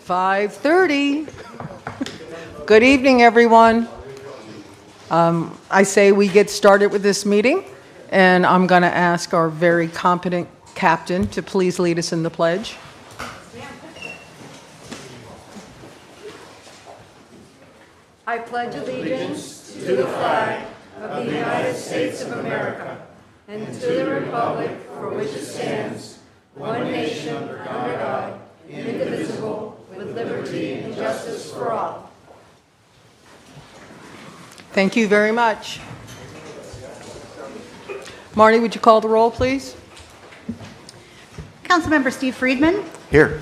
5:30. Good evening, everyone. I say we get started with this meeting, and I'm going to ask our very competent captain to please lead us in the pledge. I pledge allegiance to the flag of the United States of America and to the republic for which it stands, one nation, under God, indivisible, with liberty and justice for all. Thank you very much. Marty, would you call the roll, please? Councilmember Steve Friedman. Here.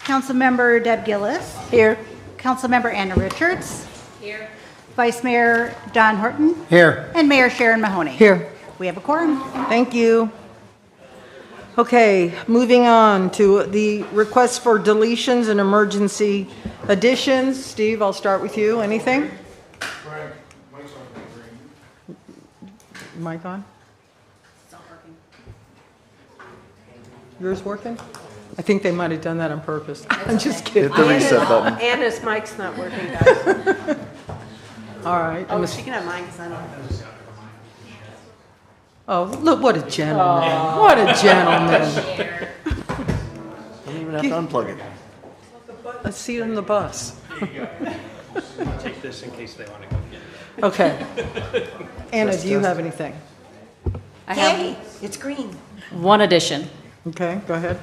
Councilmember Deb Gillis. Here. Councilmember Anna Richards. Here. Vice Mayor Don Horton. Here. And Mayor Sharon Mahoney. Here. We have a quorum. Thank you. Okay, moving on to the request for deletions and emergency additions. Steve, I'll start with you. Anything? Mic on? It's not working. Yours working? I think they might have done that on purpose. I'm just kidding. Hit the reset button. Anna's mic's not working, guys. All right. Oh, she can have mine because I don't have it. Oh, look, what a gentleman. What a gentleman. Don't even have to unplug it. Let's see it on the bus. Take this in case they want to go get it. Okay. Anna, do you have anything? I have, it's green. One addition, Okay, go ahead.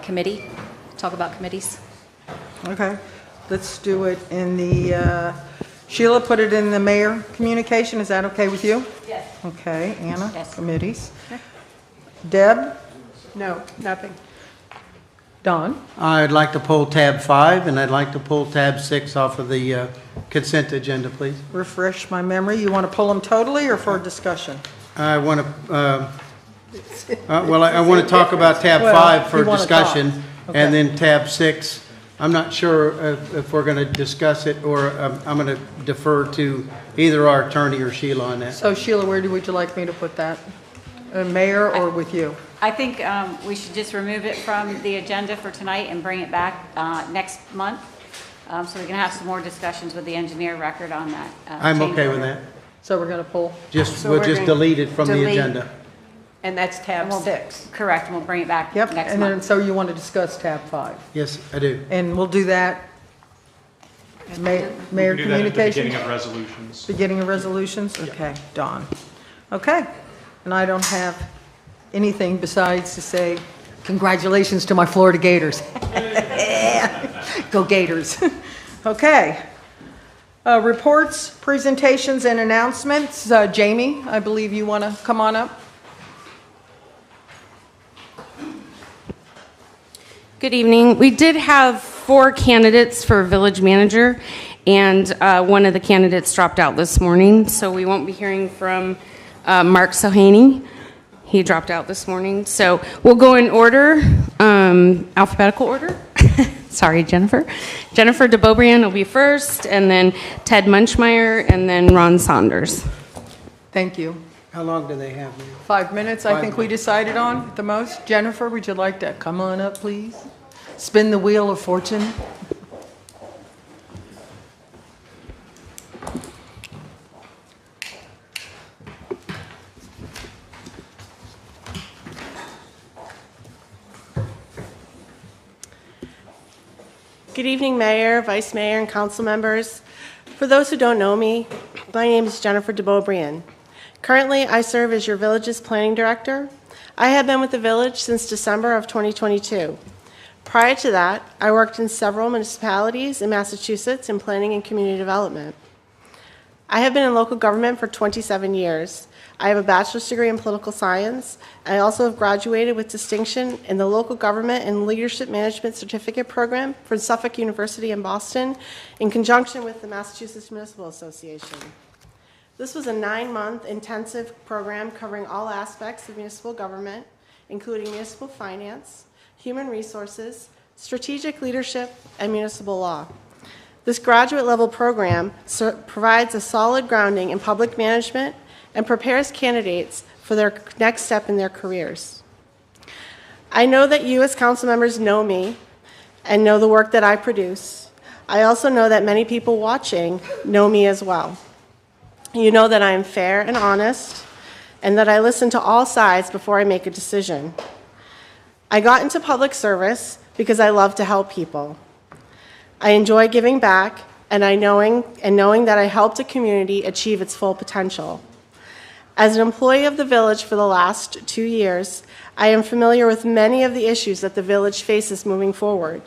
committee, talk about committees. Okay, let's do it in the, Sheila, put it in the mayor communication. Is that okay with you? Yes. Okay, Anna, Yes. committees. Deb? No, nothing. Don? I'd like to pull tab 5, and I'd like to pull tab 6 off of the consent agenda, please. Refresh my memory. You want to pull them totally or for discussion? I want to, I want to talk about tab Well, 5 for you wanna discussion, talk. Okay. and then tab 6. I'm not sure if we're going to discuss it, or I'm going to defer to either our attorney or Sheila on that. So Sheila, would you like me to put that? Mayor or with you? I think we should just remove it from the agenda for tonight and bring it back next month, so we can have some more discussions with the engineer record on that. I'm change okay with order. that. So we're going to pull? So We'll we're just gonna delete it from the delete- agenda. And that's tab Well, 6. Correct, and we'll bring it back Yep, next and then, month. so you want to discuss tab 5? Yes, I do. And we'll do that, mayor Do that at the communications? beginning of resolutions. Beginning of resolutions? Okay, Don. Okay, and I don't have anything besides to say congratulations to my Florida Gators. Go Gators. Okay. Reports, presentations, and announcements. Jamie, I believe you want to come on up. Good evening. We did have 4 candidates for village manager, and one of the candidates dropped out this morning, so we won't be hearing from Mark Sohaney. He dropped out this morning. So we'll go in order, alphabetical order. Sorry, Jennifer. Jennifer DeBobrian will be first, and then Ted Munchmeyer, and then Ron Saunders. Thank you. How long do they have? 5 minutes, I think we decided on at the most. Jennifer, would you like to come on up, please? Spin the wheel of fortune. Good evening, Mayor, Vice Mayor, and council members. For those who don't know me, my name is Jennifer DeBobrian. Currently, I serve as your village's planning director. I have been with the village since December of 2022. Prior to that, I worked in several municipalities in Massachusetts in planning and community development. I have been in local government for 27 years. I have a bachelor's degree in political science. I also have graduated with distinction in the local government and leadership management certificate program from Suffolk University in Boston in conjunction with the Massachusetts Municipal Association. This was a 9-month intensive program covering all aspects of municipal government, including municipal finance, human resources, strategic leadership, and municipal law. This graduate-level program provides a solid grounding in public management and prepares candidates for their next step in their careers. I know that you as council members know me and know the work that I produce. I also know that many people watching know me as well. You know that I am fair and honest, and that I listen to all sides before I make a decision. I got into public service because I love to help people. I enjoy giving back, and knowing that I helped a community achieve its full potential. As an employee of the village for the last 2 years, I am familiar with many of the issues that the village faces moving forward.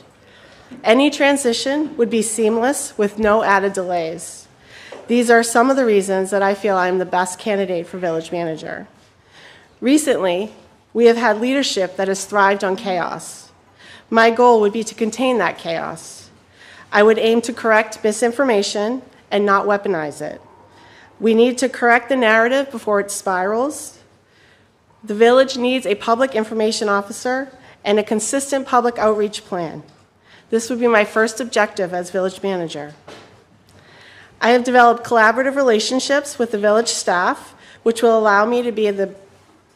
Any transition would be seamless with no added delays. These are some of the reasons that I feel I am the best candidate for village manager. Recently, we have had leadership that has thrived on chaos. My goal would be to contain that chaos. I would aim to correct misinformation and not weaponize it. We need to correct the narrative before it spirals. The village needs a public information officer and a consistent public outreach plan. This would be my first objective as village manager. I have developed collaborative relationships with the village staff, which will allow me to be the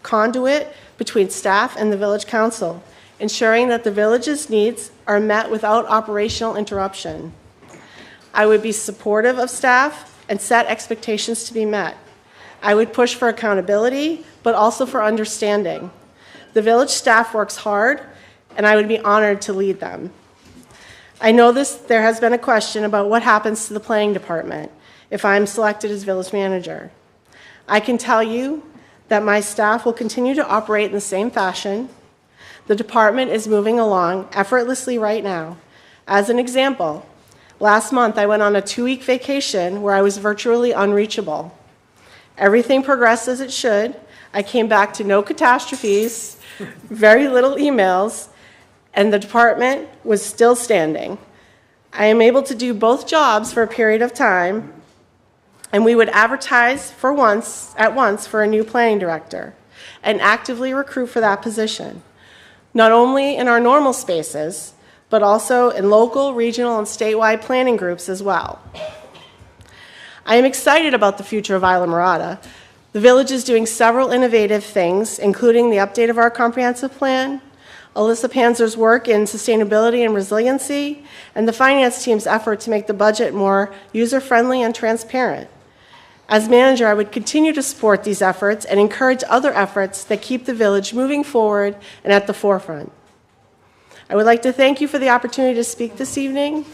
conduit between staff and the village council, ensuring that the village's needs are met without operational interruption. I would be supportive of staff and set expectations to be met. I would push for accountability, but also for understanding. The village staff works hard, and I would be honored to lead them. I know there has been a question about what happens to the planning department if I'm selected as village manager. I can tell you that my staff will continue to operate in the same fashion. The department is moving along effortlessly right now. As an example, last month I went on a 2-week vacation where I was virtually unreachable. Everything progressed as it should. I came back to no catastrophes, very little emails, and the department was still standing. I am able to do both jobs for a period of time, and we would advertise at once for a new planning director and actively recruit for that position, not only in our normal spaces, but also in local, regional, and statewide planning groups as well. I am excited about the future of Isla Mirada. The village is doing several innovative things, including the update of our comprehensive plan, Alyssa Panzer's work in sustainability and resiliency, and the finance team's effort to make the budget more user-friendly and transparent. As manager, I would continue to support these efforts and encourage other efforts that keep the village moving forward and at the forefront. I would like to thank you for the opportunity to speak this evening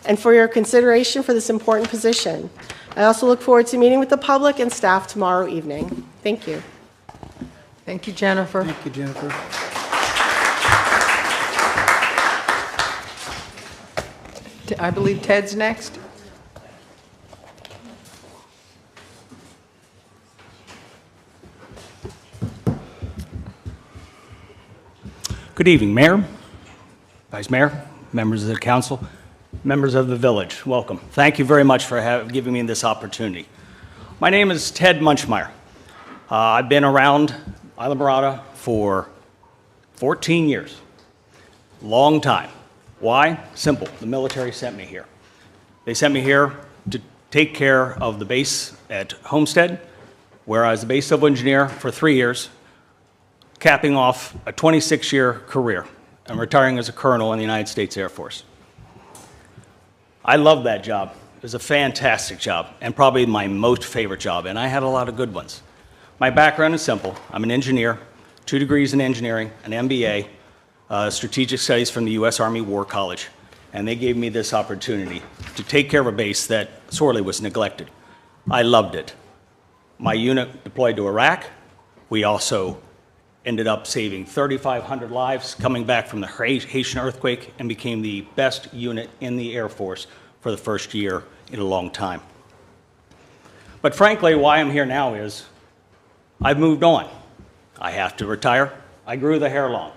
and for your consideration for this important position. I also look forward to meeting with the public and staff tomorrow evening. Thank you. Thank you, Jennifer. Thank you, Jennifer. I believe Ted's next. Good evening, Mayor, Vice Mayor, members of the council, members of the village. Welcome. Thank you very much for giving me this opportunity. My name is Ted Munchmeyer. I've been around Isla Mirada for 14 years. Long time. Why? Simple. The military sent me here. They sent me here to take care of the base at Homestead, where I was the base civil engineer for 3 years, capping off a 26-year career and retiring as a colonel in the United States Air Force. I loved that job. It was a fantastic job and probably my most favorite job, and I had a lot of good ones. My background is simple. I'm an engineer, 2 degrees in engineering, an MBA, strategic studies from the U.S. Army War College, and they gave me this opportunity to take care of a base that sorely was neglected. I loved it. My unit deployed to Iraq. We also ended up saving 3,500 lives coming back from the Haitian earthquake and became the best unit in the Air Force for the first year in a long time. But frankly, why I'm here now is I've moved on. I have to retire. I grew the hair long.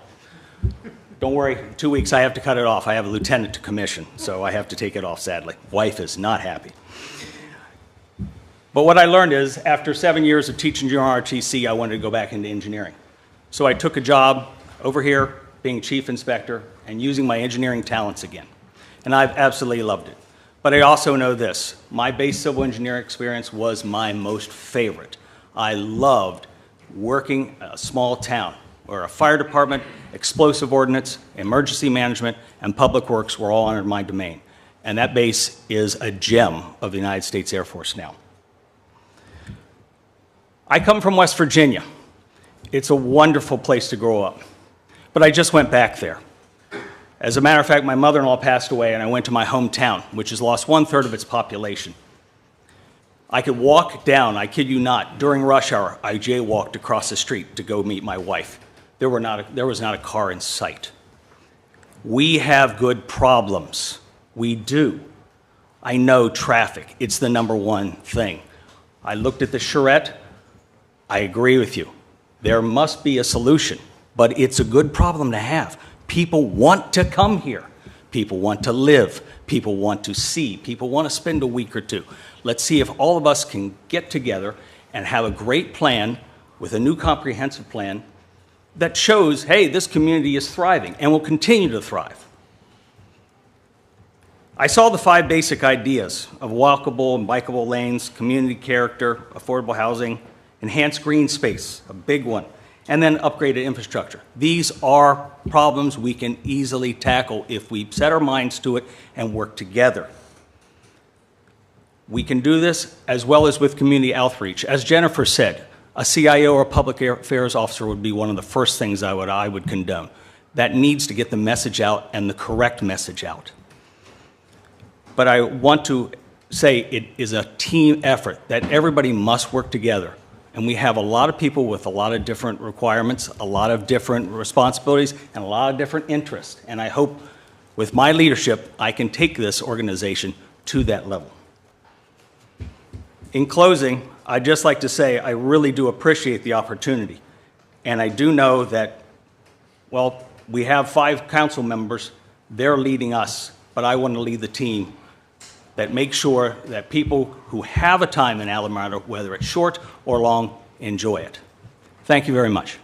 Don't worry, 2 weeks I have to cut it off. I have a lieutenant to commission, so I have to take it off, sadly. Wife is not happy. But what I learned is after 7 years of teaching junior ROTC, I wanted to go back into engineering. So I took a job over here being chief inspector and using my engineering talents again. And I've absolutely loved it. But I also know this, my base civil engineering experience was my most favorite. I loved working in a small town where a fire department, explosive ordnance, emergency management, and public works were all under my domain. And that base is a gem of the United States Air Force now. I come from West Virginia. It's a wonderful place to grow up. But I just went back there. As a matter of fact, my mother-in-law passed away, and I went to my hometown, which has lost 1/3 of its population. I could walk down, I kid you not, during rush hour, I jaywalked across the street to go meet my wife. There was not a car in sight. We have good problems. We do. I know traffic. It's the number one thing. I looked at the charrette. I agree with you. There must be a solution, but it's a good problem to have. People want to come here. People want to live. People want to see. People want to spend a week or two. Let's see if all of us can get together and have a great plan with a new comprehensive plan that shows, hey, this community is thriving and will continue to thrive. I saw the 5 basic ideas of walkable and bikeable lanes, community character, affordable housing, enhanced green space, a big one, and then upgraded infrastructure. These are problems we can easily tackle if we set our minds to it and work together. We can do this as well as with community outreach. As Jennifer said, a CIO or a public affairs officer would be one of the first things I would condone. That needs to get the message out and the correct message out. But I want to say it is a team effort that everybody must work together. And we have a lot of people with a lot of different requirements, a lot of different responsibilities, and a lot of different interests. And I hope with my leadership, I can take this organization to that level. In closing, I'd just like to say I really do appreciate the opportunity. And I do know that, well, we have 5 council members. They're leading us, but I want to lead the team that makes sure that people who have a time in Alameda, whether it's short or long, enjoy it. Thank you very much.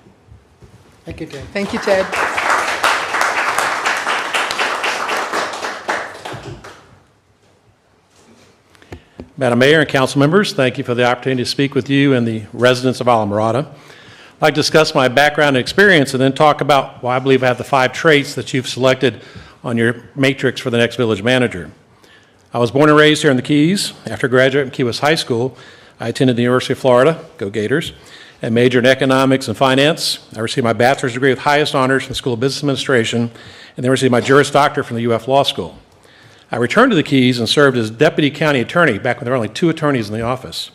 Thank you, Ted. Thank you, Ted. Madam Mayor and council members, thank you for the opportunity to speak with you and the residents of Alameda. I'd like to discuss my background and experience and then talk about why I believe I have the 5 traits that you've selected on your matrix for the next village manager. I was born and raised here in the Keys. After graduating from Key West High School, I attended the University of Florida, go Gators, and majored in economics and finance. I received my bachelor's degree with highest honors from the School of Business Administration, and then received my Juris Doctor from the UF Law School. I returned to the Keys and served as deputy county attorney back when there were only 2 attorneys in the office.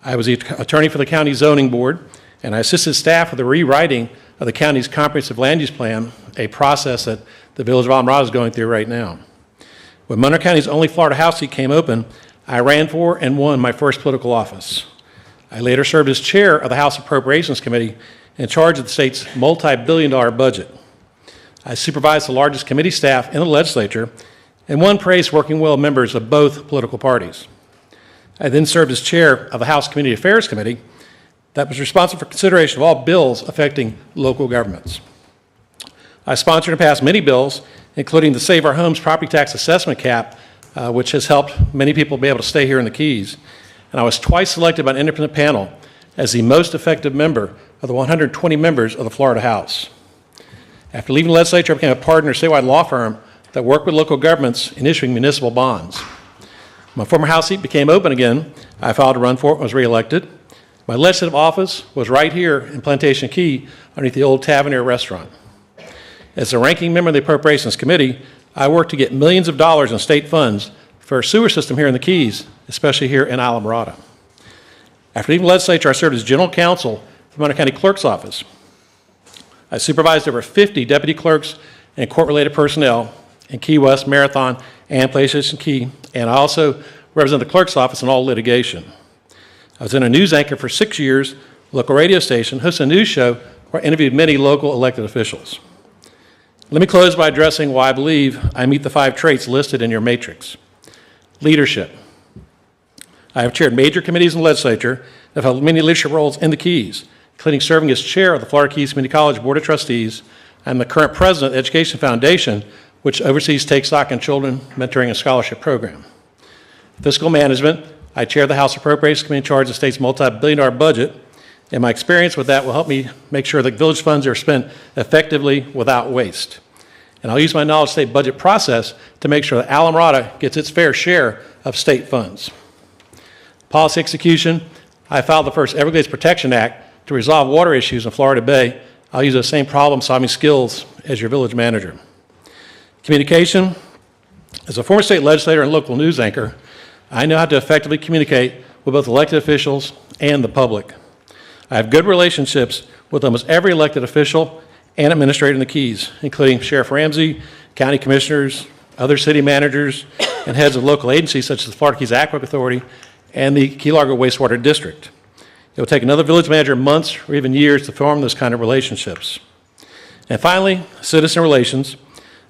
I was the attorney for the county zoning board, and I assisted staff with the rewriting of the county's comprehensive land use plan, a process that the village of Alameda is going through right now. When Monroe County's only Florida House seat came open, I ran for and won my first political office. I later served as chair of the House Appropriations Committee in charge of the state's multi-billion-dollar budget. I supervised the largest committee staff in the legislature and won praise working well with members of both political parties. I then served as chair of the House Community Affairs Committee that was responsible for consideration of all bills affecting local governments. I sponsored and passed many bills, including the Save Our Homes property tax assessment cap, which has helped many people be able to stay here in the Keys. And I was twice selected by an independent panel as the most effective member of the 120 members of the Florida House. After leaving the legislature, I became a partner at a statewide law firm that worked with local governments in issuing municipal bonds. My former House seat became open again. I filed to run for it and was reelected. My legislative office was right here in Plantation Key underneath the old Tavernier restaurant. As the ranking member of the Appropriations Committee, I worked to get millions of dollars in state funds for our sewer system here in the Keys, especially here in Alameda. After leaving the legislature, I served as general counsel for the Monroe County Clerk's Office. I supervised over 50 deputy clerks and court-related personnel in Key West, Marathon, and Plantation Key, and I also represent the clerk's office in all litigation. I was in a news anchor for 6 years, local radio station, hosted a news show where I interviewed many local elected officials. Let me close by addressing why I believe I meet the 5 traits listed in your matrix. Leadership. I have chaired major committees in the legislature and have held many leadership roles in the Keys, including serving as chair of the Florida Keys Community College Board of Trustees. I'm the current president of the Education Foundation, which oversees Take Stock in Children Mentoring and Scholarship Program. Fiscal management. I chair the House Appropriations Committee in charge of the state's multi-billion-dollar budget. And my experience with that will help me make sure that village funds are spent effectively without waste. And I'll use my knowledge state budget process to make sure that Alamorada gets its fair share of state funds. Policy execution, I filed the first Everglades Protection Act to resolve water issues in Florida Bay. I'll use those same problem-solving skills as your village manager. Communication, as a former state legislator and local news anchor, I know how to effectively communicate with both elected officials and the public. I have good relationships with almost every elected official and administrator in the Keys, including Sheriff Ramsey, county commissioners, other city managers, and heads of local agencies such as the Florida Keys Aqueduct Authority and the Key Largo Wastewater District. It will take another village manager months or even years to form those kind of relationships. And finally, citizen relations.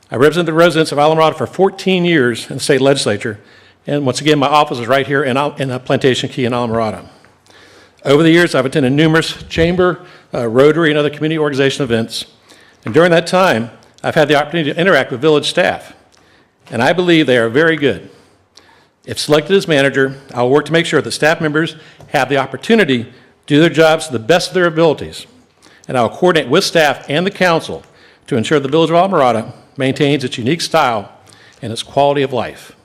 I represented the residents of Alamorada for 14 years in the state legislature, and once again, my office is right here in Plantation Key in Alamorada. Over the years, I've attended numerous chamber, Rotary, and other community organization events, and during that time, I've had the opportunity to interact with village staff, and I believe they are very good. If selected as manager, I will work to make sure that staff members have the opportunity to do their jobs to the best of their abilities, and I will coordinate with staff and the council to ensure the village of Alamorada maintains its unique style and its quality of life.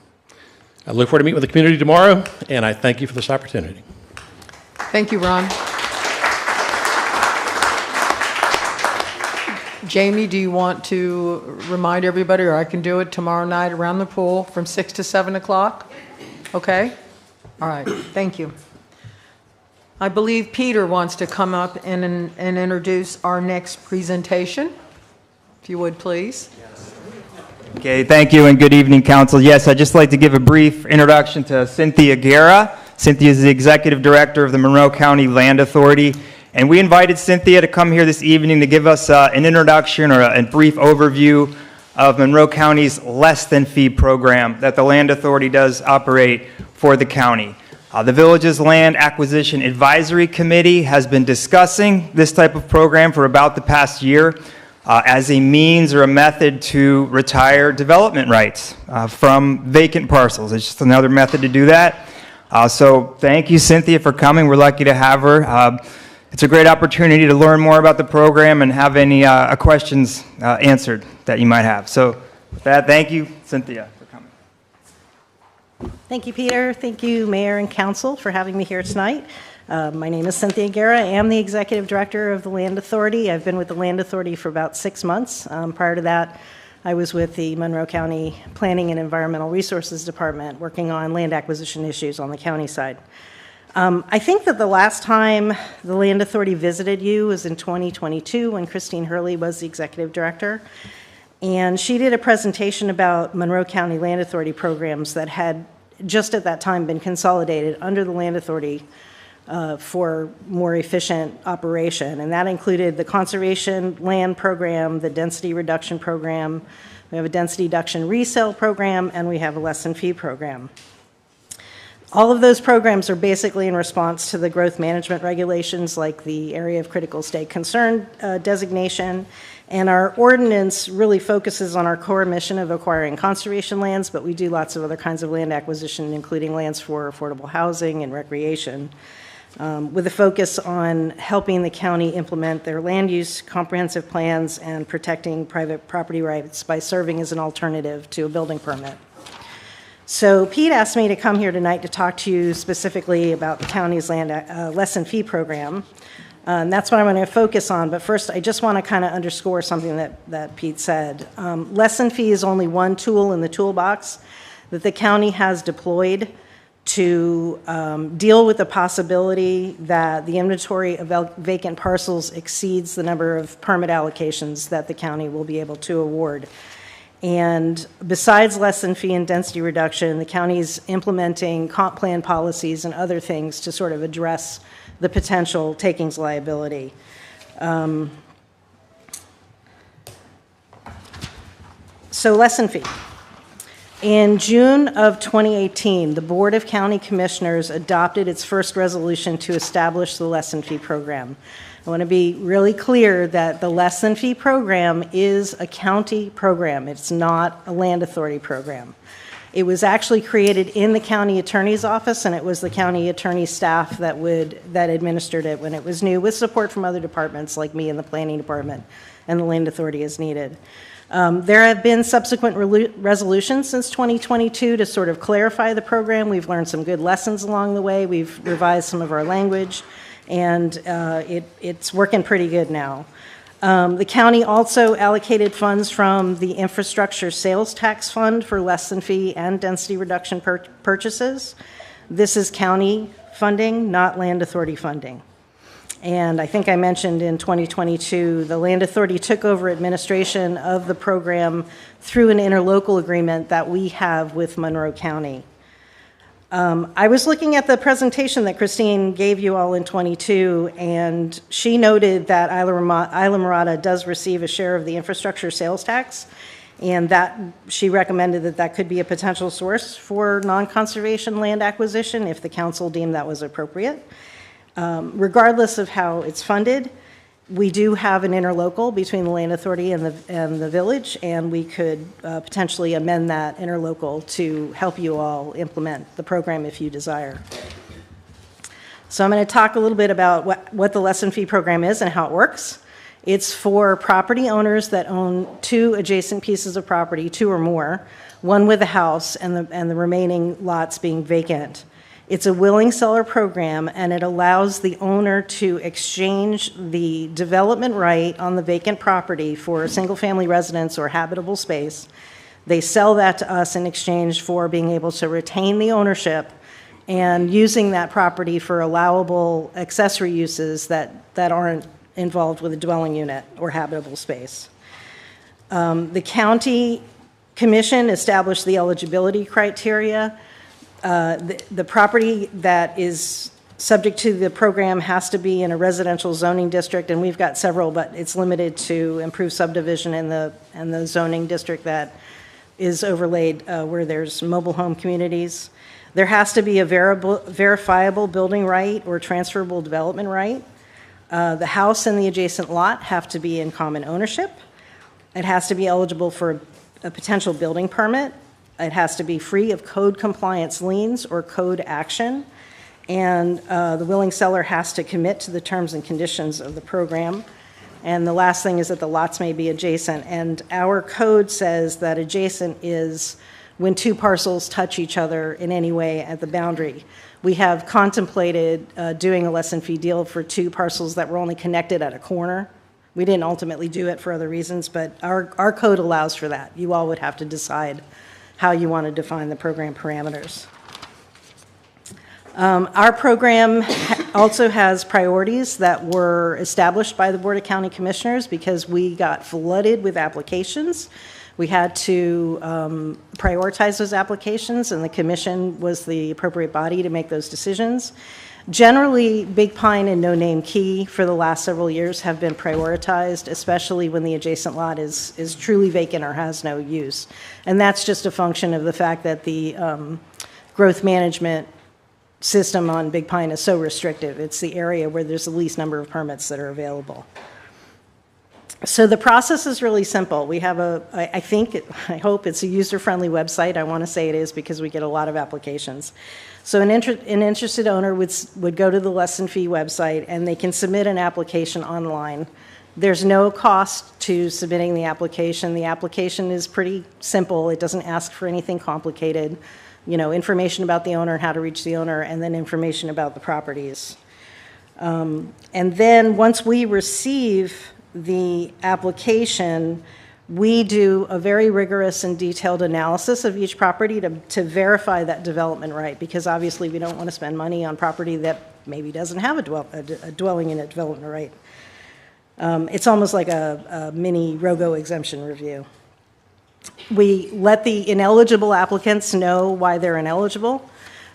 I look forward to meeting with the community tomorrow, and I thank you for this opportunity. Thank you, Ron. Jamie, do you want to remind everybody, or I can do it tomorrow night around the pool from 6 to 7 o'clock? Okay? All right, thank you. I believe Peter wants to come up and introduce our next presentation. If you would, please. Okay, thank you and good evening, Council. Yes, I'd just like to give a brief introduction to Cynthia Guerra. Cynthia is the Executive Director of the Monroe County Land Authority, and we invited Cynthia to come here this evening to give us an introduction or a brief overview of Monroe County's less-than-fee program that the Land Authority does operate for the county. The village's Land Acquisition Advisory Committee has been discussing this type of program for about the past year as a means or a method to retire development rights from vacant parcels. It's just another method to do that. So thank you, Cynthia, for coming. We're lucky to have her. It's a great opportunity to learn more about the program and have any questions answered that you might have. So with that, thank you, Cynthia, for coming. Thank you, Peter. Thank you, Mayor and Council, for having me here tonight. My name is Cynthia Guerra. I am the Executive Director of the Land Authority. I've been with the Land Authority for about 6 months. Prior to that, I was with the Monroe County Planning and Environmental Resources Department working on land acquisition issues on the county side. I think that the last time the Land Authority visited you was in 2022 when Christine Hurley was the Executive Director. And she did a presentation about Monroe County Land Authority programs that had just at that time been consolidated under the Land Authority for more efficient operation. And that included the conservation land program, the density reduction program, we have a density reduction resale program, and we have a less than fee program. All of those programs are basically in response to the growth management regulations like the area of critical state concern designation. And our ordinance really focuses on our core mission of acquiring conservation lands, but we do lots of other kinds of land acquisition, including lands for affordable housing and recreation, with a focus on helping the county implement their land use comprehensive plans and protecting private property rights by serving as an alternative to a building permit. So Pete asked me to come here tonight to talk to you specifically about the county's land less than fee program. That's what I'm going to focus on, but first I just want to kind of underscore something that Pete said. Less than fee is only one tool in the toolbox that the county has deployed to deal with the possibility that the inventory of vacant parcels exceeds the number of permit allocations that the county will be able to award. And besides less than fee and density reduction, the county is implementing comp plan policies and other things to sort of address the potential takings liability. So less than fee. In June of 2018, the Board of County Commissioners adopted its first resolution to establish the less than fee program. I want to be really clear that the less than fee program is a county program. It's not a land authority program. It was actually created in the county attorney's office, and it was the county attorney staff that administered it when it was new, with support from other departments like me and the planning department and the land authority as needed. There have been subsequent resolutions since 2022 to sort of clarify the program. We've learned some good lessons along the way. We've revised some of our language, and it's working pretty good now. The county also allocated funds from the infrastructure sales tax fund for less than fee and density reduction purchases. This is county funding, not land authority funding. And I think I mentioned in 2022, the land authority took over administration of the program through an interlocal agreement that we have with Monroe County. I was looking at the presentation that Christine gave you all in 22, and she noted that Isla Mirada does receive a share of the infrastructure sales tax, and that she recommended that that could be a potential source for non-conservation land acquisition if the council deemed that was appropriate. Regardless of how it's funded, we do have an interlocal between the land authority and the village, and we could potentially amend that interlocal to help you all implement the program if you desire. So I'm going to talk a little bit about what the lesson fee program is and how it works. It's for property owners that own 2 adjacent pieces of property, 2 or more, one with a house and the remaining lots being vacant. It's a willing seller program, and it allows the owner to exchange the development right on the vacant property for a single-family residence or habitable space. They sell that to us in exchange for being able to retain the ownership and using that property for allowable accessory uses that aren't involved with a dwelling unit or habitable space. The county commission established the eligibility criteria. The property that is subject to the program has to be in a residential zoning district, and we've got several, but it's limited to improved subdivision in the zoning district that is overlaid where there's mobile home communities. There has to be a verifiable building right or transferable development right. The house and the adjacent lot have to be in common ownership. It has to be eligible for a potential building permit. It has to be free of code compliance liens or code action, and the willing seller has to commit to the terms and conditions of the program. And the last thing is that the lots may be adjacent, and our code says that adjacent is when 2 parcels touch each other in any way at the boundary. We have contemplated doing a lesson fee deal for 2 parcels that were only connected at a corner. We didn't ultimately do it for other reasons, but our code allows for that. You all would have to decide how you want to define the program parameters. Our program also has priorities that were established by the Board of County Commissioners because we got flooded with applications. We had to prioritize those applications, and the commission was the appropriate body to make those decisions. Generally, Big Pine and No Name Key for the last several years have been prioritized, especially when the adjacent lot is truly vacant or has no use. And that's just a function of the fact that the growth management system on Big Pine is so restrictive. It's the area where there's the least number of permits that are available. So the process is really simple. We have I hope it's a user-friendly website. I want to say it is because we get a lot of applications. So an interested owner would go to the lesson fee website, and they can submit an application online. There's no cost to submitting the application. The application is pretty simple. It doesn't ask for anything complicated. You know, information about the owner, how to reach the owner, and then information about the properties. And then once we receive the application, we do a very rigorous and detailed analysis of each property to verify that development right, because obviously we don't want to spend money on property that maybe doesn't have a dwelling unit development right. It's almost like a mini ROGO exemption review. We let the ineligible applicants know why they're ineligible,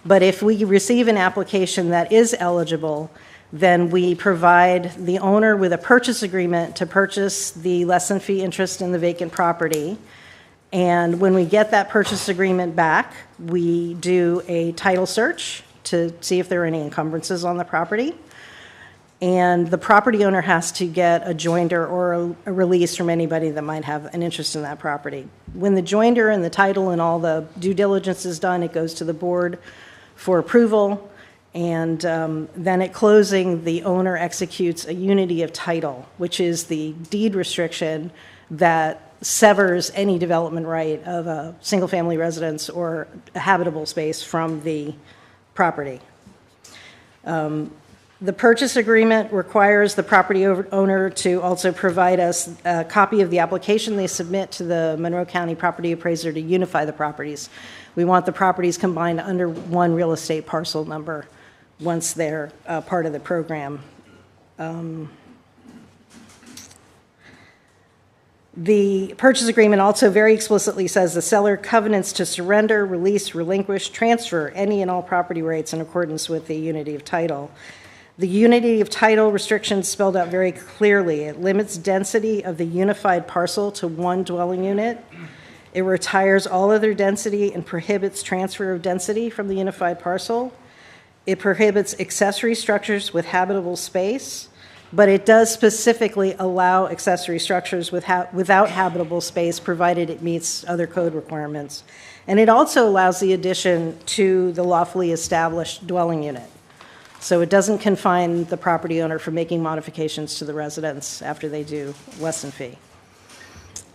but if we receive an application that is eligible, then we provide the owner with a purchase agreement to purchase the lesson fee interest in the vacant property. And when we get that purchase agreement back, we do a title search to see if there are any encumbrances on the property. and the property owner has to get a joinder or a release from anybody that might have an interest in that property. When the joinder and the title and all the due diligence is done, it goes to the board for approval, and then at closing, the owner executes a unity of title, which is the deed restriction that severs any development right of a single-family residence or a habitable space from the property. The purchase agreement requires the property owner to also provide us a copy of the application they submit to the Monroe County Property Appraiser to unify the properties. We want the properties combined under one real estate parcel number once they're part of the program. The purchase agreement also very explicitly says the seller covenants to surrender, release, relinquish, transfer any and all property rights in accordance with the unity of title. The unity of title restrictions spelled out very clearly. It limits density of the unified parcel to one dwelling unit. It retires all other density and prohibits transfer of density from the unified parcel. It prohibits accessory structures with habitable space, but it does specifically allow accessory structures without habitable space, provided it meets other code requirements. And it also allows the addition to the lawfully established dwelling unit. So it doesn't confine the property owner from making modifications to the residence after they do lessen fee.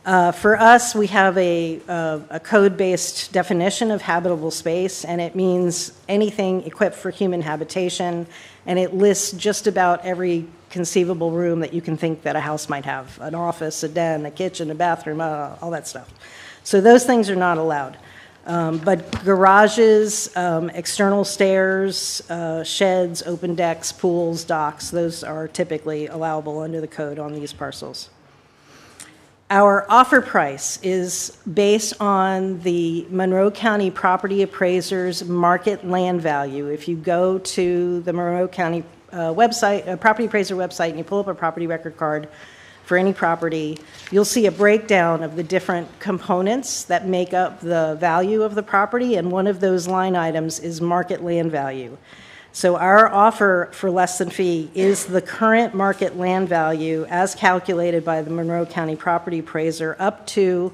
For us, we have a code-based definition of habitable space, and it means anything equipped for human habitation, and it lists just about every conceivable room that you can think that a house might have: an office, a den, a kitchen, a bathroom, all that stuff. So those things are not allowed. But garages, external stairs, sheds, open decks, pools, docks, those are typically allowable under the code on these parcels. Our offer price is based on the Monroe County Property Appraiser's market land value. If you go to the Monroe County website, property appraiser website, and you pull up a property record card for any property, you'll see a breakdown of the different components that make up the value of the property, and one of those line items is market land value. So our offer for less than fee is the current market land value as calculated by the Monroe County Property Appraiser up to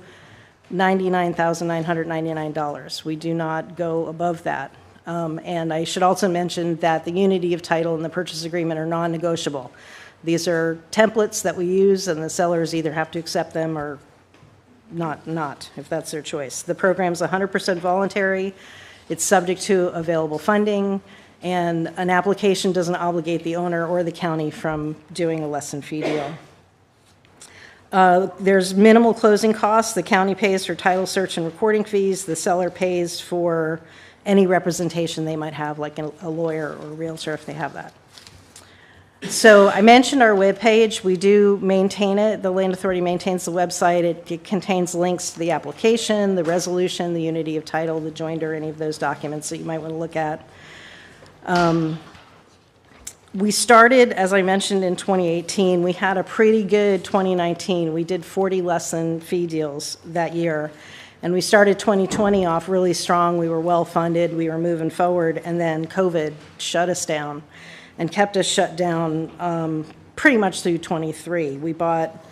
$99,999. We do not go above that. And I should also mention that the unity of title and the purchase agreement are non-negotiable. These are templates that we use, and the sellers either have to accept them or not, if that's their choice. The program's 100% voluntary. It's subject to available funding, and an application doesn't obligate the owner or the county from doing a less than fee deal. There's minimal closing costs. The county pays for title search and recording fees. The seller pays for any representation they might have, like a lawyer or a realtor if they have that. So I mentioned our webpage. We do maintain it. The Land Authority maintains the website. It contains links to the application, the resolution, the unity of title, the joinder, any of those documents that you might want to look at. We started, as I mentioned, in 2018. We had a pretty good 2019. We did 40 less than fee deals that year. And we started 2020 off really strong. We were well funded. We were moving forward. And then COVID shut us down and kept us shut down pretty much through 23. We bought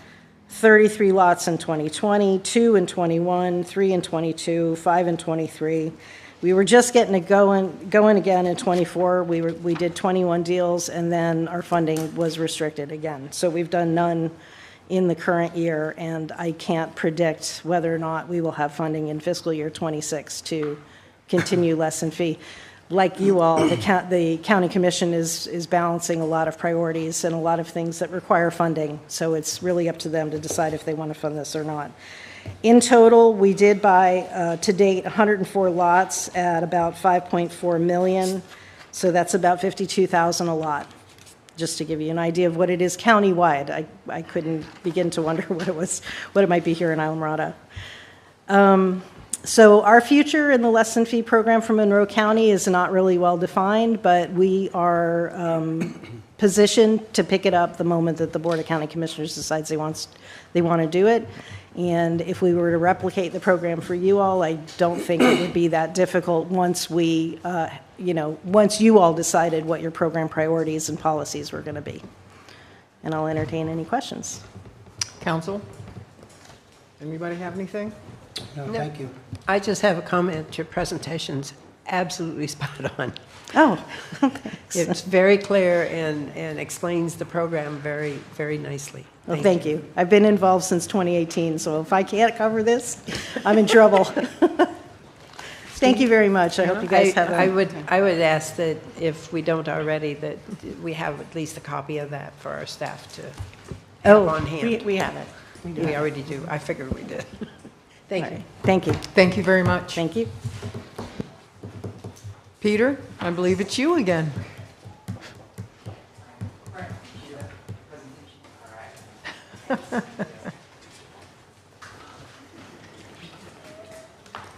33 lots in 2020, 2 in 21, 3 in 22, 5 in 23. We were just getting it going again in 24. We did 21 deals, and then our funding was restricted again. So we've done none in the current year, and I can't predict whether or not we will have funding in fiscal year 26 to continue less than fee. Like you all, the county commission is balancing a lot of priorities and a lot of things that require funding. So it's really up to them to decide if they want to fund this or not. In total, we did buy, to date, 104 lots at about $5.4 million. So that's about $52,000 a lot, just to give you an idea of what it is countywide. I couldn't begin to wonder what it might be here in Islamorada. So our future in the lesson fee program for Monroe County is not really well defined, but we are positioned to pick it up the moment that the Board of County Commissioners decides they want to do it. And if we were to replicate the program for you all, I don't think it would be that difficult once we, once you all decided what your program priorities and policies were going to be. And I'll entertain any questions. Council? Anybody have anything? No, thank you. I just have a comment. Your presentation's absolutely spot on. Oh, It's very clear and explains the program very, very nicely. well, thank you. I've been involved since 2018, so if I can't cover this, I'm in trouble. Thank you very much. I hope you guys have I would ask that if we don't already, that we have at least a copy of that for our staff to have on hand. We have it. We already do. I figured we did. Thank you. Thank you. Thank you very much. Thank you. Peter, I believe it's you again.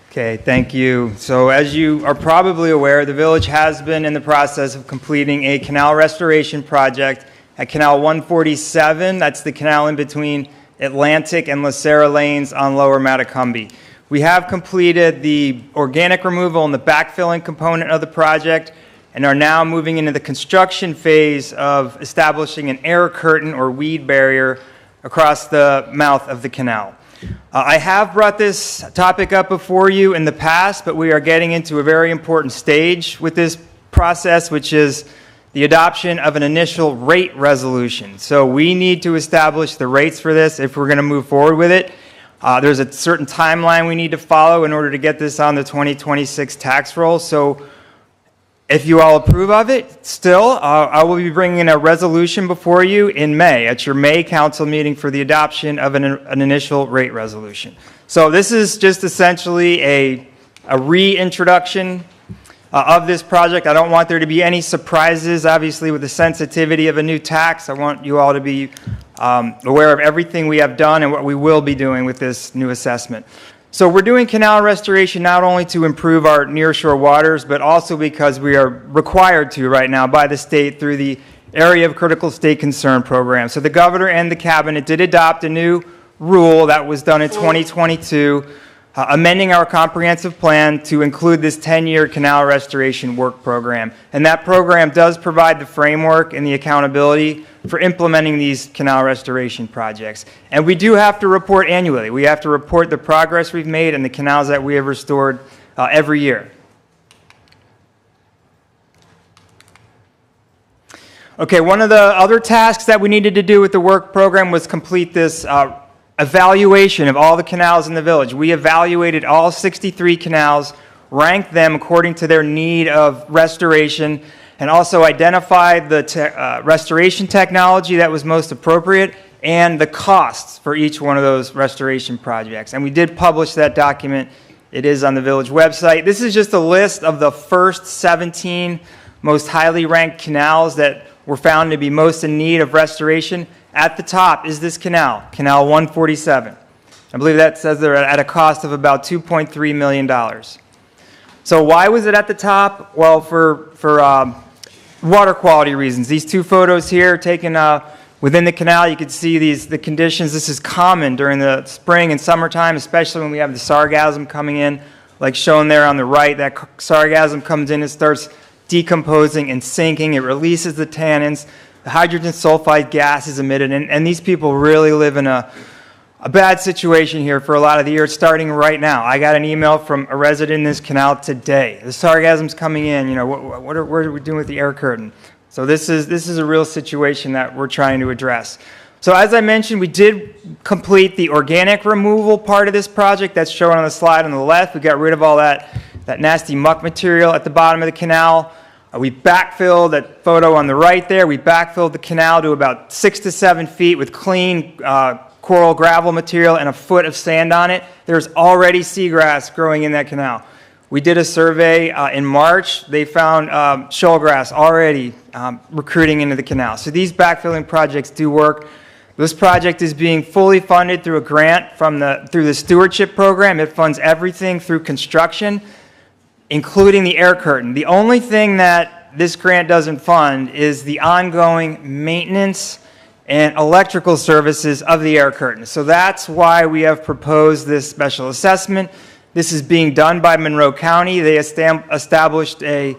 Okay, thank you. So as you are probably aware, the village has been in the process of completing a canal restoration project at Canal 147. That's the canal in between Atlantic and Lacera Lanes on Lower Matacumby. We have completed the organic removal and the backfilling component of the project and are now moving into the construction phase of establishing an air curtain or weed barrier across the mouth of the canal. I have brought this topic up before you in the past, but we are getting into a very important stage with this process, which is the adoption of an initial rate resolution. So we need to establish the rates for this if we're going to move forward with it. There's a certain timeline we need to follow in order to get this on the 2026 tax roll. So if you all approve of it, still, I will be bringing a resolution before you in May at your May council meeting for the adoption of an initial rate resolution. So this is just essentially a reintroduction of this project. I don't want there to be any surprises, obviously, with the sensitivity of a new tax. I want you all to be aware of everything we have done and what we will be doing with this new assessment. So we're doing canal restoration not only to improve our nearshore waters, but also because we are required to right now by the state through the Area of Critical State Concern program. So the governor and the cabinet did adopt a new rule that was done in 2022, amending our comprehensive plan to include this 10-year canal restoration work program. And that program does provide the framework and the accountability for implementing these canal restoration projects. And we do have to report annually. We have to report the progress we've made and the canals that we have restored every year. Okay, one of the other tasks that we needed to do with the work program was complete this evaluation of all the canals in the village. We evaluated all 63 canals, ranked them according to their need of restoration, and also identified the restoration technology that was most appropriate and the costs for each one of those restoration projects. And we did publish that document. It is on the village website. This is just a list of the first 17 most highly ranked canals that were found to be most in need of restoration. At the top is this canal, Canal 147. I believe that says they're at a cost of about $2.3 million. So why was it at the top? Well, for water quality reasons. These two photos here taken within the canal, you can see the conditions. This is common during the spring and summertime, especially when we have the sargassum coming in, like shown there on the right. That sargassum comes in and starts decomposing and sinking. It releases the tannins. The hydrogen sulfide gas is emitted, and these people really live in a bad situation here for a lot of the year, starting right now. I got an email from a resident in this canal today. The sargassum's coming in. You know, what are we doing with the air curtain? So this is a real situation that we're trying to address. So as I mentioned, we did complete the organic removal part of this project. That's shown on the slide on the left. We got rid of all that nasty muck material at the bottom of the canal. We backfilled that photo on the right there. We backfilled the canal to about 6 to 7 feet with clean coral gravel material and a foot of sand on it. There's already seagrass growing in that canal. We did a survey in March. They found shoalgrass already recruiting into the canal. So these backfilling projects do work. This project is being fully funded through a grant through the stewardship program. It funds everything through construction, including the air curtain. The only thing that this grant doesn't fund is the ongoing maintenance and electrical services of the air curtain. So that's why we have proposed this special assessment. This is being done by Monroe County. They established a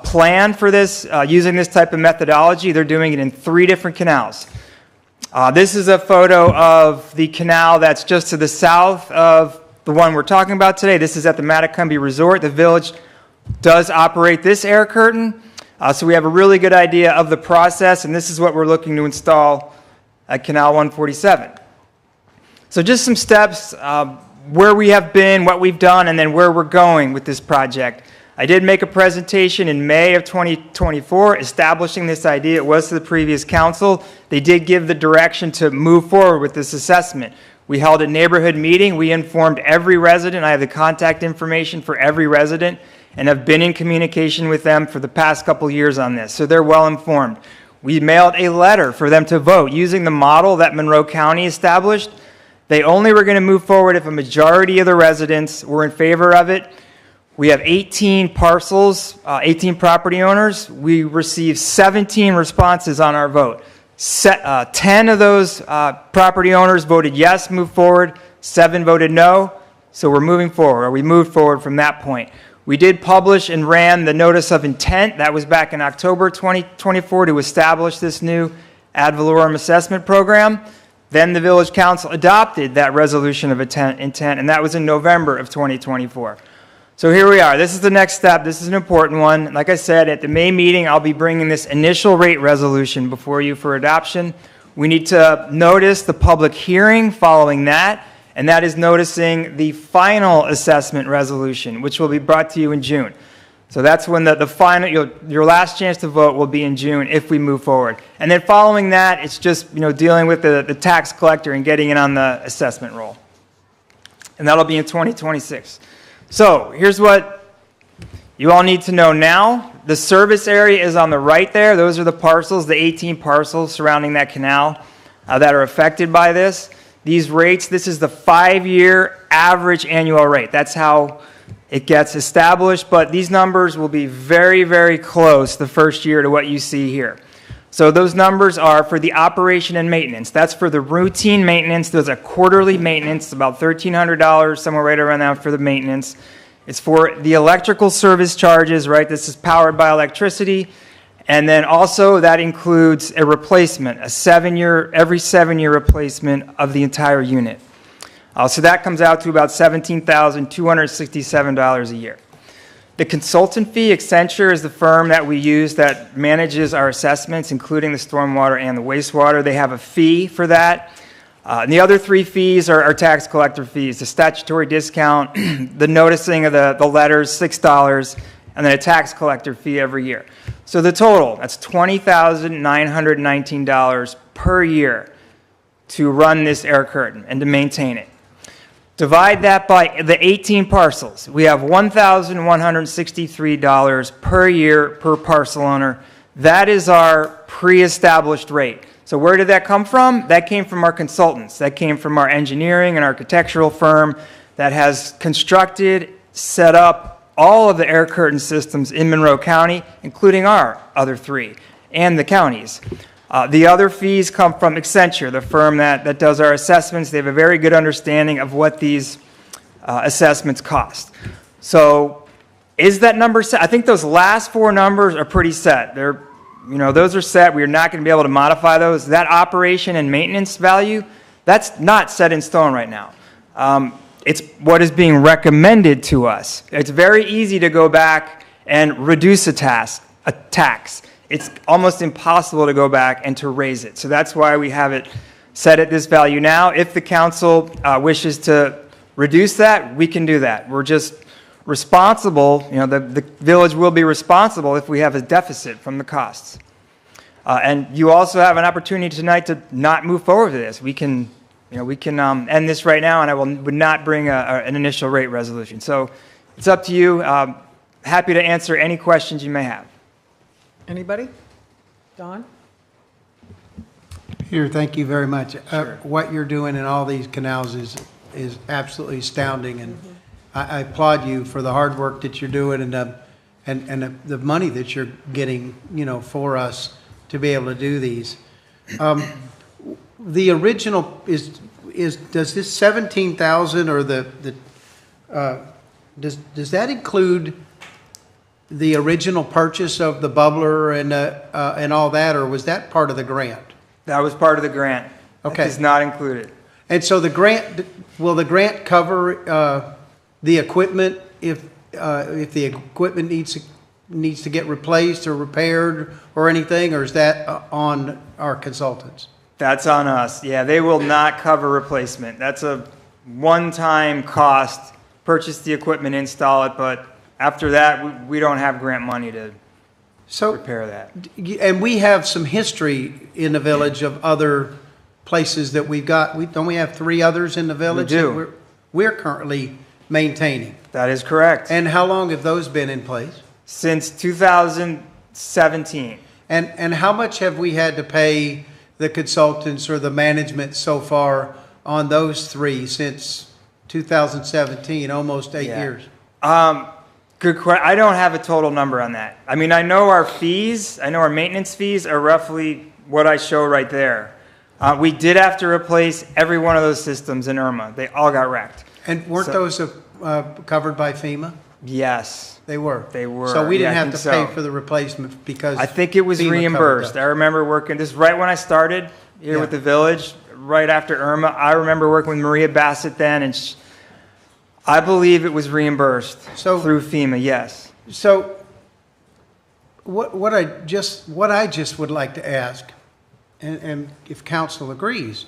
plan for this using this type of methodology. They're doing it in 3 different canals. This is a photo of the canal that's just to the south of the one we're talking about today. This is at the Matacumbe Resort. The village does operate this air curtain. So we have a really good idea of the process, and this is what we're looking to install at Canal 147. So just some steps, where we have been, what we've done, and then where we're going with this project. I did make a presentation in May of 2024 establishing this idea. It was to the previous council. They did give the direction to move forward with this assessment. We held a neighborhood meeting. We informed every resident. I have the contact information for every resident and have been in communication with them for the past couple years on this, so they're well informed. We mailed a letter for them to vote using the model that Monroe County established. They only were going to move forward if a majority of the residents were in favor of it. We have 18 parcels, 18 property owners. We received 17 responses on our vote. 10 of those property owners voted yes, move forward. 7 voted no, so we're moving forward, or we moved forward from that point. We did publish and ran the notice of intent. That was back in October 2024 to establish this new ad valorem assessment program. Then the village council adopted that resolution of intent, and that was in November of 2024. So here we are. This is the next step. This is an important one. Like I said, at the May meeting, I'll be bringing this initial rate resolution before you for adoption. We need to notice the public hearing following that, and that is noticing the final assessment resolution, which will be brought to you in June. So that's when the final, your last chance to vote will be in June if we move forward. And then following that, it's just dealing with the tax collector and getting it on the assessment roll. And that'll be in 2026. So here's what you all need to know now. The service area is on the right there. Those are the parcels, the 18 parcels surrounding that canal that are affected by this. These rates, this is the 5-year average annual rate. That's how it gets established, but these numbers will be very, very close the first year to what you see here. So those numbers are for the operation and maintenance. That's for the routine maintenance. There's a quarterly maintenance, about $1,300, somewhere right around that for the maintenance. It's for the electrical service charges, right? This is powered by electricity. And then also that includes a replacement, every 7-year replacement of the entire unit. So that comes out to about $17,267 a year. The consultant fee, Accenture, is the firm that we use that manages our assessments, including the stormwater and the wastewater. They have a fee for that. And the other 3 fees are tax collector fees, the statutory discount, the noticing of the letters, $6, and then a tax collector fee every year. So the total, that's $20,919 per year to run this air curtain and to maintain it. Divide that by the 18 parcels. We have $1,163 per year per parcel owner. That is our pre-established rate. So where did that come from? That came from our consultants. That came from our engineering and architectural firm that has constructed, set up all of the air curtain systems in Monroe County, including our other 3 and the counties. The other fees come from Accenture, the firm that does our assessments. They have a very good understanding of what these assessments cost. So is that number set? I think those last 4 numbers are pretty set. Those are set. We're not going to be able to modify those. That operation and maintenance value, that's not set in stone right now. It's what is being recommended to us. It's very easy to go back and reduce a tax. It's almost impossible to go back and to raise it. So that's why we have it set at this value now. If the council wishes to reduce that, we can do that. We're just responsible, the village will be responsible if we have a deficit from the costs. And you also have an opportunity tonight to not move forward with this. We can end this right now, and I would not bring an initial rate resolution. So it's up to you. Happy to answer any questions you may have. Anybody? Don? Peter, thank you very much. What you're doing in all these canals is absolutely astounding, and I applaud you for the hard work that you're doing and the money that you're getting, for us to be able to do these. The original does this 17,000 or does that include the original purchase of the bubbler and all that, or was that part of the grant? That was part of the grant. Okay. It is not included. And so will the grant cover the equipment if the equipment needs to get replaced or repaired or anything, or is that on our consultants? That's on us. Yeah, they will not cover replacement. That's a one-time cost. Purchase the equipment, install it, but after that, we don't have grant money to repair that. And we have some history in the village of other places that we've got. Don't we have 3 others in the village? We do. That we're currently maintaining? That is correct. And how long have those been in place? Since 2017. And how much have we had to pay the consultants or the management so far on those 3 since 2017, almost 8 years? Good question. I don't have a total number on that. I mean, I know our maintenance fees are roughly what I show right there. We did have to replace every one of those systems in Irma. They all got wrecked. And weren't those covered by FEMA? Yes. They were? They were. So we didn't Yeah, I have to think pay so. for the replacement because I think it was FEMA covered reimbursed. those. I remember working, this is right when I started here with the village, right after Irma. I remember working with Maria Bassett then, and I believe it was reimbursed through FEMA, yes. So what I just would like to ask, and if council agrees,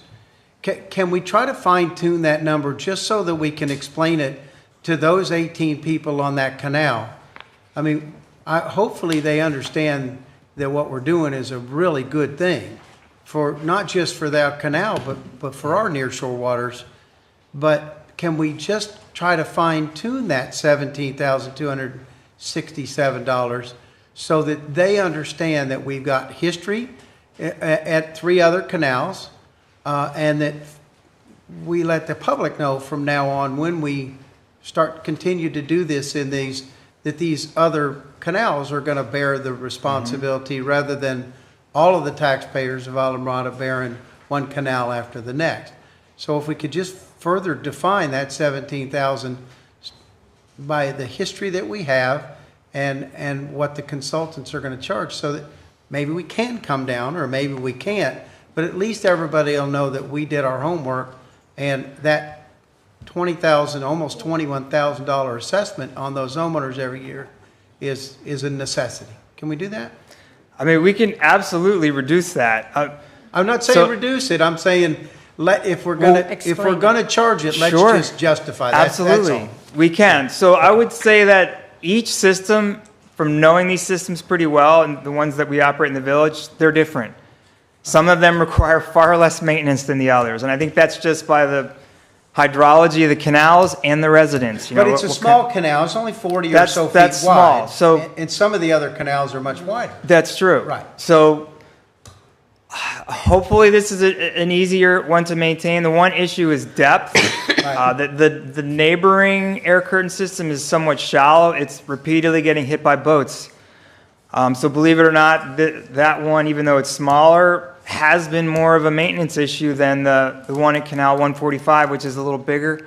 can we try to fine tune that number just so that we can explain it to those 18 people on that canal? I mean, hopefully they understand that what we're doing is a really good thing for not just for that canal, but for our nearshore waters. But can we just try to fine tune that $17,267 so that they understand that we've got history at 3 other canals, and that we let the public know from now on when we continue to do this that these other canals are going to bear the responsibility rather than all of the taxpayers of Islamorada bearing one canal after the next. So if we could just further define that 17,000 by the history that we have and what the consultants are going to charge, so that maybe we can come down or maybe we can't, but at least everybody will know that we did our homework, and that $20,000, almost $21,000 assessment on those homeowners every year is a necessity. Can we do that? I mean, we can absolutely reduce that. I'm not saying reduce it. I'm saying if we're gonna charge it, let's just justify that. Absolutely, That's all. we can. So I would say that each system, from knowing these systems pretty well, and the ones that we operate in the village, they're different. Some of them require far less maintenance than the others, and I think that's just by the hydrology of the canals and the residents. But it's a small canal. It's only 40 or so feet wide. That's small. So and some of the other canals are much wider. That's true. Right. So hopefully this is an easier one to maintain. The one issue is depth. The neighboring air curtain system is somewhat shallow. It's repeatedly getting hit by boats. So believe it or not, that one, even though it's smaller, has been more of a maintenance issue than the one at Canal 145, which is a little bigger.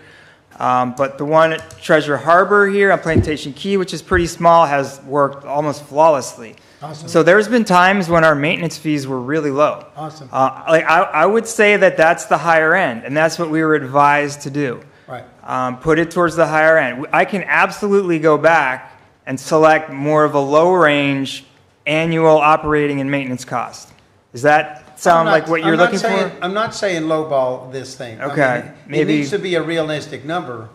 But the one at Treasure Harbor here on Plantation Key, which is pretty small, has worked almost flawlessly. Awesome. So there's been times when our maintenance fees were really low. Awesome. I would say that that's the higher end, and that's what we were advised to do. Right. Put it towards the higher end. I can absolutely go back and select more of a low range annual operating and maintenance cost. Does that sound like what you're looking for? I'm not saying lowball this thing. Okay, I mean, maybe- it needs to be a realistic number.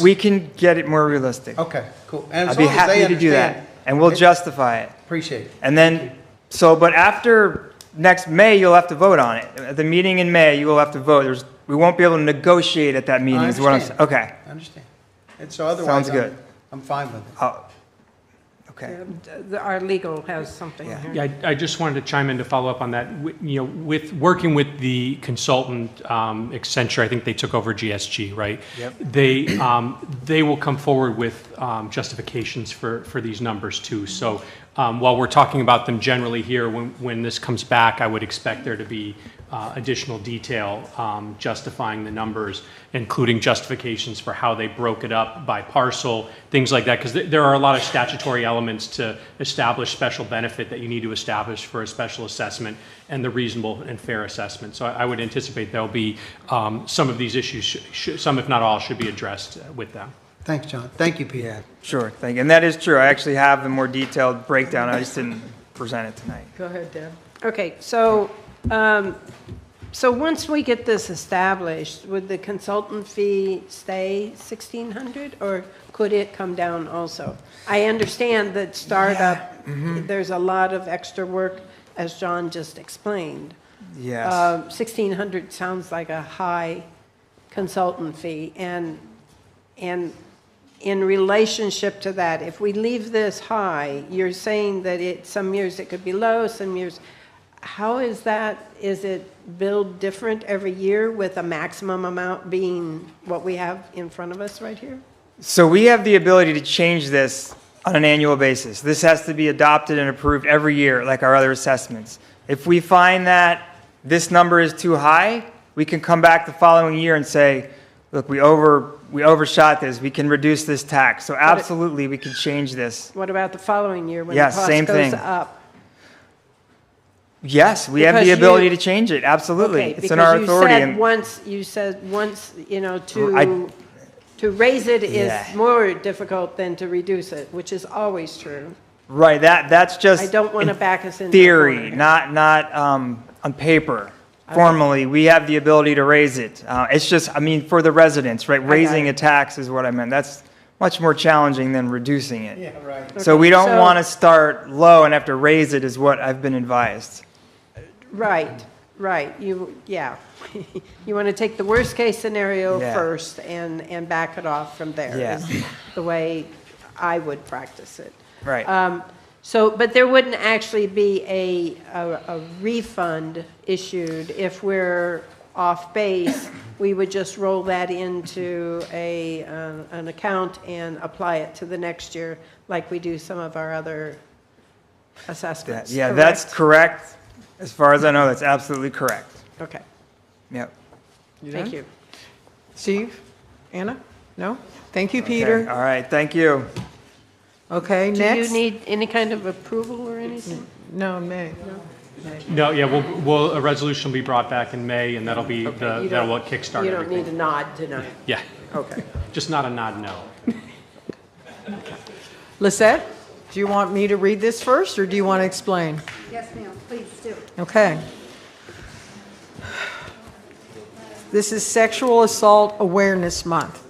We can get it more realistic. Okay, cool. And as I'd be long as they happy to do that, understand- and we'll justify it. Appreciate it. And then, but after next May, you'll have to vote on it. At the meeting in May, you will have to vote. We won't be able to negotiate at that meeting, is what I'm saying. understand. Okay. I understand. And so otherwise, Sounds good. I'm fine with it. Oh, Okay. Our legal has something here. Yeah, I just wanted to chime in to follow up on that. You know, with working with the consultant, Accenture, I think they took over GSG, right? Yep. They will come forward with justifications for these numbers too. So while we're talking about them generally here, when this comes back, I would expect there to be additional detail justifying the numbers, including justifications for how they broke it up by parcel, things like that, because there are a lot of statutory elements to establish special benefit that you need to establish for a special assessment and the reasonable and fair assessment. So I would anticipate there'll be some of these issues, some if not all, should be addressed with them. Thanks, John. Thank you, Peter. Yeah, sure. Thank you. And that is true. I actually have a more detailed breakdown. I just didn't present it tonight. Go ahead, Deb. Okay, so, so once we get this established, would the consultant fee stay 1,600, or could it come down also? I understand that startup, there's a lot of extra work, as John just explained. Yes. 1,600 sounds like a high consultant fee, and in relationship to that, if we leave this high, you're saying that some years it could be low, some years, how is that? Is it billed different every year with a maximum amount being what we have in front of us right here? So we have the ability to change this on an annual basis. This has to be adopted and approved every year, like our other assessments. If we find that this number is too high, we can come back the following year and say, look, we overshot this, we can reduce this tax. So absolutely, we can change this. What about the following year when Yes, the cost same goes thing. up? Yes, we have the Because ability to change it, absolutely. Okay, It's in our authority. you said once, you know, to raise it is more difficult than to reduce it, which is always true. Right, that's just I don't want to in back us into a theory, corner. not on paper. Formally, we have the ability to raise it. It's just, I mean, for the residents, right? Raising a tax is what I meant. That's much more challenging than reducing it. Yeah, right. So we don't so- want to start low and have to raise it is what I've been advised. Right, right. You want to take the worst-case scenario Yeah. first and back it off from there. Yeah. Is the way I would practice it. Right. But there wouldn't actually be a refund issued if we're off base. We would just roll that into an account and apply it to the next year, like we do some of our other assessments. Yeah, that's correct. As far as I know, that's absolutely correct. Okay, Yep. thank you. Steve? Anna? No? Thank you, Okay, Peter. all right, thank you. Okay, Do next? you need any kind of approval or anything? No, May. No, yeah, a resolution will be brought back in May, and that'll be You that'll don't- what kickstart You don't everything. need a nod tonight. Yeah, Okay. just not a nod no. Lisette, do you want me to read this first, or do you want to explain? Yes, ma'am, please do. Okay. This is Sexual Assault Awareness Month.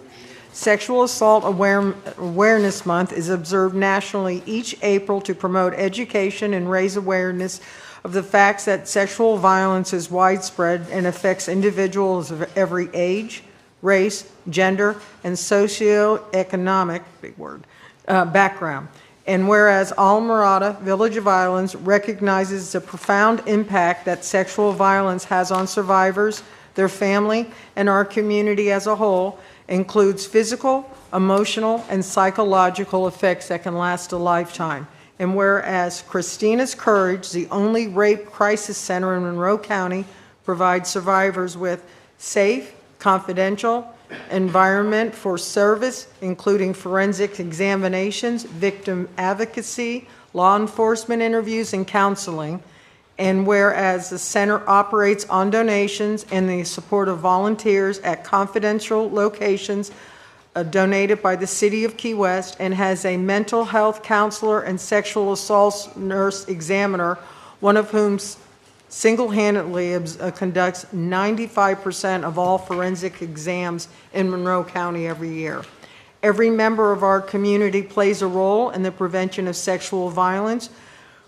Sexual Assault Awareness Month is observed nationally each April to promote education and raise awareness of the facts that sexual violence is widespread and affects individuals of every age, race, gender, and socioeconomic, big word, background. And whereas Alamorada Village of Islands recognizes the profound impact that sexual violence has on survivors, their family, and our community as a whole, includes physical, emotional, and psychological effects that can last a lifetime. And whereas Christina's Courage, the only rape crisis center in Monroe County, provides survivors with safe, confidential environment for service, including forensic examinations, victim advocacy, law enforcement interviews, and counseling. And whereas the center operates on donations and the support of volunteers at confidential locations donated by the City of Key West, and has a mental health counselor and sexual assault nurse examiner, one of whom single-handedly conducts 95% of all forensic exams in Monroe County every year. Every member of our community plays a role in the prevention of sexual violence,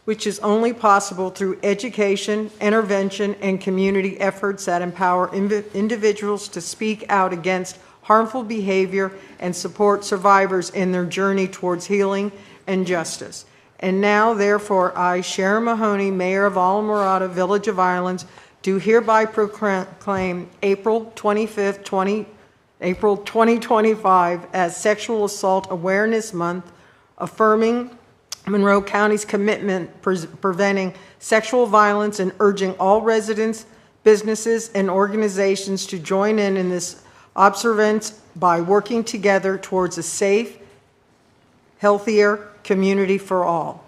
which is only possible through education, intervention, and community efforts that empower individuals to speak out against harmful behavior and support survivors in their journey towards healing and justice. And now, therefore, I, Sharon Mahoney, Mayor of Alamorada, Village of Islands, do hereby proclaim April 2025 as Sexual Assault Awareness Month, affirming Monroe County's commitment preventing sexual violence and urging all residents, businesses, and organizations to join in this observance by working together towards a safe, healthier community for all.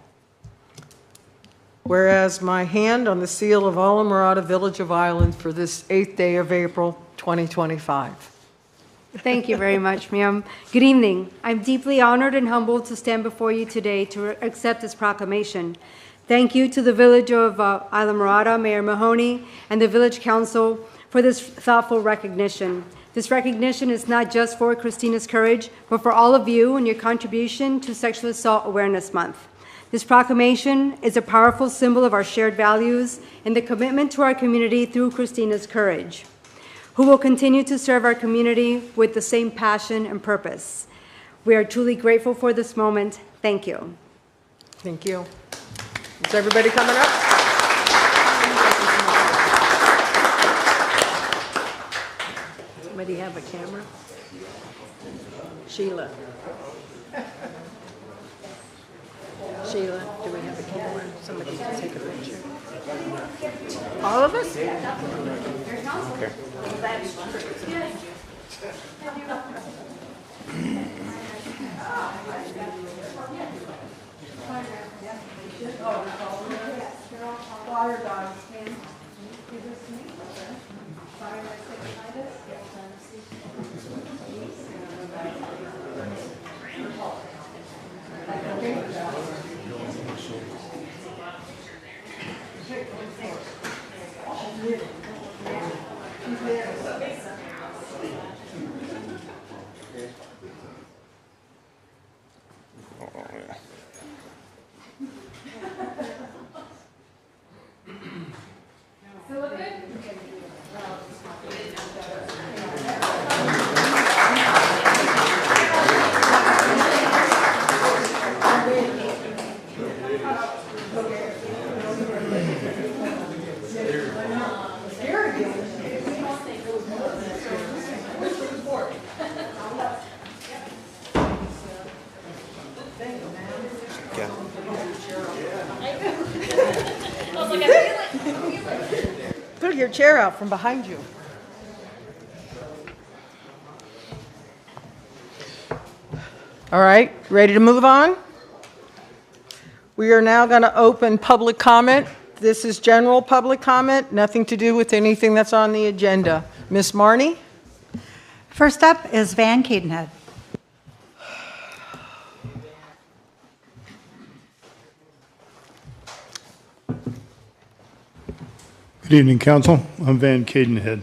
Whereas my hand on the seal of Alamorada Village of Islands for this 8th day of April 2025. Thank you very much, ma'am. Good evening. I'm deeply honored and humbled to stand before you today to accept this proclamation. Thank you to the Village of Alamorada, Mayor Mahoney, and the Village Council for this thoughtful recognition. This recognition is not just for Christina's courage, but for all of you and your contribution to Sexual Assault Awareness Month. This proclamation is a powerful symbol of our shared values and the commitment to our community through Christina's courage, who will continue to serve our community with the same passion and purpose. We are truly grateful for this moment. Thank you. Thank you. Is everybody coming up? Somebody have a camera? Sheila. Sheila, do we have a camera? Somebody can take a picture. All of us? Put your chair out from behind you. All right, ready to move on? We are now going to open public comment. This is general public comment, nothing to do with anything that's on the agenda. Ms. Marnie? First up is Van Cadenhead. Good evening, Council. I'm Van Cadenhead.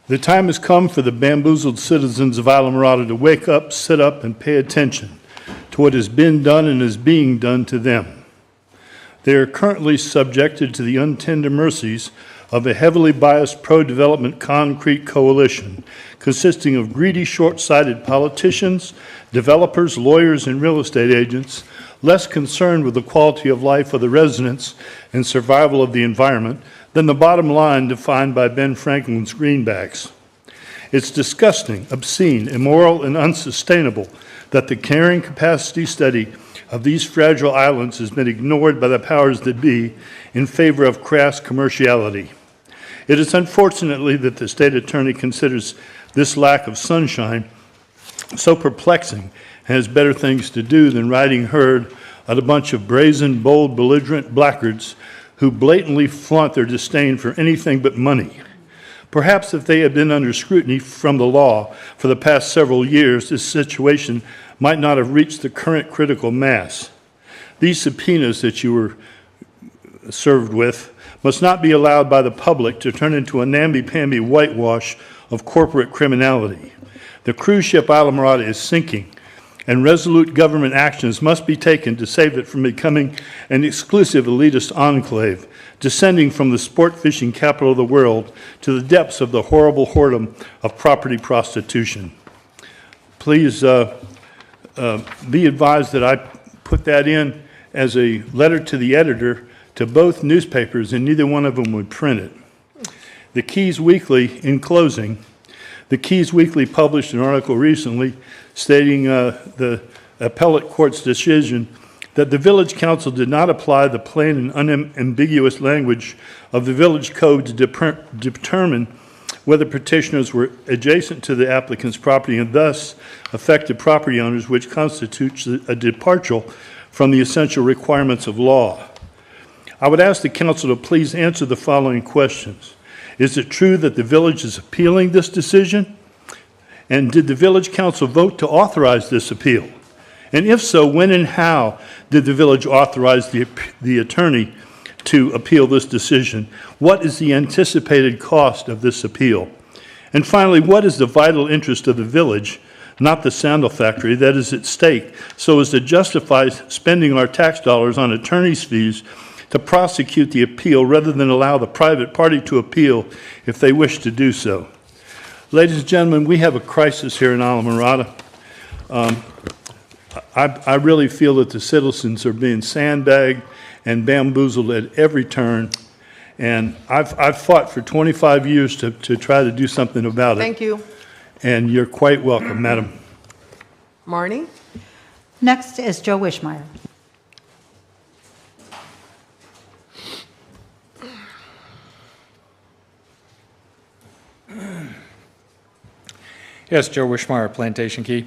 The time has come for the bamboozled citizens of Alamorada to wake up, sit up, and pay attention to what has been done and is being done to them. They are currently subjected to the untender mercies of a heavily biased pro-development concrete coalition consisting of greedy, short-sighted politicians, developers, lawyers, and real estate agents, less concerned with the quality of life of the residents and survival of the environment than the bottom line defined by Ben Franklin's greenbacks. It's disgusting, obscene, immoral, and unsustainable that the carrying capacity study of these fragile islands has been ignored by the powers that be in favor of crass commerciality. It is unfortunately that the state attorney considers this lack of sunshine so perplexing and has better things to do than riding herd on a bunch of brazen, bold, belligerent blackguards who blatantly flaunt their disdain for anything but money. Perhaps if they had been under scrutiny from the law for the past several years, this situation might not have reached the current critical mass. These subpoenas that you were served with must not be allowed by the public to turn into a namby-pamby whitewash of corporate criminality. The cruise ship Alamorada is sinking, and resolute government actions must be taken to save it from becoming an exclusive elitist enclave, descending from the sport fishing capital of the world to the depths of the horrible whoredom of property prostitution. Please be advised that I put that in as a letter to the editor to both newspapers, and neither one of them would print it. The Keys Weekly, in closing, the Keys Weekly published an article recently stating the appellate court's decision that the village council did not apply the plain and unambiguous language of the village code to determine whether petitioners were adjacent to the applicant's property and thus affected property owners, which constitutes a departure from the essential requirements of law. I would ask the council to please answer the following questions. Is it true that the village is appealing this decision? And did the village council vote to authorize this appeal? And if so, when and how did the village authorize the attorney to appeal this decision? What is the anticipated cost of this appeal? And finally, what is the vital interest of the village, not the sandal factory, that is at stake, so as to justify spending our tax dollars on attorney's fees to prosecute the appeal rather than allow the private party to appeal if they wish to do so? Ladies and gentlemen, we have a crisis here in Islamorada. I really feel that the citizens are being sandbagged and bamboozled at every turn, and I've fought for 25 years to try to do something about it. Thank you. And you're quite welcome, Madam. Marnie? Next is Joe Wishmeyer. Yes, Joe Wishmeyer, Plantation Key.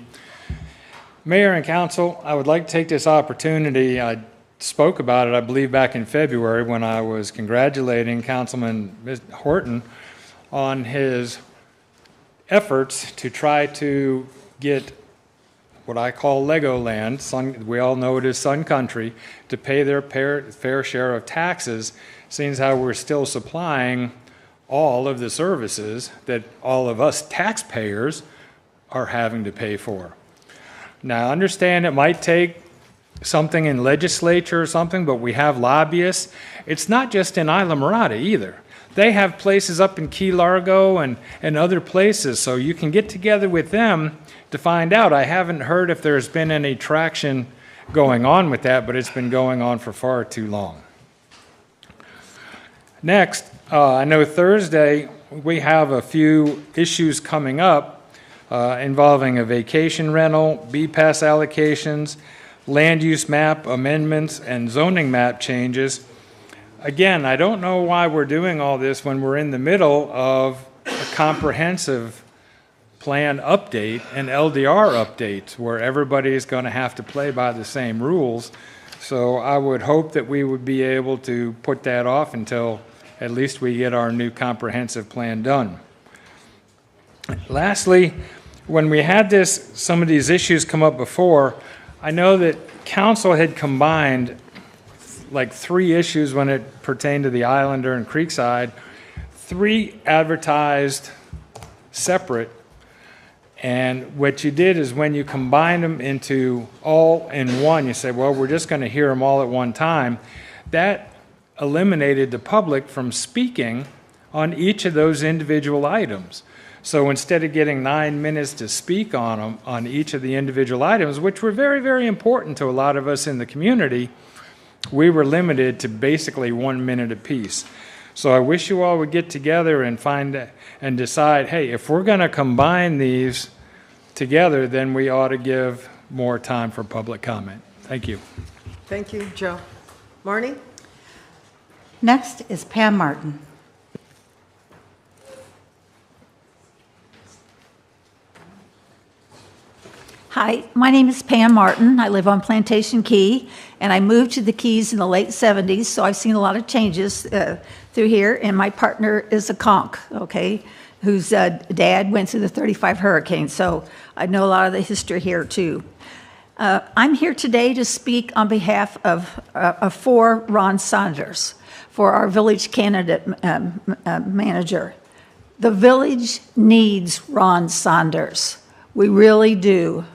Mayor and Council, I would like to take this opportunity. I spoke about it, I believe, back in February when I was congratulating Councilman Horton on his efforts to try to get what I call Legoland, we all know it as Sun Country, to pay their fair share of taxes, seeing as how we're still supplying all of the services that all of us taxpayers are having to pay for. Now, I understand it might take something in legislature or something, but we have lobbyists. It's not just in Islamorada either. They have places up in Key Largo and other places, so you can get together with them to find out. I haven't heard if there's been any traction going on with that, but it's been going on for far too long. Next, I know Thursday we have a few issues coming up involving a vacation rental, B-Pass allocations, land use map amendments, and zoning map changes. Again, I don't know why we're doing all this when we're in the middle of a comprehensive plan update and LDR updates where everybody is going to have to play by the same rules. So I would hope that we would be able to put that off until at least we get our new comprehensive plan done. Lastly, when we had some of these issues come up before, I know that council had combined like 3 issues when it pertained to the Islander and Creekside, 3 advertised separate. And what you did is when you combined them into all in one, you say, well, we're just going to hear them all at one time. That eliminated the public from speaking on each of those individual items. So instead of getting 9 minutes to speak on them, on each of the individual items, which were very, very important to a lot of us in the community, we were limited to basically 1 minute apiece. So I wish you all would get together and and decide, hey, if we're going to combine these together, then we ought to give more time for public comment. Thank you. Thank you, Joe. Marnie? Next is Pam Martin. Hi, my name is Pam Martin. I live on Plantation Key, and I moved to the Keys in the late 70s, so I've seen a lot of changes through here, and my partner is a conch, okay, whose dad went through the 35 hurricanes, so I know a lot of the history here, too. I'm here today to speak on behalf of for Ron Saunders, for our village candidate manager. The village needs Ron Saunders. We really do.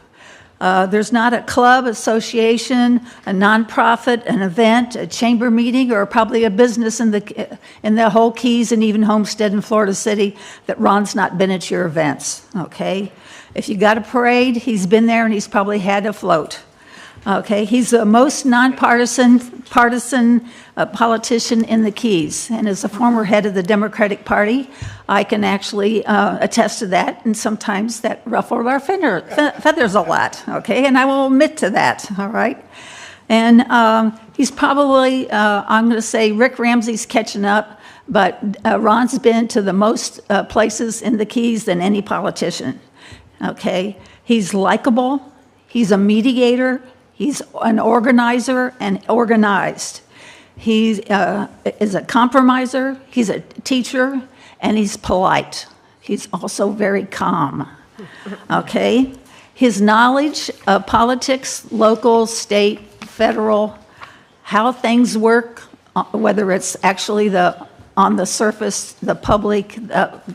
There's not a club, association, a nonprofit, an event, a chamber meeting, or probably a business in the whole Keys and even Homestead in Florida City that Ron's not been at your events, okay? If you got a parade, he's been there and he's probably had a float. Okay, he's the most nonpartisan politician in the Keys, and as a former head of the Democratic Party, I can actually attest to that, and sometimes that ruffled our feathers a lot, okay, and I will admit to that, all right? And he's probably, I'm going to say Rick Ramsey's catching up, but Ron's been to the most places in the Keys than any politician, okay? He's likable, he's a mediator, he's an organizer and organized. He is a compromiser, he's a teacher, and he's polite. He's also very calm, okay? His knowledge of politics, local, state, federal, how things work, whether it's actually on the surface, the public,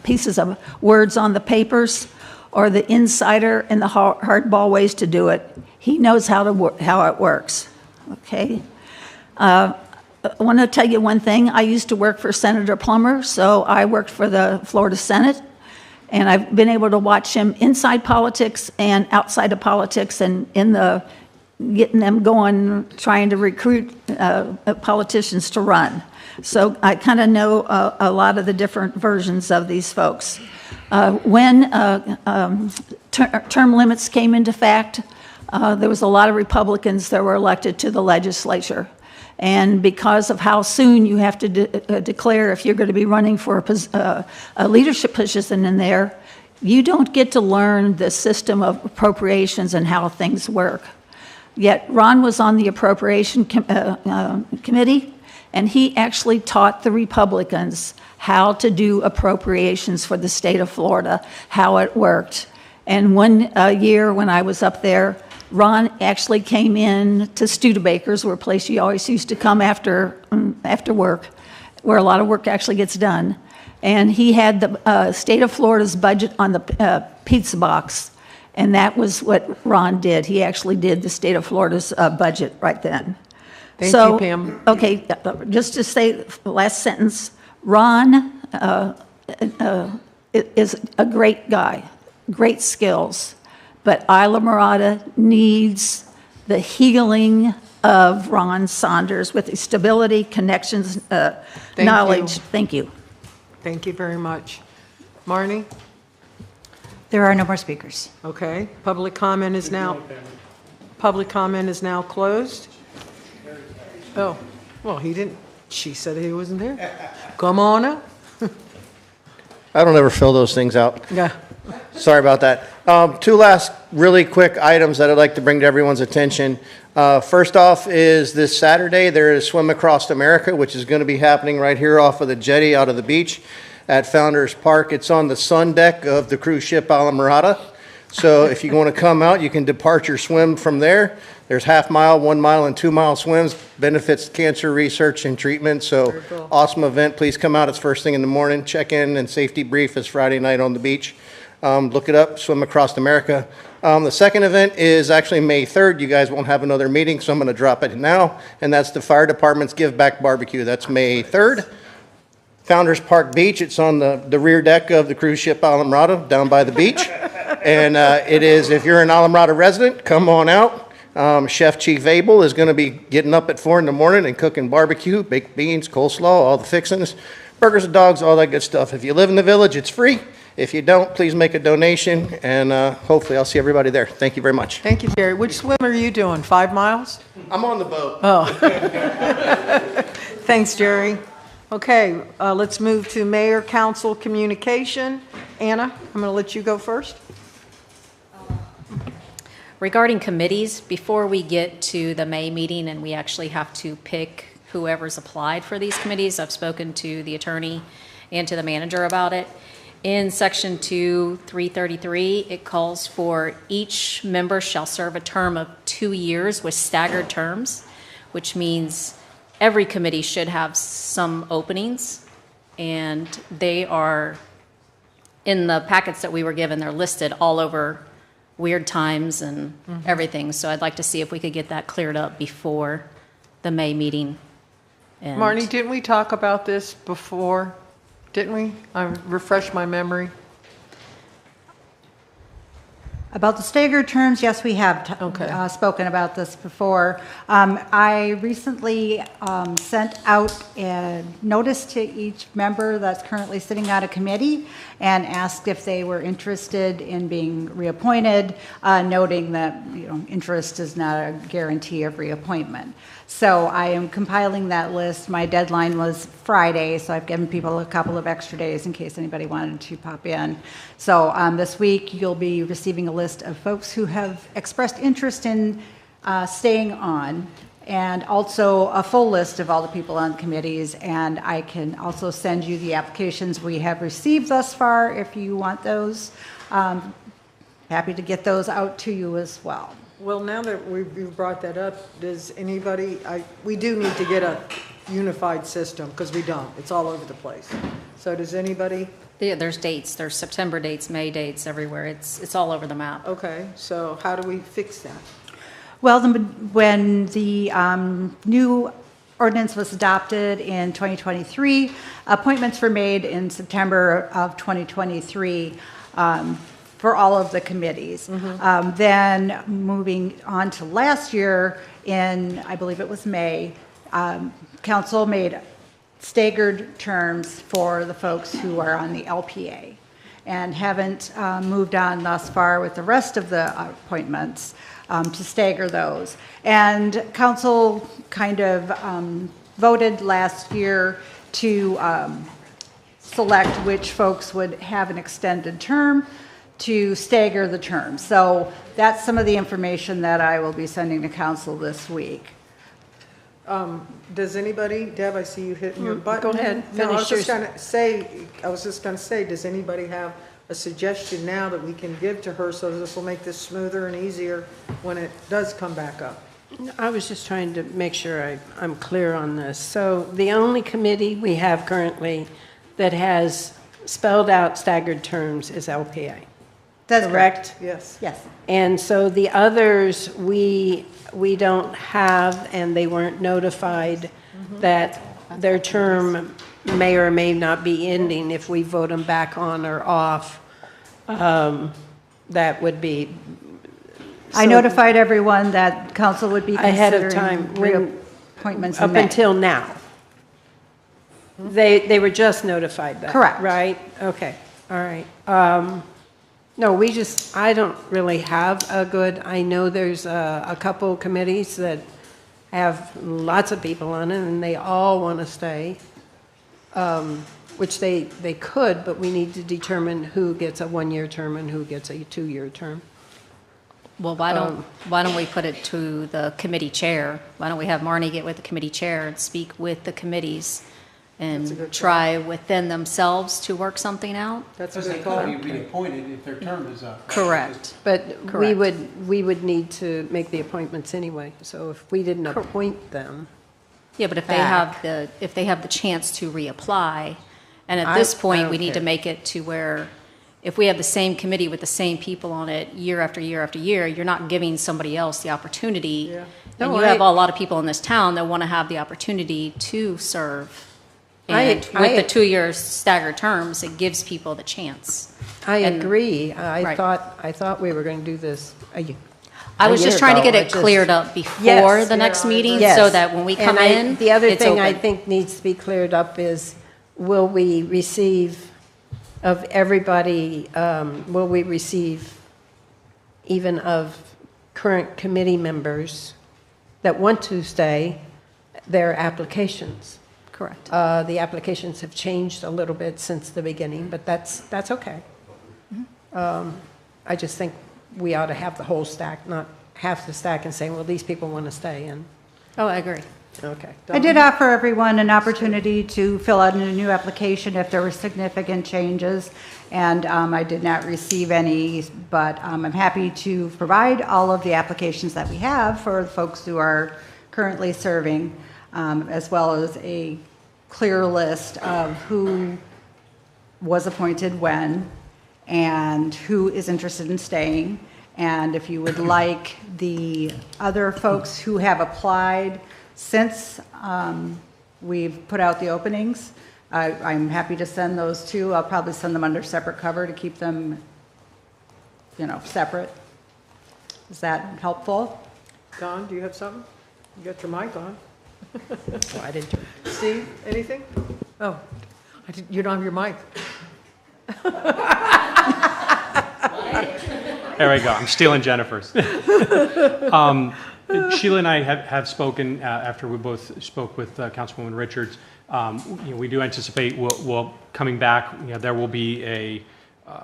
pieces of words on the papers, or the insider and the hardball ways to do it. He knows how it works, okay? I want to tell you one thing. I used to work for Senator Plummer, so I worked for the Florida Senate, and I've been able to watch him inside politics and outside of politics and getting them going, trying to recruit politicians to run. So I kind of know a lot of the different versions of these folks. When term limits came into fact, there was a lot of Republicans that were elected to the legislature. And because of how soon you have to declare if you're going to be running for a leadership position in there, you don't get to learn the system of appropriations and how things work. Yet Ron was on the appropriation committee, and he actually taught the Republicans how to do appropriations for the state of Florida, how it worked. And one year when I was up there, Ron actually came in to Studebaker's, where a place you always used to come after work, where a lot of work actually gets done. And he had the state of Florida's budget on the pizza box, and that was what Ron did. He actually did the state of Florida's budget right then. Thank you, Pam. Okay, just to say the last sentence, Ron is a great guy, great skills. But Islamorada needs the healing of Ron Saunders with his stability, connections, knowledge. Thank you. Thank you very much. Marnie? There are no more speakers. Okay, public comment is now closed. Oh, well, he didn't, she said he wasn't there. Come on up. I don't ever fill those things out. Yeah. Sorry about that. Two last really quick items that I'd like to bring to everyone's attention. First off is this Saturday, there is Swim Across America, which is going to be happening right here off of the jetty out of the beach at Founders Park. It's on the sun deck of the cruise ship Islamorada. So if you want to come out, you can depart your swim from there. There's half-mile, 1 mile, and 2 mile swims. Benefits cancer research and treatment. So cool. Awesome event. Please come out. It's first thing in the morning. Check in and safety brief is Friday night on the beach. Look it up, Swim Across America. The second event is actually May 3rd. You guys won't have another meeting, so I'm going to drop it now. And that's the fire department's Give Back Barbecue. That's May 3rd. Founders Park Beach. It's on the rear deck of the cruise ship Islamorada down by the beach. And it is, if you're an Islamorada resident, come on out. Chef Chief Abel is going to be getting up at 4 in the morning and cooking barbecue, baked beans, coleslaw, all the fixings, burgers and dogs, all that good stuff. If you live in the village, it's free. If you don't, please make a donation, and hopefully I'll see everybody there. Thank you very much. Thank you, Jerry. Which swim are you doing, 5 miles? I'm on the boat. Oh. Thanks, Jerry. Okay, let's move to Mayor Council Communication. Anna, I'm going to let you go first. Regarding committees, before we get to the May meeting and we actually have to pick whoever's applied for these committees, I've spoken to the attorney and to the manager about it. In section 2-333, it calls for each member shall serve a term of 2 years with staggered terms, which means every committee should have some openings, and they are in the packets that we were given. They're listed all over weird times and everything. So I'd like to see if we could get that cleared up before the May meeting. And Marnie, didn't we talk about this before? Didn't we? Refresh my memory. About the staggered terms, yes, we have spoken about this before. I recently sent out a notice to each member that's currently sitting on a committee and asked if they were interested in being reappointed, noting that interest is not a guarantee of reappointment. So I am compiling that list. My deadline was Friday, so I've given people a couple of extra days in case anybody wanted to pop in. So this week you'll be receiving a list of folks who have expressed interest in staying on, and also a full list of all the people on committees, and I can also send you the applications we have received thus far if you want those. Happy to get those out to you as well. Well, now that you've brought that up, does anybody, we do need to get a unified system, because we don't. It's all over the place. So does anybody? Yeah, there's dates. There's September dates, May dates everywhere. It's all over the map. Okay, so how do we fix that? Well, when the new ordinance was adopted in 2023, appointments were made in September of 2023 for all of the committees. Then moving on to last year in, I believe it was May, council made staggered terms for the folks who are on the LPA and haven't moved on thus far with the rest of the appointments to stagger those. And council kind of voted last year to select which folks would have an extended term to stagger the terms. So that's some of the information that I will be sending to council this week. Does anybody, Deb, I see you hitting your button. Go ahead, No, I was finish just going to say, does anybody have a suggestion now that we can give to her so this will make this smoother and easier when it does come back up? I was just trying to make sure I'm clear on this. So the only committee we have currently that has spelled out staggered terms is LPA. That's correct? Yes. Yes. And so the others, we don't have, and they weren't notified that their term may or may not be ending if we vote them back on or off. That would be. I notified everyone that council would be ahead of considering time reappointments in up May. until now. They were just notified that. Correct. Right? Okay. All right. No, I don't really have a good, I know there's a couple committees that have lots of people on it and they all want to stay, which they could, but we need to determine who gets a one-year term and who gets a two-year term. Well, why don't we put it to the committee chair? Why don't we have Marnie get with the committee chair and speak with the committees and try within themselves to work something out? That's a Because good they call. could be reappointed if their term is up. Correct. But Correct. we would need to make the appointments anyway, so if we didn't appoint them. Yeah, but if back- they have the chance to reapply, and at I this point, don't we need to care. make it to where if we have the same committee with the same people on it year after year after year, you're not giving somebody else the opportunity. Yeah. And No, you have a lot of people in this town that want to have the opportunity to serve. And with the 2-year staggered terms, it gives people the chance. I And- agree. I Right. thought we were going to do this I was just trying to get year it ago. cleared up before Yes. the next meeting, Yes. so that when we come in, The other it's thing I open. think needs to be cleared up is, will we receive of everybody, will we receive even of current committee members that want to stay, their applications? Correct. The applications have changed a little bit since the beginning, but that's okay. I just think we ought to have the whole stack, not half the stack and saying, well, these people want to stay in. Oh, I agree. Okay. I did offer everyone an opportunity to fill out a new application if there were significant changes, and I did not receive any, but I'm happy to provide all of the applications that we have for the folks who are currently serving, as well as a clear list of who was appointed when and who is interested in staying. And if you would like the other folks who have applied since we've put out the openings, I'm happy to send those too. I'll probably send them under separate cover to keep them, separate. Is that helpful? Don, do you have something? You got your mic on. Oh, I didn't. Steve, anything? Oh, you don't have your mic. There we go. I'm stealing Jennifer's. Sheila and I have spoken after we both spoke with Councilwoman Richards. We do anticipate we'll coming back. There will be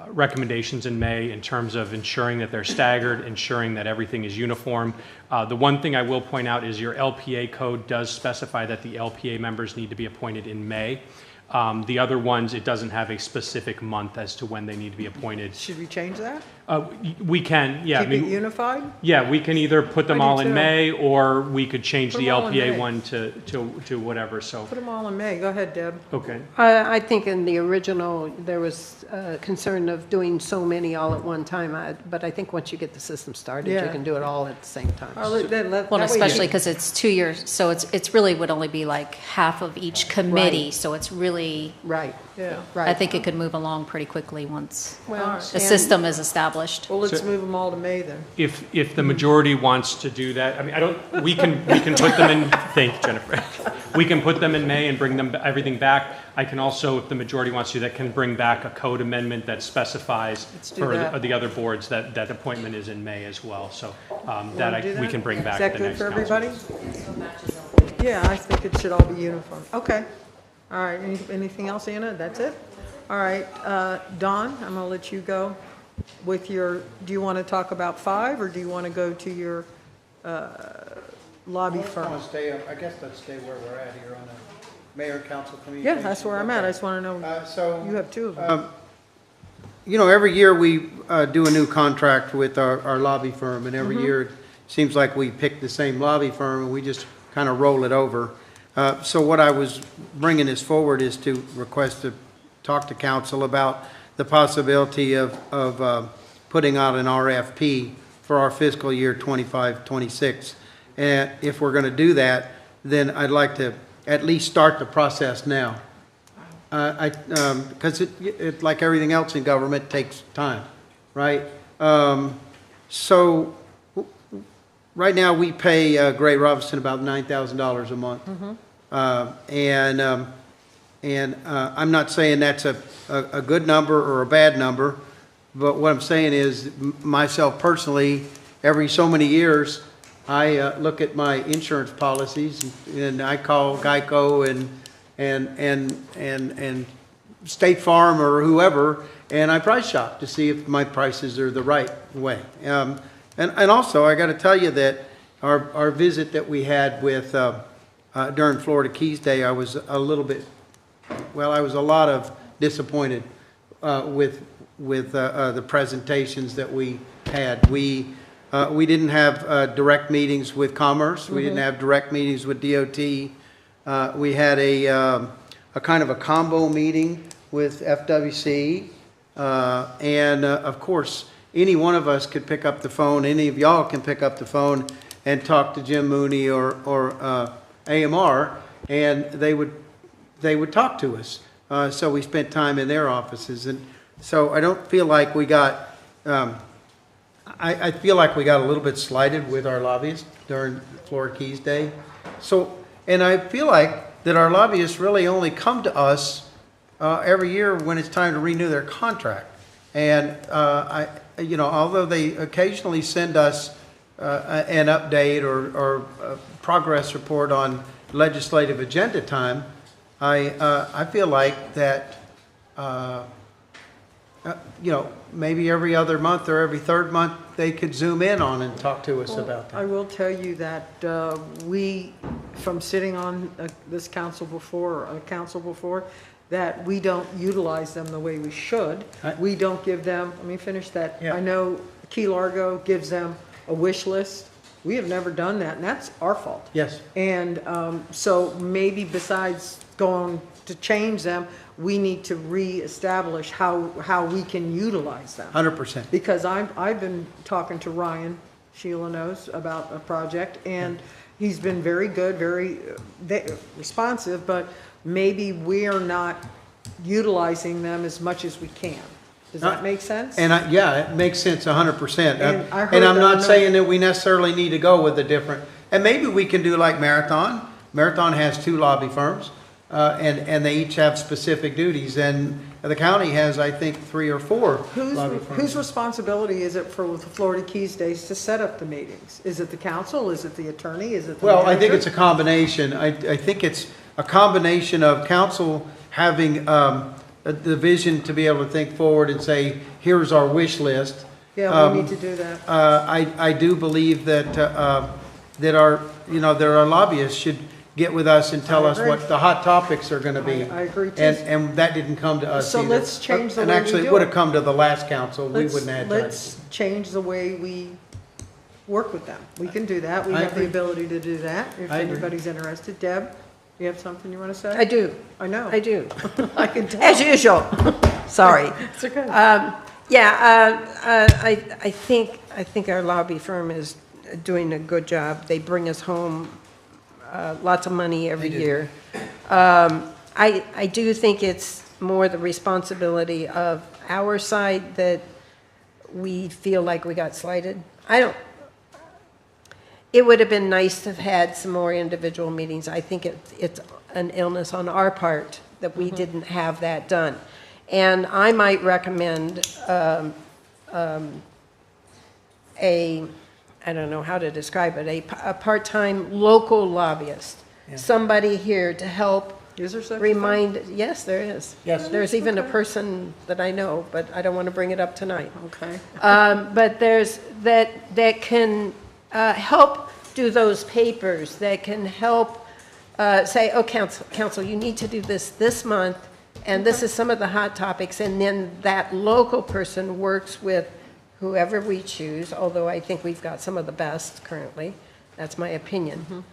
recommendations in May in terms of ensuring that they're staggered, ensuring that everything is uniform. The one thing I will point out is your LPA code does specify that the LPA members need to be appointed in May. The other ones, it doesn't have a specific month as to when they need to be appointed. Should we change that? We can, yeah. Keep it unified? Yeah, we can either put them I do all in too. May, or we could change Put the them all in LPA May. one to whatever, so. Put them all in May. Go ahead, Deb. Okay. I think in the original, there was concern of doing so many all at one time, but I think once you get the system started, you Yeah. can do it all at the same time. Well, especially because it's 2 years, so it's really would only be like half of each committee, Right. so it's really. Right. Yeah. I think it could move along pretty quickly once Well, the system is established. Well, let's So- move them all to May then. If the majority wants to do that, I mean, we can put them in, thank you, Jennifer. We can put them in May and bring everything back. I can also, if the majority wants to, that can bring back a code amendment that specifies do for that. the other boards that appointment is in May as well. So Wanna do we that? can bring back Is that the good next for council. everybody? Yeah, I think it should all be uniform. Okay. All right, anything else, Anna? That's it? All right, Don, I'm going to let you go with your, do you want to talk about 5, or do you want to go to your lobby firm? I guess let's stay where we're at here on a mayor and council Yeah, communications. that's where I'm at. I just want to know, So, you have 2 of them. every year we do a new contract with our lobby firm, and every year it seems like we pick the same lobby firm and we just kind of roll it over. So what I was bringing this forward is to request to talk to council about the possibility of putting out an RFP for our fiscal year 25-26. And if we're going to do that, then I'd like to at least start the process now. Because it, like everything else in government, takes time, right? So right now, we pay Gray Robinson about $9,000 a month. And I'm not saying that's a good number or a bad number, but what I'm saying is, myself personally, every so many years, I look at my insurance policies, and I call Geico and State Farm or whoever, and I price shop to see if my prices are the right way. And also, I got to tell you that our visit that we had with during Florida Keys Day, I was a lot of disappointed with the presentations that we had. We didn't have direct meetings with Commerce. We didn't have direct meetings with DOT. We had a kind of a combo meeting with FWC. And of course, any one of us could pick up the phone, any of y'all can pick up the phone and talk to Jim Mooney or AMR, and they would talk to us. So we spent time in their offices. And so I don't feel like we got, I feel like we got a little bit slighted with our lobbyists during Florida Keys Day. So, and I feel like that our lobbyists really only come to us every year when it's time to renew their contract. And although they occasionally send us an update or a progress report on legislative agenda time, I feel like that, maybe every other month or every third month, they could zoom in on and talk to us about that. I will tell you that we, from sitting on this council before, that we don't utilize them the way we should. We don't give them, let me finish that. Yeah. I know Key Largo gives them a wish list. We have never done that, and that's our fault. Yes. And so maybe besides going to change them, we need to reestablish how we can utilize them. 100%. Because I've been talking to Ryan, Sheila knows, about a project, and he's been very good, very responsive, but maybe we're not utilizing them as much as we can. Does that make sense? And yeah, it makes sense 100%. And I heard And I'm that not on saying that we necessarily need to go with a different, and maybe we can do like Marathon. Marathon has 2 lobby firms, and they each have specific duties. And the county has, I think, 3 or 4 lobby firms. Whose responsibility is it for the Florida Keys Days to set up the meetings? Is it the council? Is it the attorney? Is it the Well, I think manager? it's a combination. I think it's a combination of council having the vision to be able to think forward and say, here's our wish list. Yeah, we need to do that. I do believe that, that our lobbyists should get with us and tell I us agree. what the hot topics are gonna be. I agree too. And that didn't come to us So either. let's change the And way we actually, it do would it. have come to the last council. We wouldn't have had time. Let's change the way we work with them. We can do that. We I have the agree. ability to do that, if I agree. anybody's interested. Deb, you have something you want to say? I do. I know. I do. I can tell. As usual. Sorry. It's okay. I think our lobby firm is doing a good job. They bring us home lots of money every year. I do think it's more the responsibility of our side that we feel like we got slighted. It would have been nice to have had some more individual meetings. I think it's an illness on our part that we didn't have that done. And I might recommend I don't know how to describe it, a part-time local lobbyist. Somebody here to help Is there such a remind, yes, there is. Yes. There's even a person that I know, but I don't want to bring it up tonight. Okay. But there's, that can help do those papers, that can help say, oh, council, you need to do this month, and this is some of the hot topics, and then that local person works with whoever we choose, although I think we've got some of the best currently. That's my opinion.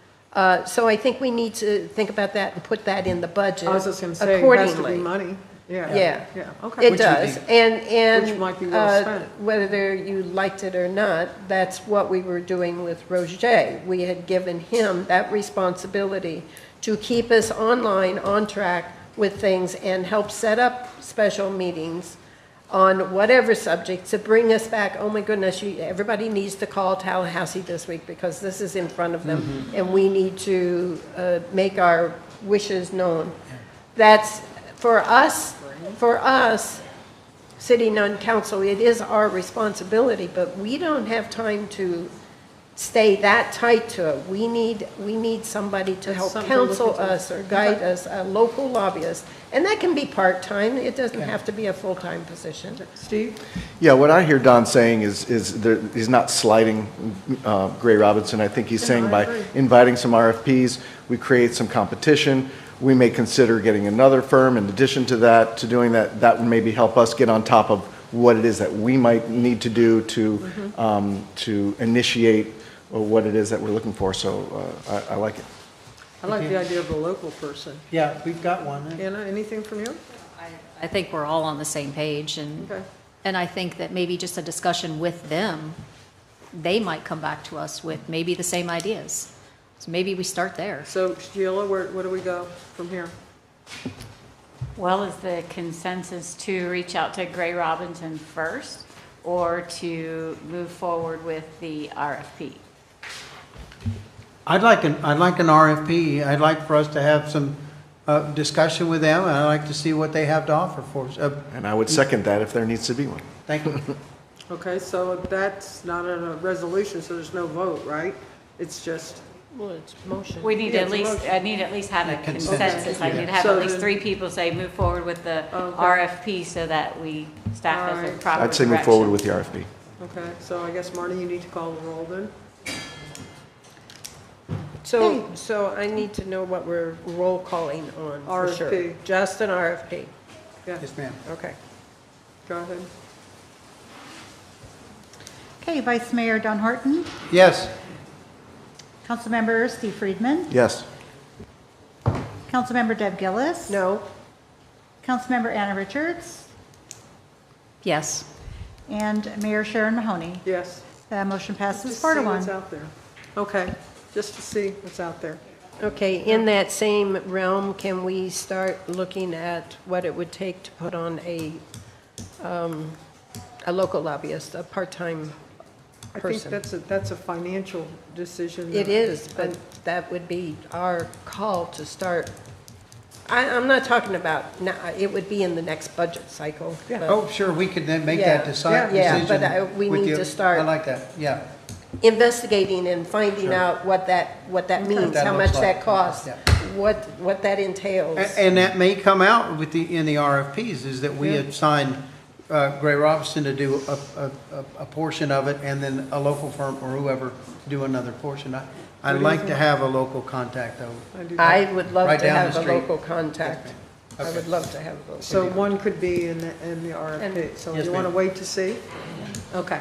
So I think we need to think about that and put that in the budget I was just going to say, it has to accordingly. be money. Yeah. Yeah. Yeah, okay. It does, and Which might be well spent. whether you liked it or not, that's what we were doing with Roger. We had given him that responsibility to keep us online, on track with things, and help set up special meetings on whatever subject to bring us back. Oh my goodness, everybody needs to call Tallahassee this week because this is in front of them, and we need to make our wishes known. That's for us, sitting on council, it is our responsibility, but we don't have time to stay that tight to it. We need somebody to help something to look counsel into. us or guide us, a local lobbyist. And that can be part-time, it doesn't have to be a full-time position. Steve? Yeah, what I hear Don saying is he's not slighting Gray Robinson. I think he's saying by inviting some RFPs, we create some competition. We may consider getting another firm in addition to that, to doing that. That would maybe help us get on top of what it is that we might need to do to initiate what it is that we're looking for. So I like it. I like the idea of the local person. Yeah, we've got one. Anna, anything from you? I think we're all on the same page, and Okay. and I think that maybe just a discussion with them, they might come back to us with maybe the same ideas. So maybe we start there. So Sheila, where do we go from here? Well, is the consensus to reach out to Gray Robinson first or to move forward with the RFP? I'd like an RFP. I'd like for us to have some discussion with them, and I'd like to see what they have to offer for us. And I would second that if there needs to be one. Thank you. Okay, so that's not a resolution, so there's no vote, right? It's just, Well, it's motion. We need Yeah, to at it's a least, motion. I need at least have a consensus. I need to have So at least then- 3 people say move forward with the Okay. RFP so that we staff us Alright. in proper I'd say move forward with the RFP. okay, so I guess Marty, you need to call the roll then? So I need to know what we're roll calling on for sure. RFP. Just an RFP. Yeah, Yes, ma'am. Okay. go ahead. Okay, Vice Mayor Don Horton, Yes. Councilmember Steve Friedman, Yes. Councilmember Deb Gillis. No? Councilmember Anna Richards, Yes. and Mayor Sharon Mahoney. Yes. The motion passes Just 4 to see what's 1. out there. Okay, just to see what's out there. Okay, in that same realm, can we start looking at what it would take to put on a a local lobbyist, a part-time I think person. that's a financial decision. It is, but that would be our call to start. I'm not talking about, now. It would be in the next budget cycle. but- Oh, sure, we could then make Yeah, that decision. yeah, but we with need you. to start- I like that, yeah. Investigating and finding Sure. out what that means, that how looks much like. that costs, Yeah. what that entails. And that may come out with in the RFPs, is that we assign Gray Robinson to do a portion of it, and then a local firm or whoever do another portion. I'd like to have a local contact, though. I would love Right to down have the a street. local contact. I Okay. would love to have a local. So one could be in the RFP. So Yes, you want to ma'am. wait to see? Okay.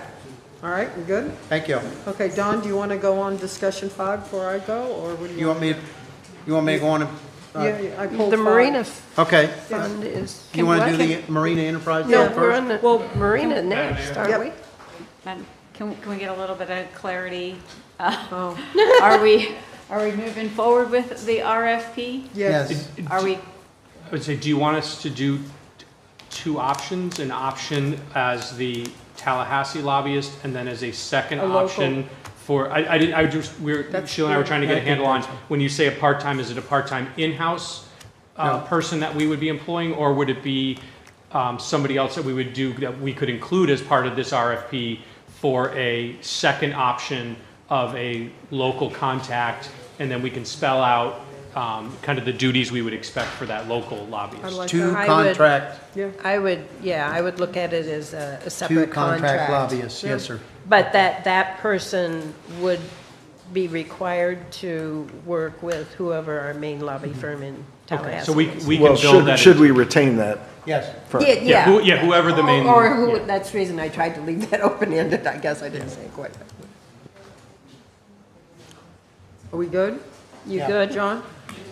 All right, we good? Thank you. Okay, Don, do you want to go on discussion 5 before I go, or what do You want me to go on and? Yeah, I pulled The 5. Marina Okay. Fund is. You want to do the Marina Enterprise No, Fund we're first? on the Marina next, aren't we? And can we get a little bit of clarity? Oh. Are we moving forward with the RFP? Yes. Are we, I would say, do you want us to do two options? An option as the Tallahassee lobbyist, and then as a second A local. option for, Sheila and I were trying to get a handle on, when you say a part-time, is it a part-time in-house person that we would be employing, or would it be somebody else that we would do, that we could include as part of this RFP for a second option of a local contact, and then we can spell out kind of the duties we would expect for that local lobbyist? Two contract. I would look at it as a separate Two contract. contract lobbyists, yes, sir. But that person would be required to work with whoever our main lobby firm in Tallahassee So we is. can Well, build that. should we retain that? Yes. firm? Yeah. Whoever the main. Or who, yeah. that's the reason I tried to leave that open-ended. I guess I didn't say it quite that way. Are we good? You good, John?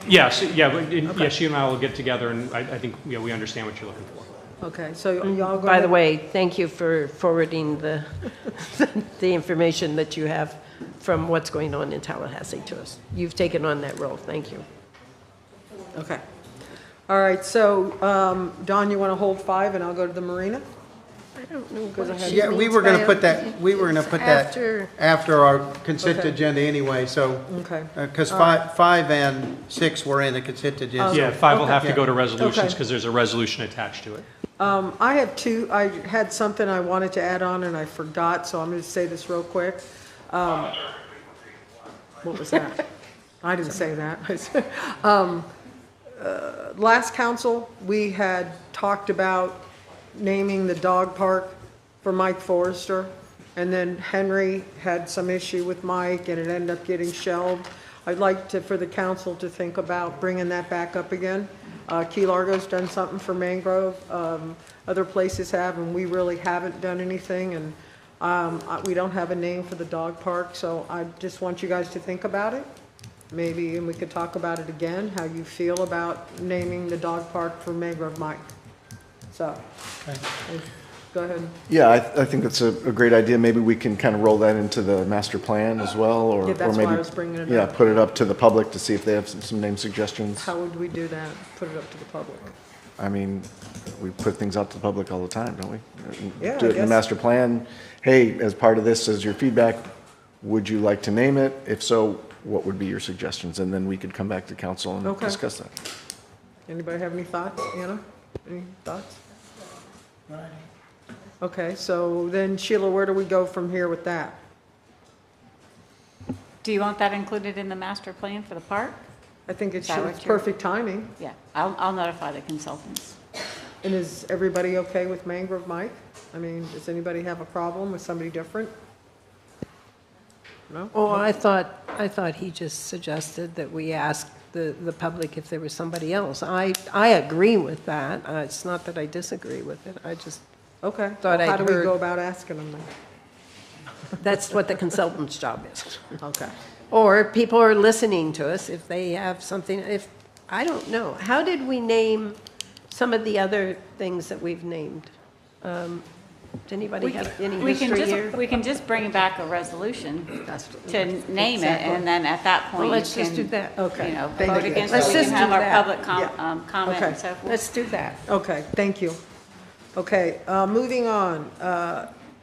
Yes, yeah, she and I will get together, and I think, we understand what you're looking for. Okay, so y'all go By the ahead. way, thank you for forwarding the information that you have from what's going on in Tallahassee to us. You've taken on that role. Thank you. Okay. All right, so, Don, you want to hold 5 and I'll go to the Marina? I don't know Because I what had- she Yeah, we means were going by to put a- that, we were going to it's put that after- after our consent Okay. agenda anyway, so. Okay. Because All right. 5 and 6 were in the consent agenda. Yeah, 5 will have to Okay. go to resolutions, Okay. because there's a resolution attached to it. I have 2, I had something I wanted to add on and I forgot, so I'm going to say this real quick. What was that? I didn't say that. Last council, we had talked about naming the dog park for Mike Forrester, and then Henry had some issue with Mike, and it ended up getting shelved. I'd like for the council to think about bringing that back up again. Key Largo's done something for Mangrove, other places have, and we really haven't done anything, and we don't have a name for the dog park, so I just want you guys to think about it. Maybe, and we could talk about it again, how you feel about naming the dog park for Mangrove Mike. So, go ahead. Yeah, I think that's a great idea. Maybe we can kind of roll that into the master plan as well, or Yeah, that's or maybe, why I was bringing it yeah, up. put it up to the public to see if they have some name suggestions. How would we do that? Put it up to the public? I mean, we put things out to the public all the time, don't we? Yeah, Do I it in the guess. master plan. Hey, as part of this, as your feedback, would you like to name it? If so, what would be your suggestions? And then we could come back to council and Okay. discuss that. Anybody have any thoughts? Anna, any thoughts? Okay, so then Sheila, where do we go from here with that? do you want that included in the master plan for the park? I think Is that what it's you're- perfect timing. Yeah, I'll notify the consultants. And is everybody okay with Mangrove Mike? I mean, does anybody have a problem with somebody different? No? Oh, I thought he just suggested that we ask the public if there was somebody else. I agree with that. It's not that I disagree with it. I just Okay. thought Well, how I'd do we heard- go about asking them then? That's what the consultant's job is. Okay. Or people are listening to us if they have something, I don't know. How did we name some of the other things that we've named? Does anybody have any history here? We can just bring back a resolution to name it, Exactly. and then at that point, Well, let's you just do can, that. Okay. you know, Thank vote you. against Let's it. We just can have do our that. public comment Okay. and so forth. Let's do that. Okay, thank you. Okay, moving on.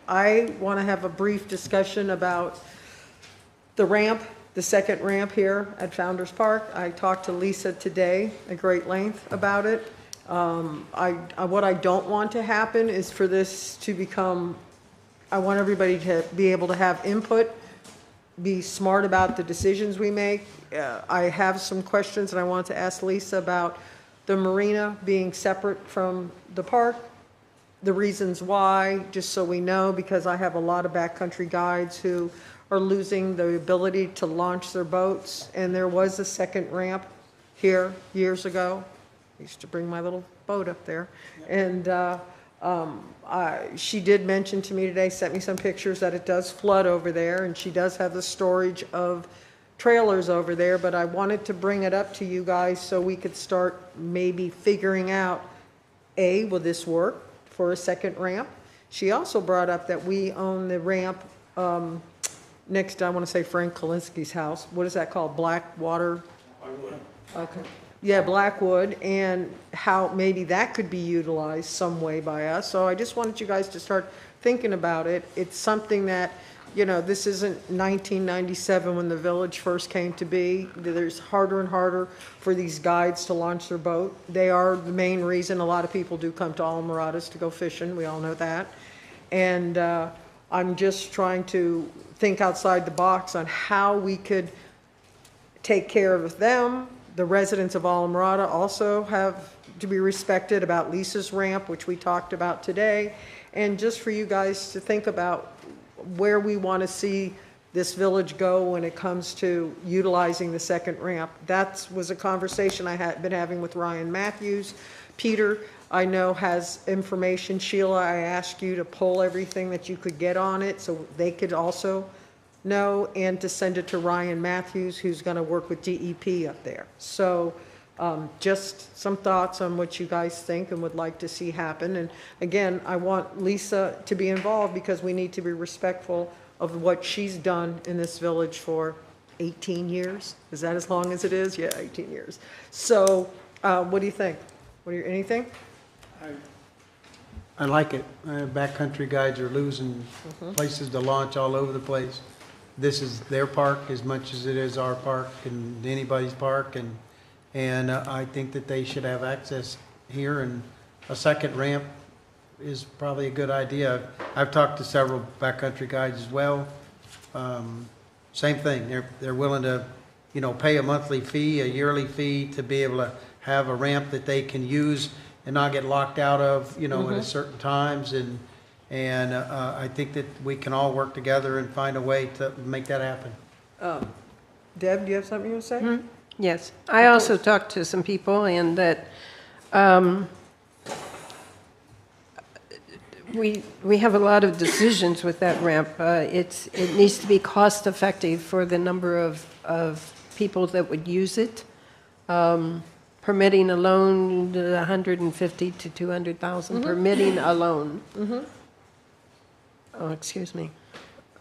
I want to have a brief discussion about the ramp, the second ramp here at Founder's Park. I talked to Lisa today at great length about it. What I don't want to happen is for this to become, I want everybody to be able to have input, be smart about the decisions we make. I have some questions and I want to ask Lisa about the marina being separate from the park, the reasons why, just so we know, because I have a lot of backcountry guides who are losing the ability to launch their boats. And there was a second ramp here years ago. I used to bring my little boat up there. And she did mention to me today, sent me some pictures that it does flood over there, and she does have the storage of trailers over there, but I wanted to bring it up to you guys so we could start maybe figuring out, A, will this work for a second ramp? She also brought up that we own the ramp next to, I want to say, Frank Kalinsky's house. What is that called? Blackwater? Okay. Yeah, Blackwood, and how maybe that could be utilized some way by us. So I just wanted you guys to start thinking about it. It's something that, you know, this isn't 1997 when the village first came to be. There's harder and harder for these guides to launch their boat. They are the main reason a lot of people do come to Islamorada to go fishing. We all know that. And I'm just trying to think outside the box on how we could take care of them. The residents of Islamorada also have to be respected about Lisa's ramp, which we talked about today. And just for you guys to think about where we want to see this village go when it comes to utilizing the second ramp. That was a conversation I had been having with Ryan Matthews. Peter, I know, has information. Sheila, I asked you to pull everything that you could get on it so they could also know, and to send it to Ryan Matthews, who's going to work with DEP up there. So just some thoughts on what you guys think and would like to see happen. And again, I want Lisa to be involved because we need to be respectful of what she's done in this village for 18 years. Is that as long as it is? Yeah, 18 years. So what do you think? Anything? I like it. Backcountry guides are losing places to launch all over the place. This is their park as much as it is our park and anybody's park, and I think that they should have access here, and a second ramp is probably a good idea. I've talked to several backcountry guides as well. Same thing. They're willing to, you know, pay a monthly fee, a yearly fee to be able to have a ramp that they can use and not get locked out of, you know, at certain times. And I think that we can all work together and find a way to make that happen. Deb, do you have something you want to say? Yes, I also talked to some people, and that we have a lot of decisions with that ramp. It needs to be cost effective for the number of people that would use it. Permitting alone, 150 to 200,000. Permitting alone. Oh, excuse me.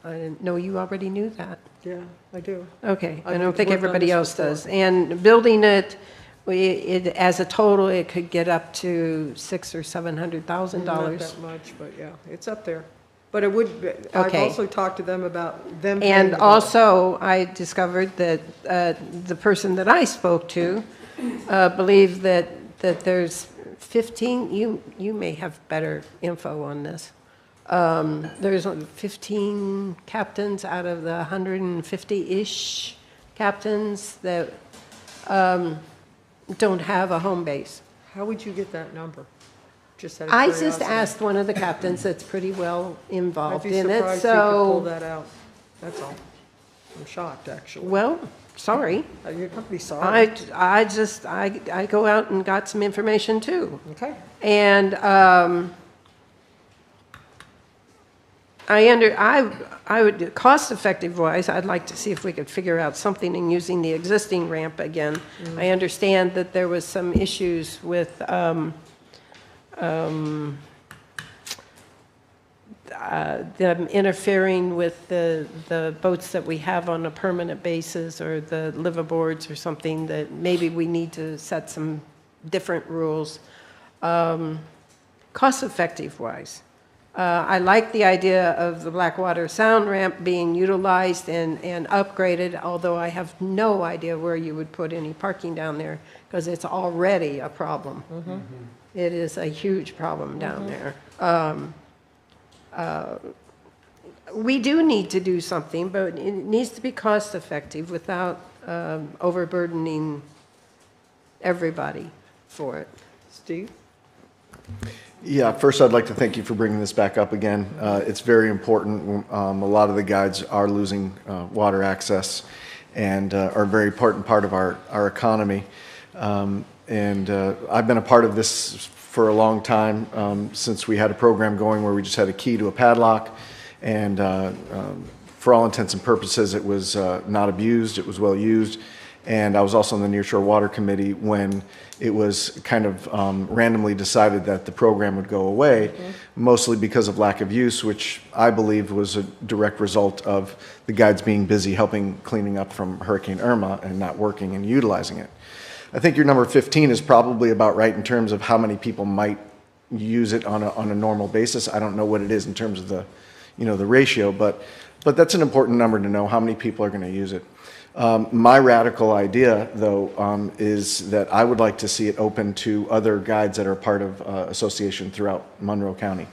I didn't know you already knew that. Yeah, I do. Okay, I don't think everybody else does. And building it, as a total, it could get up to $600,000 or $700,000. Not that much, but yeah, it's up there. But it would, I've Okay. also talked to them about them. paying And the bill. also, I discovered that the person that I spoke to believed that there's 15, you may have better info on this. There's 15 captains out of the 150-ish captains that don't have a home base. How would you get that number? Just out of I curiosity. just asked one of the captains that's pretty well involved I'd be in it, surprised you could pull so, that out. That's all. I'm shocked, actually. well, sorry. You're not be sorry. I go out and got some information too. Okay. And I would, cost-effective wise, I'd like to see if we could figure out something in using the existing ramp again. I understand that there was some issues with them interfering with the boats that we have on a permanent basis, or the liveaboards or something, that maybe we need to set some different rules. cost-effective wise. I like the idea of the Blackwater Sound Ramp being utilized and upgraded, although I have no idea where you would put any parking down there, because it's already a problem. It is a huge problem down there. We do need to do something, but it needs to be cost-effective without overburdening everybody for it. Steve? Yeah, first I'd like to thank you for bringing this back up again. It's very important. A lot of the guides are losing water access and are a very important part of our economy. I've been a part of this for a long time, since we had a program going where we just had a key to a padlock, and for all intents and purposes it was not abused, it was well used. And I was also on the Nearshore Water Committee when it was kind of randomly decided that the program would go away, mostly because of lack of use, which I believe was a direct result of the guides being busy helping cleaning up from Hurricane Irma and not working and utilizing it. I think your number 15 is probably about right in terms of how many people might use it on a normal basis. I don't know what it is in terms of the ratio, but that's an important number to know, how many people are going to use it. My radical idea, though, is that I would like to see it open to other guides that are part of association throughout Monroe County,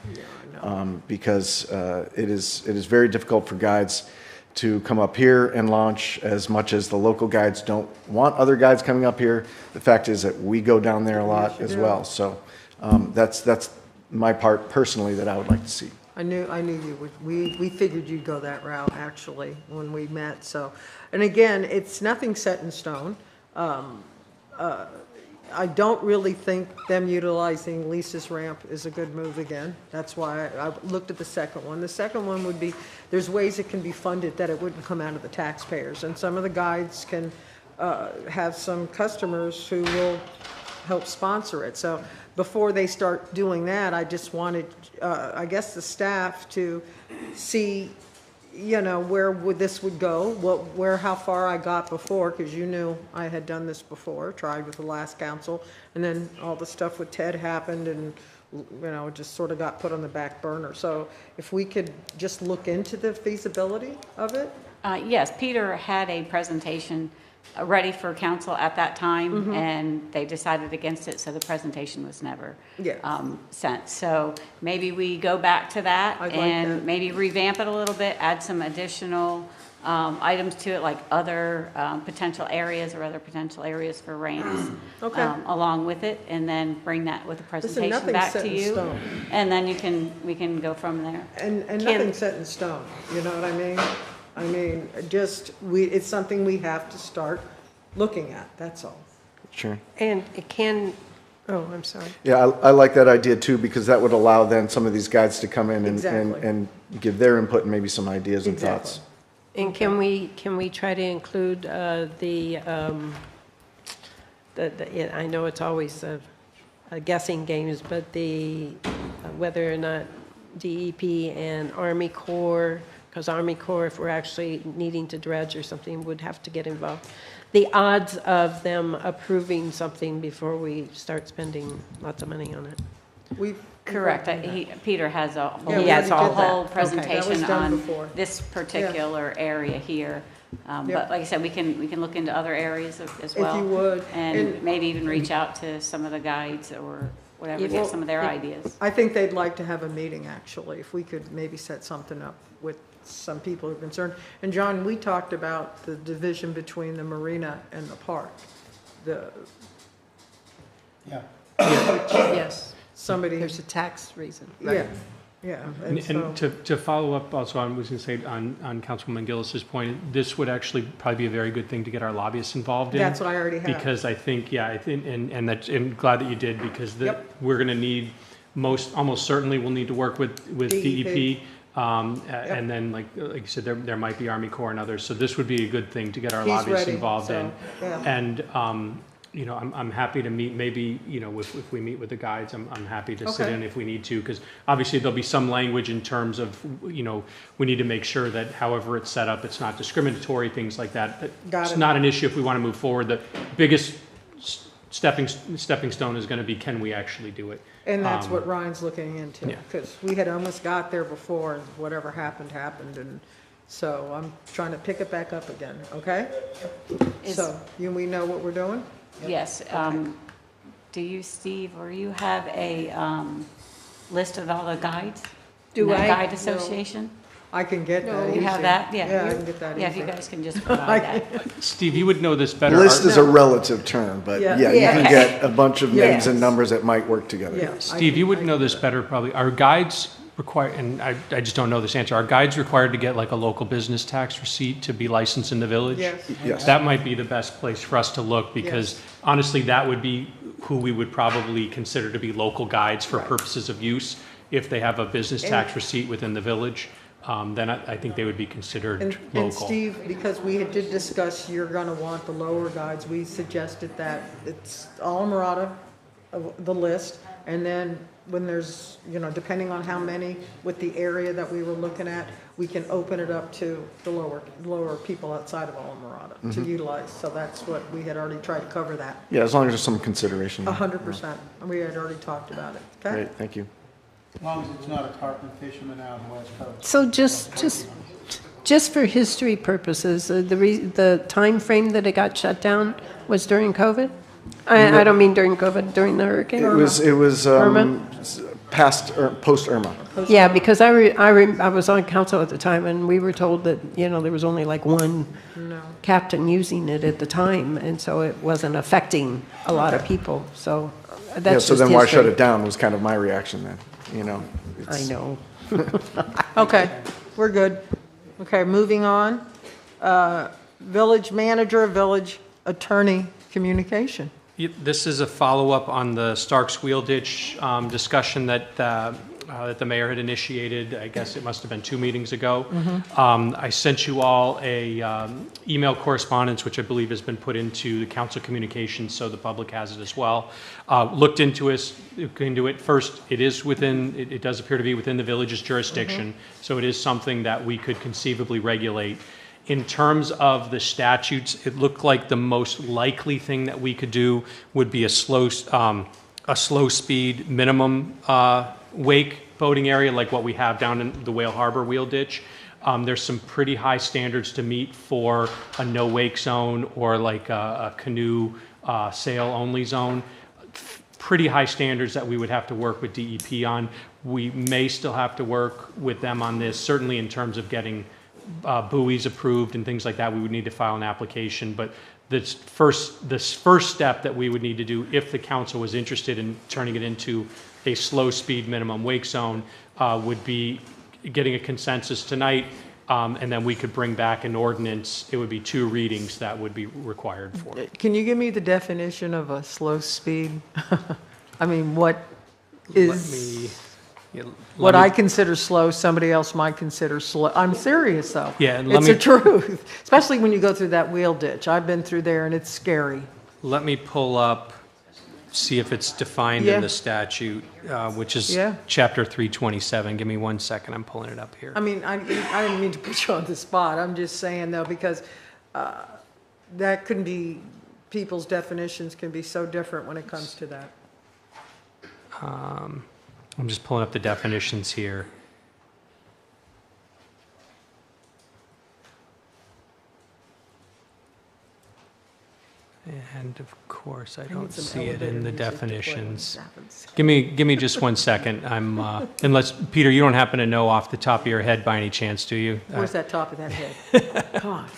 because it is very difficult for guides to come up here and launch. As much as the local guides don't want other guides coming up here, the fact is that we go down there a lot as well. So that's my part personally that I would like to see. I knew you would. We figured you'd go that route, actually, when we met. So, and again, it's nothing set in stone. I don't really think them utilizing Lisa's ramp is a good move again. That's why I looked at the second one. The second one would be, there's ways it can be funded that it wouldn't come out of the taxpayers. And some of the guides can have some customers who will help sponsor it. So before they start doing that, I just wanted, I guess, the staff to see, where this would go, how far I got before, because you knew I had done this before, tried with the last council, and then all the stuff with Ted happened, and it just sort of got put on the back burner. So if we could just look into the feasibility of it. Yes, Peter had a presentation ready for council at that time, and they decided against it, so the presentation was never sent. So maybe we go back to that and maybe revamp it a little bit, add some additional items to it, like other potential areas or other potential areas for ramps along with it, and then bring that with the presentation back to you. And then we can go from there. And nothing's set in stone, you know what I mean? I mean, it's something we have to start looking at, that's all. Sure. And it can, I'm sorry. Yeah, I like that idea too, because that would allow then some of these guides to come in and give their input and maybe some ideas and thoughts. And can we try to include I know it's always a guessing games, but whether or not DEP and Army Corps, because Army Corps, if we're actually needing to dredge or something, would have to get involved. The odds of them approving something before we start spending lots of money on it. Correct. Peter has a whole presentation on this particular area here. But like I said, we can look into other areas as well. If you would. And maybe even reach out to some of the guides or whatever, get some of their ideas. I think they'd like to have a meeting, actually, if we could maybe set something up with some people who are concerned. And John, we talked about the division between the marina and the park. Yes. There's a tax reason. Right. Yeah. And to follow up also, I was going to say on Councilwoman Gillis's point, this would actually probably be a very good thing to get our lobbyists involved in. That's what I already have. Because I think, and glad that you did, because we're going to need almost certainly we'll need to work with DEP. And then, like you said, there might be Army Corps and others. So this would be a good thing to get our lobbyists involved in. And I'm happy to meet. Maybe if we meet with the guides, I'm happy to sit in if we need to, because obviously there'll be some language in terms of we need to make sure that however it's set up, it's not discriminatory, things like that. It's not an issue if we want to move forward. The biggest stepping stone is going to be, can we actually do it? And that's what Ryan's looking into, yeah. because we had almost got there before, and whatever happened, and so I'm trying to pick it back up again, okay? So, we know what we're doing? Yes. Do you, Steve, or you have a list of all the guides? Do I? Guide Association? I can get that. You have that? Yeah, I can get that. Yeah, if you easy. guys can just provide that. Steve, you would know this better. List is a relative term, but Yeah. yeah, you can get a bunch of names and Yes. numbers that might work together. Yeah. Steve, you would know this better probably. Our guides require, and I just don't know this answer, are guides required to get like a local business tax receipt to be licensed in the village? Yes. Yes. That might be the best place for us to look, because honestly, that would be who we would probably consider to be local guides for purposes of use. If they have a business tax receipt within the village, then I think they would be considered local. And Steve, because we did discuss you're going to want the lower guides, we suggested that it's Alamorada, the list, and then when there's, depending on how many with the area that we were looking at, we can open it up to the lower people outside of Alamorada to utilize. So that's what we had already tried to cover that. Yeah, as long as there's some consideration. 100%. We had already talked about it. Okay. Great, thank you. As long as it's not a tarpon fisherman out on the West Coast. So just for history purposes, the time frame that it got shut down was during COVID? I don't mean during COVID, during the hurricane? It was Irma? post Irma. Yeah, because I was on council at the time, and we were told that, there was only like one captain using it at the time, and so it wasn't affecting a lot of people, so that's Yeah, so just then why shut history. it down was kind of my reaction then, I know. Okay, we're good. Okay, moving on. Village manager, village attorney communication. This is a follow-up on the Starks Wheel Ditch discussion that the mayor had initiated. I guess it must have been 2 meetings ago. I sent you all a email correspondence, which I believe has been put into the council communications, so the public has it as well. Looked into it. First, it does appear to be within the village's jurisdiction, so it is something that we could conceivably regulate. In terms of the statutes, it looked like the most likely thing that we could do would be a slow speed minimum wake boating area, like what we have down in the Whale Harbor Wheel Ditch. There's some pretty high standards to meet for a no wake zone or like a canoe sail only zone. Pretty high standards that we would have to work with DEP on. We may still have to work with them on this, certainly in terms of getting buoys approved and things like that. We would need to file an application, but this first step that we would need to do if the council was interested in turning it into a slow speed minimum wake zone would be getting a consensus tonight, and then we could bring back an ordinance. It would be 2 readings that would be required for it. Can you give me the definition of a slow speed? I mean, what is... What I consider slow, somebody else might consider slow. I'm serious, though. Yeah, it's the truth, especially when you go through that wheel ditch. I've been through there, and it's scary. Let me pull up, see if it's defined in the statute, which is Chapter 327. Give me 1 second. I'm pulling it up here. I mean, I didn't mean to put you on the spot. I'm just saying, though, because that can be, people's definitions can be so different when it comes to that. I'm just pulling up the definitions here. And of course, I don't see it in the definitions. Give me just 1 second. Unless, Peter, you don't happen to know off the top of your head by any chance, do you? Where's that top of that head? Come on.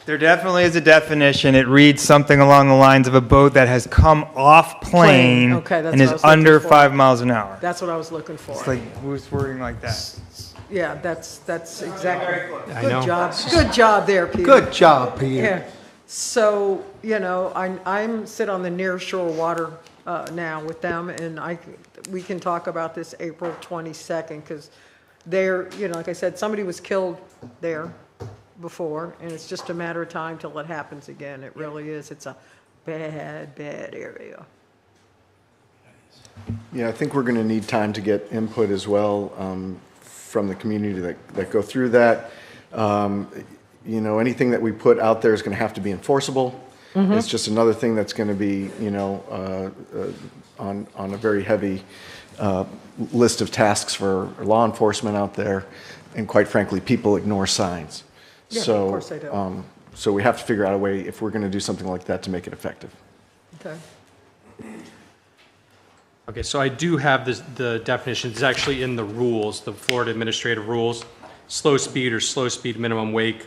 There definitely is a definition. It reads something along the lines of a boat that has come off plane Okay, that's and what is I was looking under for. 5 miles an hour. That's what I was looking for. It's like loose wording like that. Yeah, that's exactly. I know. Good job. Good job there, Peter. Good job, Peter. Yeah. So, I'm sit on the near shore water now with them, and we can talk about this April 22nd, because they're, like I said, somebody was killed there before, and it's just a matter of time till it happens again. It really is. It's a bad, bad area. Yeah, I think we're going to need time to get input as well from the community that go through that. Anything that we put out there is going to have to be enforceable. Mhm. It's just another thing that's going to be, on a very heavy list of tasks for law enforcement out there. And quite frankly, people ignore signs. Yeah, of So, course they do. So we have to figure out a way, if we're going to do something like that, to make it effective. Okay. Okay, so I do have the definition. It's actually in the rules, the Florida administrative rules. Slow speed or slow speed minimum wake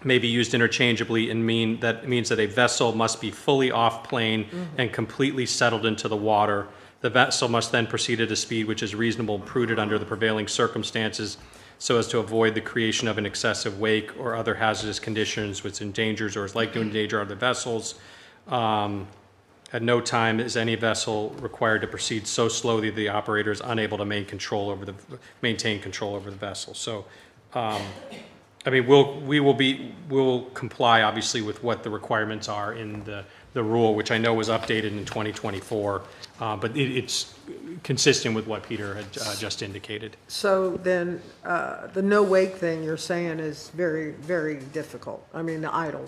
may be used interchangeably and means that a vessel must be fully off plane and completely settled into the water. The vessel must then proceed at a speed which is reasonable and prudent under the prevailing circumstances, so as to avoid the creation of an excessive wake or other hazardous conditions which endangers or is likely to endanger other vessels. At no time is any vessel required to proceed so slowly that the operator is unable to maintain control over the vessel. So, I mean, we'll comply obviously with what the requirements are in the rule, which I know was updated in 2024, but it's consistent with what Peter had just indicated. So then, the no wake thing you're saying is very, very difficult. I mean, the idle.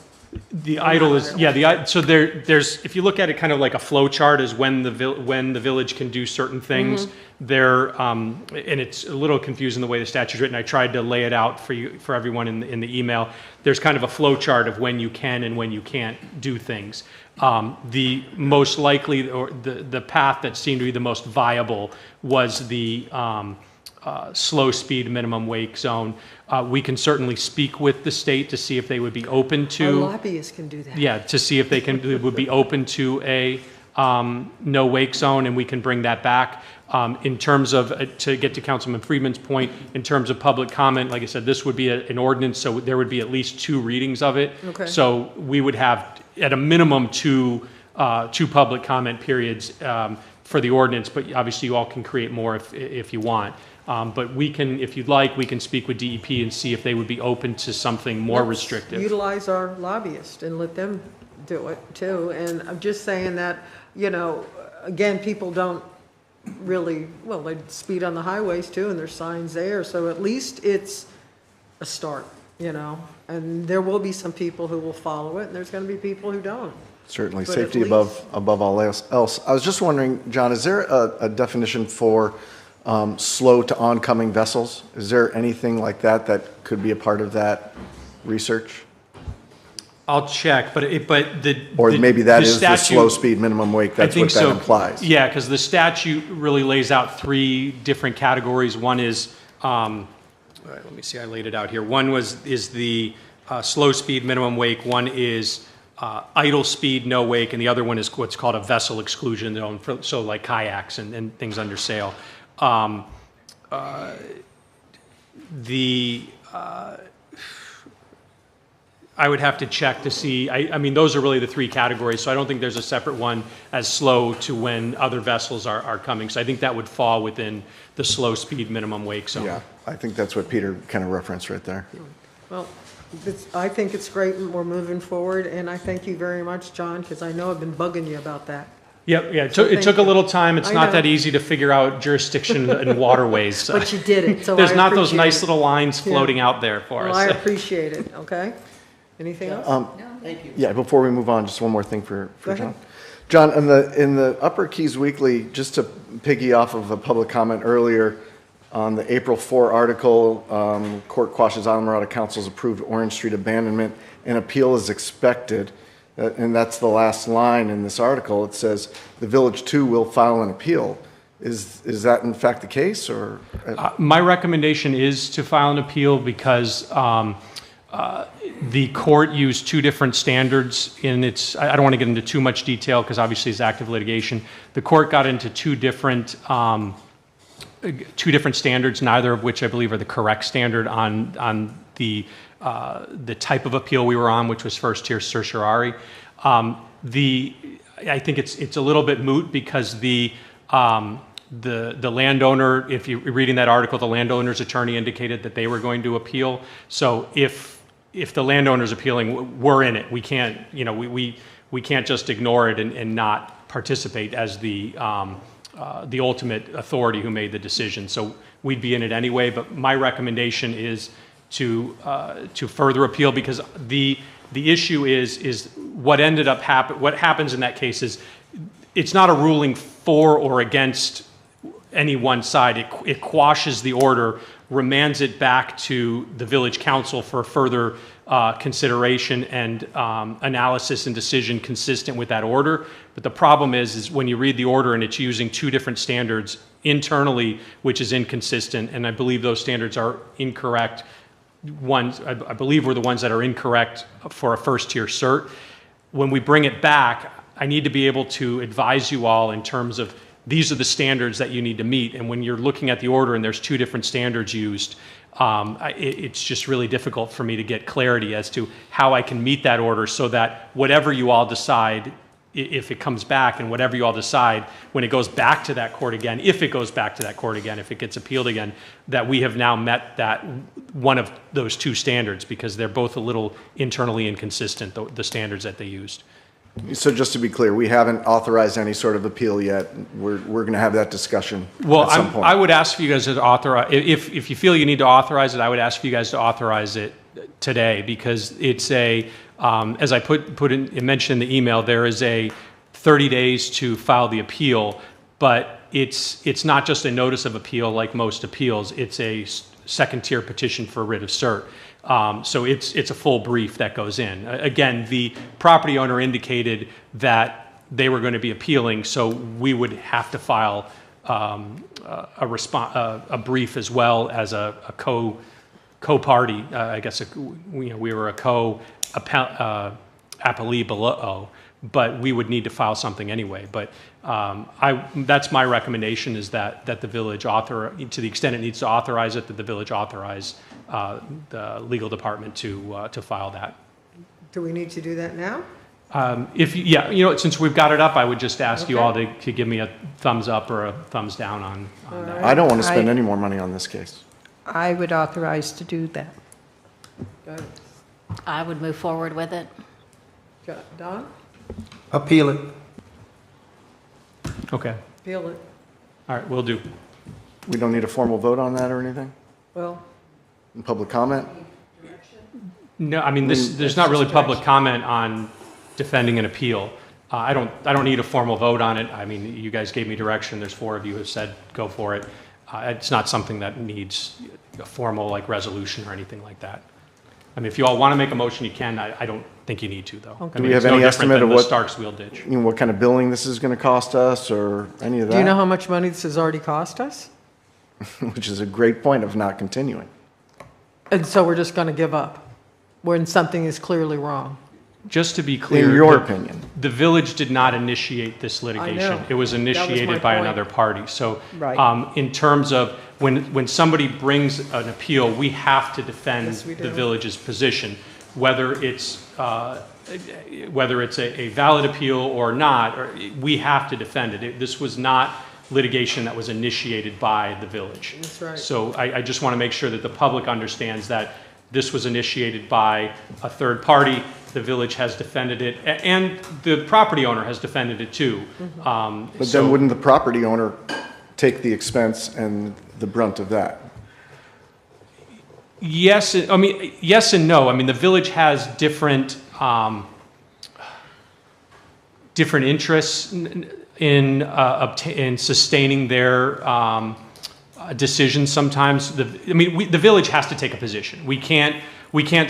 The idle is, yeah, so there's, if you look at it kind of like a flow chart is when the village can do certain things. There, and it's a little confusing the way the statute's written. I tried to lay it out for everyone in the email. There's kind of a flow chart of when you can and when you can't do things. The most likely, or the path that seemed to be the most viable was the slow speed minimum wake zone. We can certainly speak with the state to see if they would be open to. Our lobbyists can do that. Yeah, to see if they would be open to a no wake zone, and we can bring that back. In terms of, to get to Councilman Friedman's point, in terms of public comment, like I said, this would be an ordinance, so there would be at least 2 readings of it. Okay. So we would have, at a minimum, two public comment periods for the ordinance, but obviously you all can create more if you want. But we can, if you'd like, we can speak with DEP and see if they would be open to something more restrictive. Utilize our lobbyists and let them do it too. And I'm just saying that, again, people don't really, well, they speed on the highways too, and there's signs there. So at least it's a start, and there will be some people who will follow it, and there's going to be people who don't. Certainly, But safety at least- above all else. I was just wondering, John, is there a definition for slow to oncoming vessels? Is there anything like that could be a part of that research? I'll check, Or maybe that is the statute- slow speed minimum wake, that's what that implies. Yeah, because the statute really lays out 3 different categories. One is, let me see, I laid it out here. One is the slow speed minimum wake. One is idle speed, no wake, and the other one is what's called a vessel exclusion zone, so like kayaks and things under sail. I would have to check to see, I mean, those are really the 3 categories, so I don't think there's a separate one as slow to when other vessels are coming. So I think that would fall within the slow speed minimum wake zone. Yeah, I think that's what Peter kind of referenced right there. Well, I think it's great and we're moving forward, and I thank you very much, John, because I know I've been bugging you about that. Yep, yeah, So it took a thank little you. time. It's I not know. that easy to figure out jurisdiction and waterways. But you did it, so There's I not those appreciate nice it. little lines Yeah. floating out there for Well, us. I appreciate it, okay? Anything else? Thank you. Yeah, before we move on, just one more thing for Go John. ahead. John, in the Upper Keys Weekly, just to piggy off of a public comment earlier, on the April 4 article, court quashes Islamorada Council's approved Orange Street abandonment, and appeal is expected. And that's the last line in this article. It says, the village too will file an appeal. Is that in fact the case, or? My recommendation is to file an appeal because the court used 2 different standards in its, I don't want to get into too much detail because obviously it's active litigation. The court got into 2 different standards, neither of which I believe are the correct standard on the type of appeal we were on, which was first tier certiorari. I think it's a little bit moot because the landowner, if you're reading that article, the landowner's attorney indicated that they were going to appeal. So if the landowner's appealing, we're in it. We can't, we can't just ignore it and not participate as the ultimate authority who made the decision. So we'd be in it anyway. But my recommendation is to further appeal because The issue is what ended up what happens in that case is it's not a ruling for or against any one side. It quashes the order, remands it back to the village council for further consideration and analysis and decision consistent with that order. But the problem is when you read the order and it's using two different standards internally, which is inconsistent, and I believe those standards are incorrect. I believe were the ones that are incorrect for a first-tier cert. When we bring it back, I need to be able to advise you all in terms of these are the standards that you need to meet. And when you're looking at the order and there's two different standards used, it's just really difficult for me to get clarity as to how I can meet that order so that whatever you all decide, if it comes back and whatever you all decide, when it goes back to that court again, if it goes back to that court again, if it gets appealed again, that we have now met that one of those two standards because they're both a little internally inconsistent, the standards that they used. So just to be clear, we haven't authorized any sort of appeal yet. We're going to have that discussion well, at some point. I would ask for you guys to authorize, if you feel you need to authorize it, I would ask for you guys to authorize it today because it's as I mentioned in the email, there is a 30 days to file the appeal, but it's not just a notice of appeal like most appeals. It's a second-tier petition for writ of cert. So it's a full brief that goes in. Again, the property owner indicated that they were going to be appealing, so we would have to file a brief as well as a co-party. I guess we were a co-appellee below, but we would need to file something anyway. But that's my recommendation is that the village to the extent it needs to authorize it, that the village authorize the legal department to file that. Do we need to do that now? Since we've got it up, I would just ask you all to give me a thumbs up or a thumbs down on that. I don't want to spend any more money on this case. I would authorize to do that. I would move forward with it. Don? Appeal it. Okay. Appeal it. All right, will do. We don't need a formal vote on that or anything? Well. Public comment? No, I mean, there's not really public comment on defending an appeal. I don't need a formal vote on it. I mean, you guys gave me direction. There's 4 of you who have said go for it. It's not something that needs a formal resolution or anything like that. I mean, if you all want to make a motion, you can. I don't think you need to, though. Okay. I mean, Do we have any estimate of the what Starks Wheel Ditch? What kind of billing this is going to cost us or any of that? Do you know how much money this has already cost us? Which is a great point of not continuing. And so we're just going to give up when something is clearly wrong. Just to be clear, in your opinion, the village did not initiate this litigation. It was initiated by another party. So Right. in terms of when somebody brings an appeal, we have to defend Yes, we do. the village's position, whether it's a valid appeal or not, we have to defend it. This was not litigation that was initiated by the village. That's right. So I just want to make sure that the public understands that this was initiated by a third party. The village has defended it, and the property owner has defended it too. But then wouldn't the property owner take the expense and the brunt of that? Yes, I mean, yes and no. I mean, the village has different interests in sustaining their decisions sometimes. The village has to take a position. We can't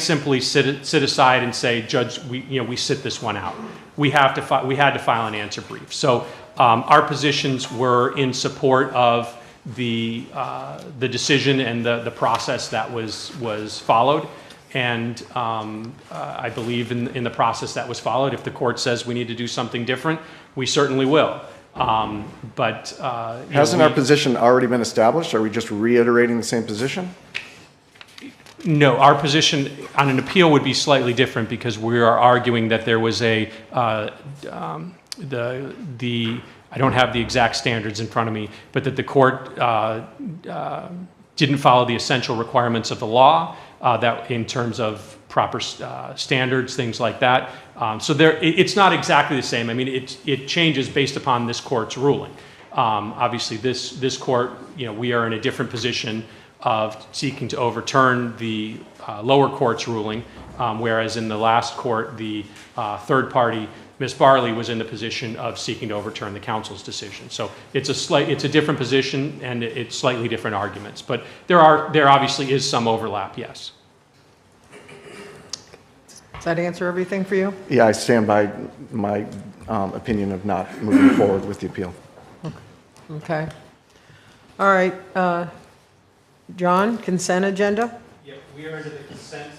simply sit aside and say, Judge, we sit this one out. We had to file an answer brief. So our positions were in support of the decision and the process that was followed. And I believe in the process that was followed. If the court says we need to do something different, we certainly will. Hasn't our position already been established? Are we just reiterating the same position? No, our position on an appeal would be slightly different because we are arguing that there was I don't have the exact standards in front of me, but that the court didn't follow the essential requirements of the law, that in terms of proper standards, things like that. So it's not exactly the same. I mean, it changes based upon this court's ruling. Obviously, this court, we are in a different position of seeking to overturn the lower court's ruling, whereas in the last court, the third party, Ms. Barley, was in the position of seeking to overturn the council's decision. So it's a different position, and it's slightly different arguments. But there obviously is some overlap, yes. Does that answer everything for you? Yeah, I stand by my opinion of not moving forward with the appeal. Okay. All right. John, consent agenda? Yep, we are into the consent.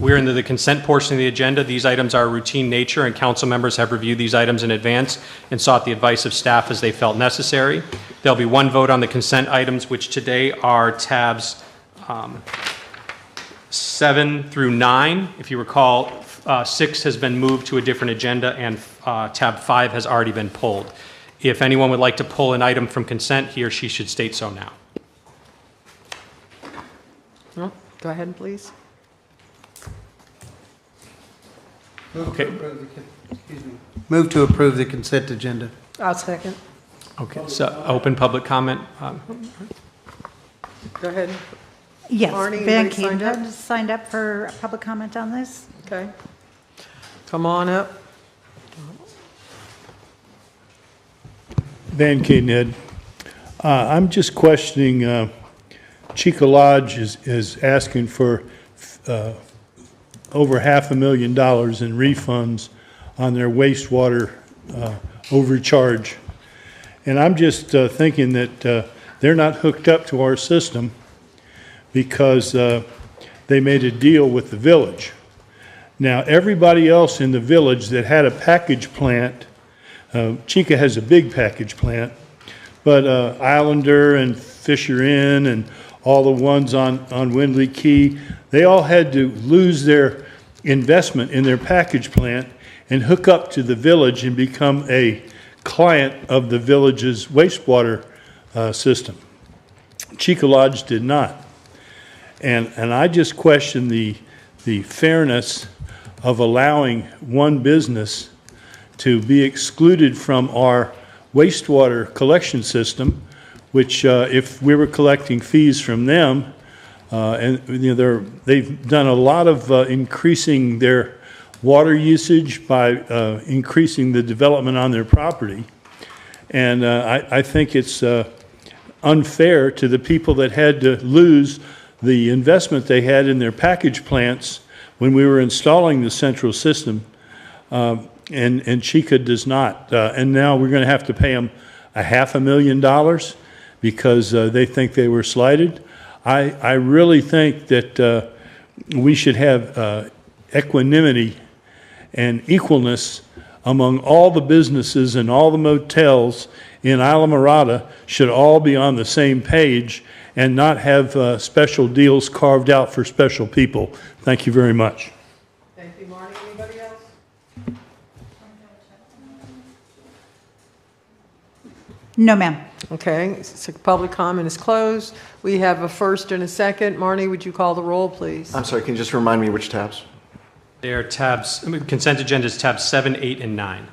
We're into the consent portion of the agenda. These items are routine nature, and council members have reviewed these items in advance and sought the advice of staff as they felt necessary. There'll be one vote on the consent items, which today are tabs 7 through 9. If you recall, 6 has been moved to a different agenda, and tab 5 has already been pulled. If anyone would like to pull an item from consent, he or she should state so now. No? Go ahead, please. Okay. Move to approve the consent agenda. I'll second. Okay, so open public comment. Go ahead. Yes, Marnie, Van anybody signed up? Keen signed up for a public comment on this. Okay. Come on up. Van Cadenhead. I'm just questioning, Chica Lodge is asking for over $500,000 in refunds on their wastewater overcharge. And I'm just thinking that they're not hooked up to our system because they made a deal with the village. Now, everybody else in the village that had a package plant, Chica has a big package plant, but Islander and Fisher Inn and all the ones on Windley Key, they all had to lose their investment in their package plant and hook up to the village and become a client of the village's wastewater system. Chica Lodge did not. And I just question the fairness of allowing one business to be excluded from our wastewater collection system, which if we were collecting fees from them, and you know, they've done a lot of increasing their water usage by increasing the development on their property. And I think it's unfair to the people that had to lose the investment they had in their package plants when we were installing the central system, and Chica does not. And now we're going to have to pay them $500,000 because they think they were slighted. I really think that we should have equanimity and equalness among all the businesses and all the motels in Islamorada should all be on the same page and not have special deals carved out for special people. Thank you very much. Thank you, Marty. Anybody else? No, ma'am. Okay, so public comment is closed. We have a first and a second. Marnie, would you call the roll, please? I'm sorry, can you just remind me which tabs? They are tabs, consent agenda is tabs 7, 8, and 9.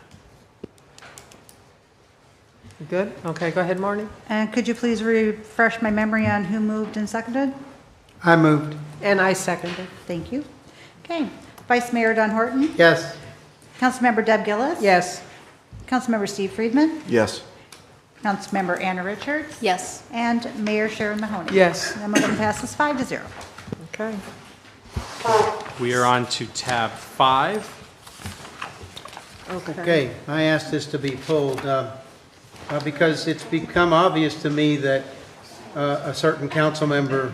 Good? Okay, go ahead, Marnie. And could you please refresh my memory on who moved and seconded? I moved. And I seconded. Thank you. Okay. Vice Mayor Don Horton? Yes. Councilmember Deb Gillis? Yes. Councilmember Steve Friedman? Yes. Councilmember Anna Richards? Yes. And Mayor Sharon Mahoney? Yes. The motion passes 5-0. Okay. We are on to tab 5. Okay, I asked this to be pulled because it's become obvious to me that a certain council member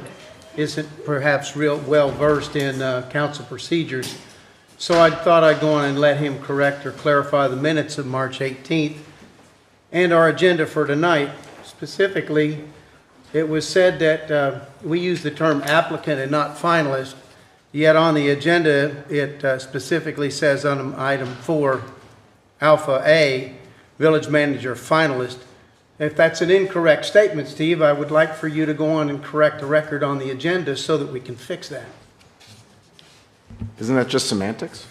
isn't perhaps real well versed in council procedures. So I thought I'd go on and let him correct or clarify the minutes of March 18th and our agenda for tonight. Specifically, it was said that we use the term applicant and not finalist, yet on the agenda it specifically says on item 4, Alpha A, village manager finalist. If that's an incorrect statement, Steve, I would like for you to go on and correct the record on the agenda so that we can fix that. Isn't that just semantics?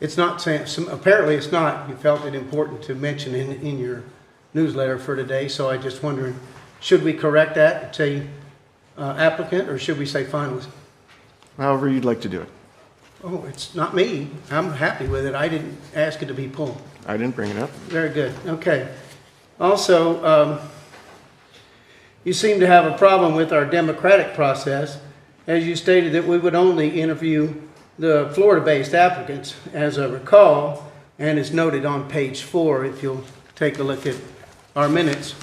It's not, apparently it's not. You felt it important to mention in your newsletter for today, so I just wondering, should we correct that and say applicant, or should we say finalist? However you'd like to do it. Oh, it's not me. I'm happy with it. I didn't ask it to be pulled. I didn't bring it up. Very good. Okay. Also, you seem to have a problem with our democratic process, as you stated that we would only interview the Florida-based applicants, as I recall, and is noted on page 4, if you'll take a look at our minutes.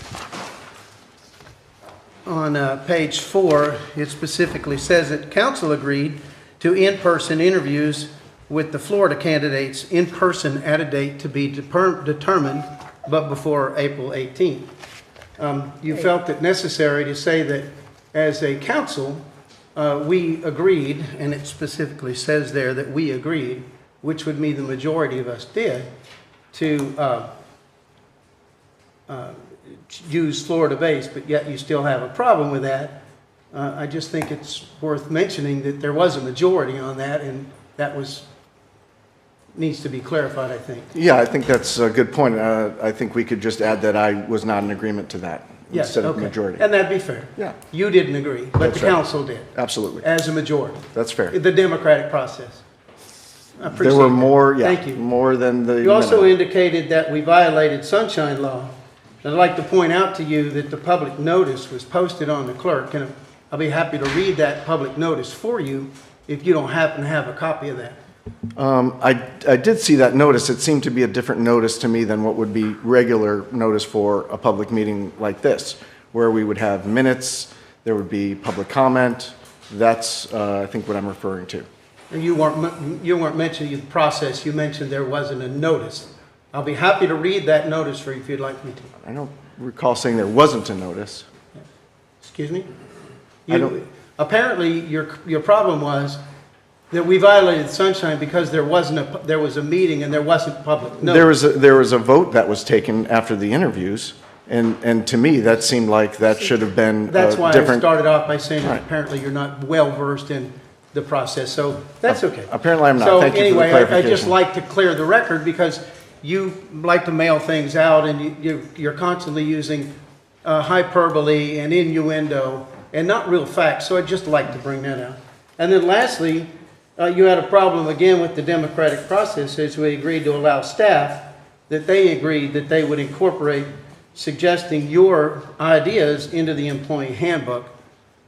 On page 4, it specifically says that council agreed to in-person interviews with the Florida candidates in person at a date to be determined, but before April 18th. You felt it necessary to say that as a council, we agreed, and it specifically says there that we agreed, which would mean the majority of us did, to use Florida-based, but yet you still have a problem with that. I just think it's worth mentioning that there was a majority on that, and that needs to be clarified, I think. Yeah, I think that's a good point. I think we could just add that I was not in agreement to that Yes, instead of okay. majority. And that'd be fair. Yeah. You didn't agree, but That's the right. council did, Absolutely. as a majority. That's fair. The democratic process. I appreciate There were that. more, yeah, Thank you. more than the. You also minimum. indicated that we violated sunshine law. I'd like to point out to you that the public notice was posted on the clerk, and I'll be happy to read that public notice for you if you don't happen to have a copy of that. I did see that notice. It seemed to be a different notice to me than what would be regular notice for a public meeting like this, where we would have minutes, there would be public comment. That's, I think, what I'm referring to. And you weren't mentioning the process, you mentioned there wasn't a notice. I'll be happy to read that notice for you if you'd like me to. I don't recall saying there wasn't a notice. Excuse me? I don't- Apparently, your problem was that we violated sunshine because there was a meeting and there wasn't public notice. There was a vote that was taken after the interviews, and to me, that seemed like that should have been That's why I different. started off by saying that Right. apparently you're not well-versed in the process, so that's okay. Apparently I'm not. Thank you for the So anyway, I just clarification. like to clear the record because you like to mail things out and you're constantly using hyperbole and innuendo and not real facts, so I'd just like to bring that out. And then lastly, you had a problem again with the democratic process as we agreed to allow staff, that they agreed that they would incorporate suggesting your ideas into the employee handbook.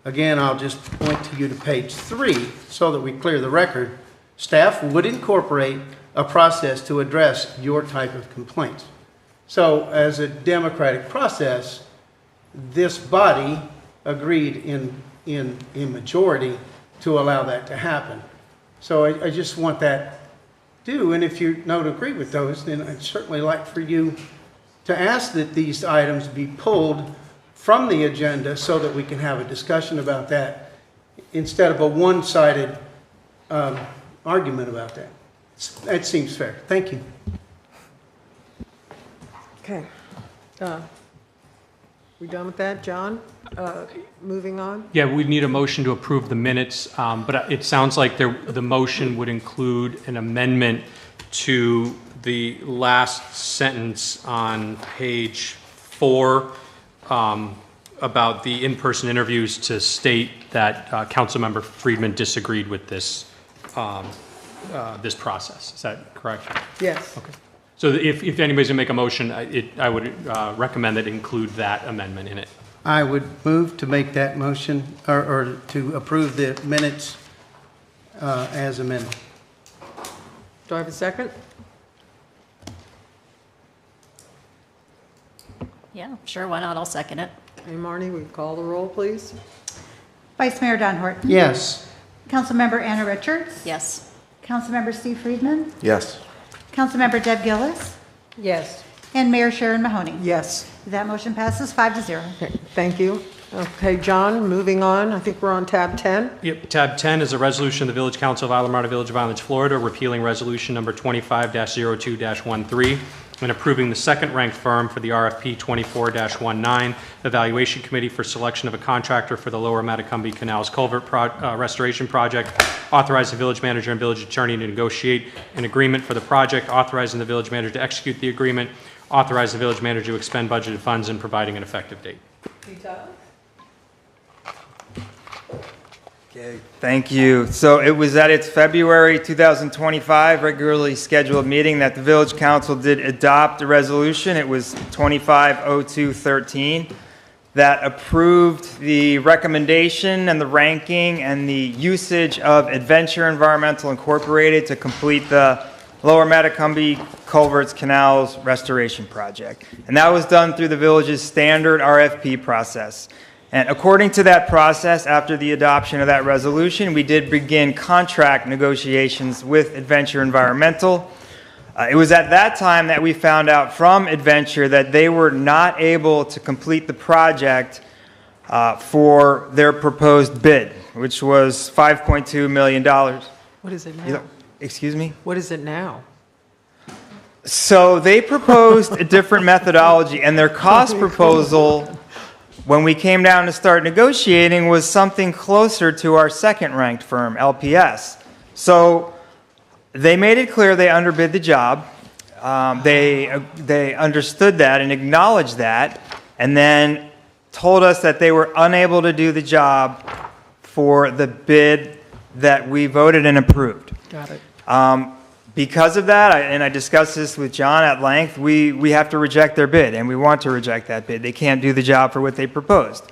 Again, I'll just point to you to page 3 so that we clear the record. Staff would incorporate a process to address your type of complaints. So as a democratic process, this body agreed in majority to allow that to happen. So I just want that due, and if you don't agree with those, then I'd certainly like for you to ask that these items be pulled from the agenda so that we can have a discussion about that instead of a one-sided argument about that. That seems fair. Thank you. Okay. We done with that, John? Moving on? Yeah, we need a motion to approve the minutes, but it sounds like the motion would include an amendment to the last sentence on page 4 about the in-person interviews to state that Councilmember Friedman disagreed with this this process. Is that correct? Yes. Okay. So if anybody's going to make a motion, I would recommend that include that amendment in it. I would move to make that motion, or to approve the minutes as amended. Do I have a second? Yeah, sure, why not? I'll second it. Hey, Marnie, we call the roll, please? Vice Mayor Don Horton. Yes. Councilmember Anna Richards. Yes. Councilmember Steve Friedman. Yes. Councilmember Deb Gillis. Yes. And Mayor Sharon Mahoney. Yes. That motion passes 5-0. Okay, thank you. Okay, John, moving on. I think we're on tab 10. Yep, tab 10 is a resolution of the Village Council of Islamorada Village of Islands, Florida, repealing resolution number 25-02-13 and approving the second-ranked firm for the RFP 24-19 Evaluation Committee for selection of a contractor for the Lower Matacumbe Canals Culvert Restoration Project, authorizing the village manager and village attorney to negotiate an agreement for the project, authorizing the village manager to execute the agreement, authorizing the village manager to expend budgeted funds, and providing an effective date. Okay, thank you. So it was at its February 2025 regularly scheduled meeting that the Village Council did adopt a resolution. It was 250213 that approved the recommendation and the ranking and the usage of Adventure Environmental Incorporated to complete the Lower Matacumbe Culverts Canals Restoration Project. And that was done through the village's standard RFP process. And according to that process, after the adoption of that resolution, we did begin contract negotiations with Adventure Environmental. It was at that time that we found out from Adventure that they were not able to complete the project for their proposed bid, which was $5.2 million. What is it now? Excuse me? What is it now? So they proposed a different methodology, and their cost proposal, when we came down to start negotiating, was something closer to our second-ranked firm, LPS. So they made it clear they underbid the job. They understood that and acknowledged that, and then told us that they were unable to do the job for the bid that we voted and approved. Got it. Because of that, and I discussed this with John at length, we have to reject their bid, and we want to reject that bid. They can't do the job for what they proposed.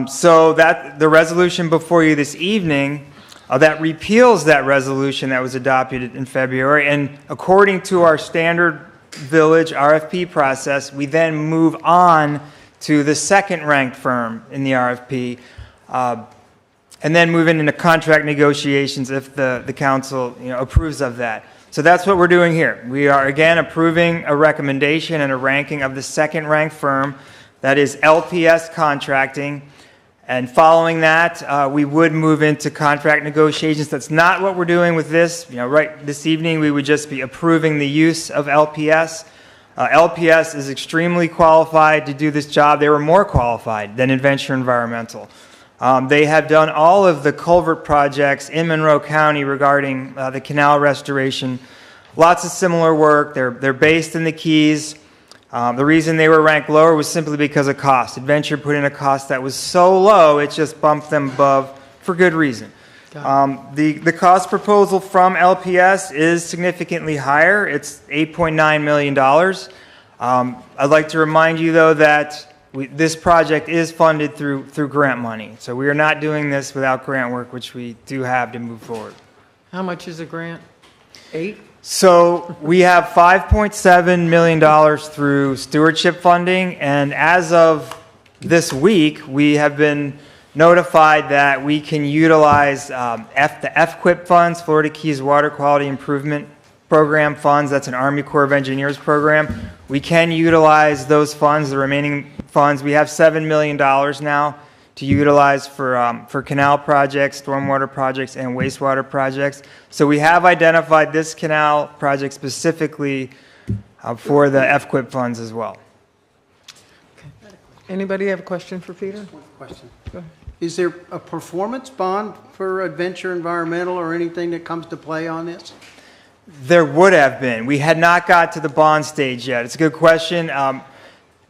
So that the resolution before you this evening that repeals that resolution that was adopted in February, and according to our standard village RFP process, we then move on to the second-ranked firm in the RFP, and then move into contract negotiations if the council approves of that. So that's what we're doing here. We are again approving a recommendation and a ranking of the second-ranked firm, that is LPS Contracting. And following that, we would move into contract negotiations. That's not what we're doing with this. Right this evening, we would just be approving the use of LPS. LPS is extremely qualified to do this job. They were more qualified than Adventure Environmental. They have done all of the culvert projects in Monroe County regarding the canal restoration. Lots of similar work. They're based in the Keys. The reason they were ranked lower was simply because of cost. Adventure put in a cost that was so low, it just bumped them above for good reason. The cost proposal from LPS is significantly higher. It's $8.9 million. I'd like to remind you, though, that this project is funded through grant money. So we are not doing this without grant work, which we do have to move forward. How much is a grant? 8? So we have $5.7 million through stewardship funding, and as of this week, we have been notified that we can utilize the FQIP funds, Florida Keys Water Quality Improvement Program funds. That's an Army Corps of Engineers program. We can utilize those funds, the remaining funds. We have $7 million now to utilize for canal projects, stormwater projects, and wastewater projects. So we have identified this canal project specifically for the FQIP funds as well. Anybody have a question for Peter? One question. Go ahead. Is there a performance bond for Adventure Environmental or anything that comes to play on this? There would have been. We had not got to the bond stage yet. It's a good question.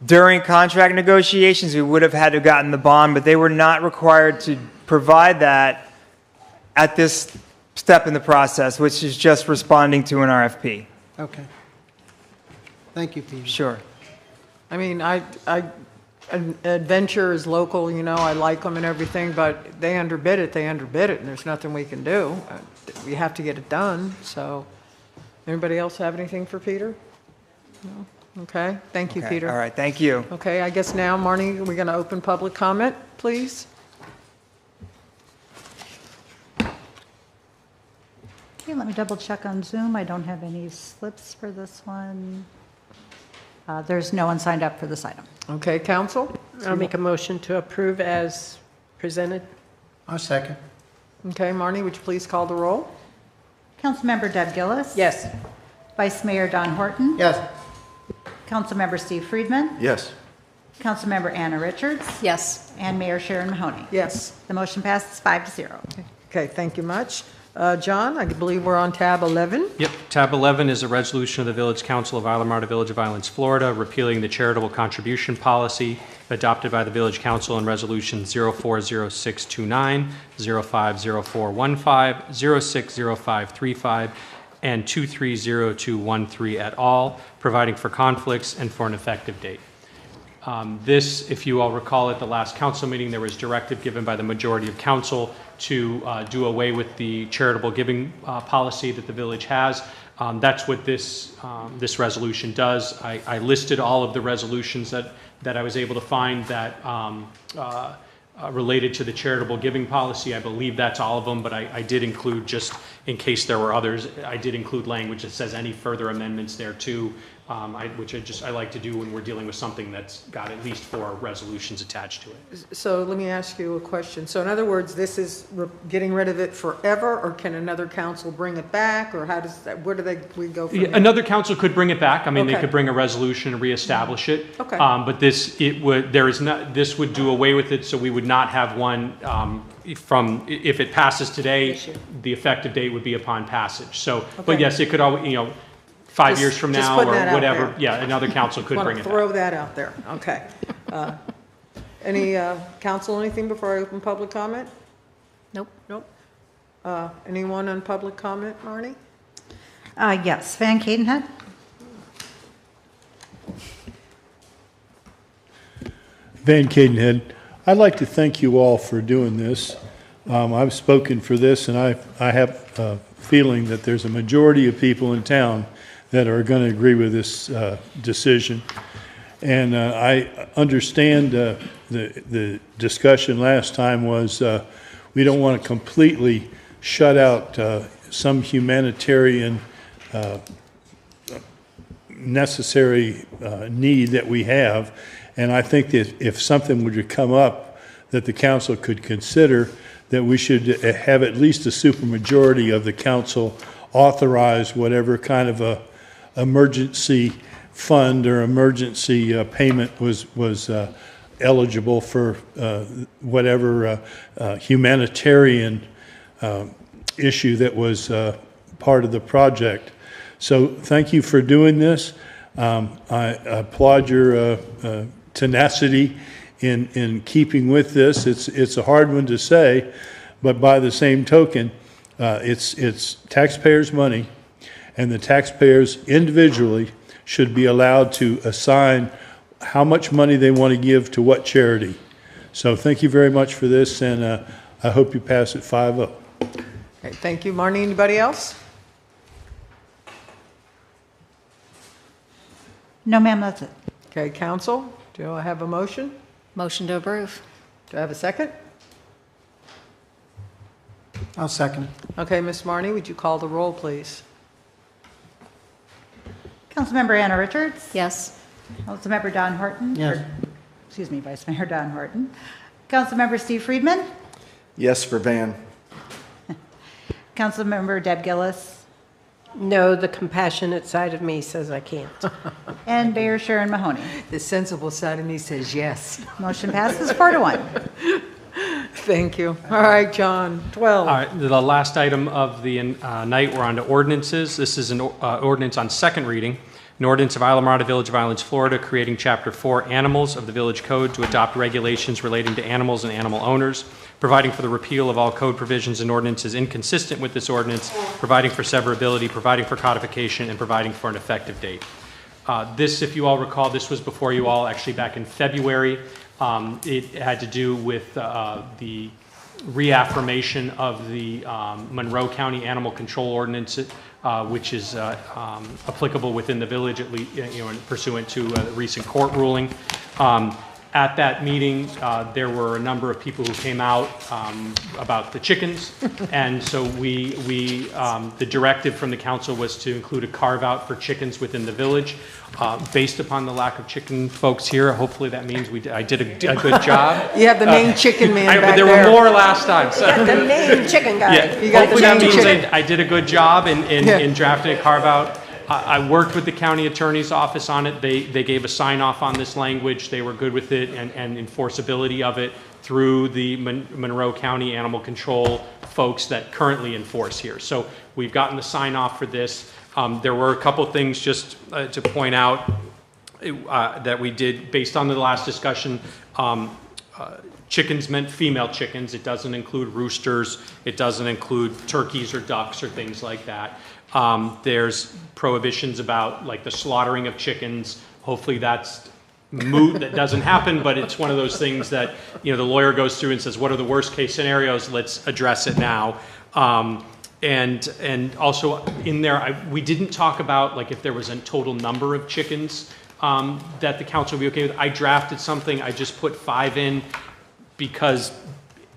During contract negotiations, we would have had to have gotten the bond, but they were not required to provide that at this step in the process, which is just responding to an RFP. Okay. Thank you, Peter. Sure. I mean, Adventure is local, I like them and everything, but they underbid it, and there's nothing we can do. We have to get it done, so. Anybody else have anything for Peter? No? Okay, thank you, Okay. Peter. All right, thank you. Okay, I guess now, Marnie, we're going to open public comment, please. Okay, let me double check on Zoom. I don't have any slips for this one. There's no one signed up for this item. Okay, council? I'll make a motion to approve as presented. I'll second. Okay, Marnie, would you please call the roll? Councilmember Deb Gillis? Yes. Vice Mayor Don Horton? Yes. Councilmember Steve Friedman? Yes. Councilmember Anna Richards? Yes. And Mayor Sharon Mahoney? Yes. The motion passes 5-0. Okay, thank you much. John, I believe we're on tab 11. Yep, tab 11 is a resolution of the Village Council of Islamorada Village of Islands, Florida, repealing the charitable contribution policy adopted by the Village Council in Resolution 040629, 050415, 060535, and 230213 et al., providing for conflicts and for an effective date. This, if you all recall, at the last council meeting, there was directive given by the majority of council to do away with the charitable giving policy that the village has. That's what this resolution does. I listed all of the resolutions that I was able to find that related to the charitable giving policy. I believe that's all of them, but I did include, just in case there were others, I did include language that says any further amendments there too, which I like to do when we're dealing with something that's got at least 4 resolutions attached to it. So let me ask you a question. So in other words, this is getting rid of it forever, or can another council bring it back, or how does that, where do we go from here? Another council could bring it back. I mean, Okay. they could bring a resolution and reestablish it. Okay. But this would do away with it, so we would not have one if it passes today, the effective date would be upon passage. So, but Okay. yes, it could always, 5 years from Just now putting or that out whatever. there. Yeah, another council could bring it back. Throw that out there, okay. Any council, anything before I open public comment? Nope. Nope. Anyone on public comment, Marnie? Yes, Van Cadenhead? Van Cadenhead, I'd like to thank you all for doing this. I've spoken for this, and I have a feeling that there's a majority of people in town that are going to agree with this decision. And I understand the discussion last time was we don't want to completely shut out some humanitarian necessary need that we have. And I think that if something were to come up that the council could consider, that we should have at least a supermajority of the council authorize whatever kind of a emergency fund or emergency payment was eligible for whatever humanitarian issue that was part of the project. So thank you for doing this. I applaud your tenacity in keeping with this. It's a hard one to say, but by the same token, it's taxpayers' money, and the taxpayers individually should be allowed to assign how much money they want to give to what charity. So thank you very much for this, and I hope you pass it 5-0. Okay, thank you. Marnie, anybody else? No, ma'am, that's it. Okay, council, do I have a motion? Motion to approve. Do I have a second? I'll second. Okay, Ms. Marnie, would you call the roll, please? Councilmember Anna Richards? Yes. Councilmember Don Horton? Yes. Excuse me, Vice Mayor Don Horton. Councilmember Steve Friedman? Yes for Van. Councilmember Deb Gillis? No, the compassionate side of me says I can't. And Mayor Sharon Mahoney. The sensible side of me says yes. Motion passes 4-1. Thank you. All right, John, 12. All right, the last item of the night, we're on to ordinances. This is an ordinance on second reading. An ordinance of Islamorada Village of Islands, Florida, creating Chapter 4 Animals of the Village Code to adopt regulations relating to animals and animal owners, providing for the repeal of all code provisions and ordinances inconsistent with this ordinance, providing for severability, providing for codification, and providing for an effective date. This, if you all recall, this was before you all actually back in February. It had to do with the reaffirmation of the Monroe County Animal Control Ordinance, which is applicable within the village, at least, pursuant to a recent court ruling. At that meeting, there were a number of people who came out about the chickens, and so the directive from the council was to include a carve-out for chickens within the village. Based upon the lack of chicken folks here, hopefully that means I did a good job. You have the main chicken man back there. There were more last time. So. The main chicken guy. Yeah, You got hopefully the that main means chicken. I did a good job in drafting a carve-out. I worked with the county attorney's office on it. They gave a sign-off on this language. They were good with it and enforceability of it through the Monroe County Animal Control folks that currently enforce here. So we've gotten the sign-off for this. There were a couple things just to point out. that we did based on the last discussion. Chickens meant female chickens. It doesn't include roosters. It doesn't include turkeys or ducks or things like that. There's prohibitions about like the slaughtering of chickens. Hopefully that's moot. That doesn't happen, but it's one of those things that, you know, the lawyer goes through and says, what are the worst case scenarios? Let's address it now. And also in there, we didn't talk about like if there was a total number of chickens that the council would be okay with. I drafted something. I just put 5 in because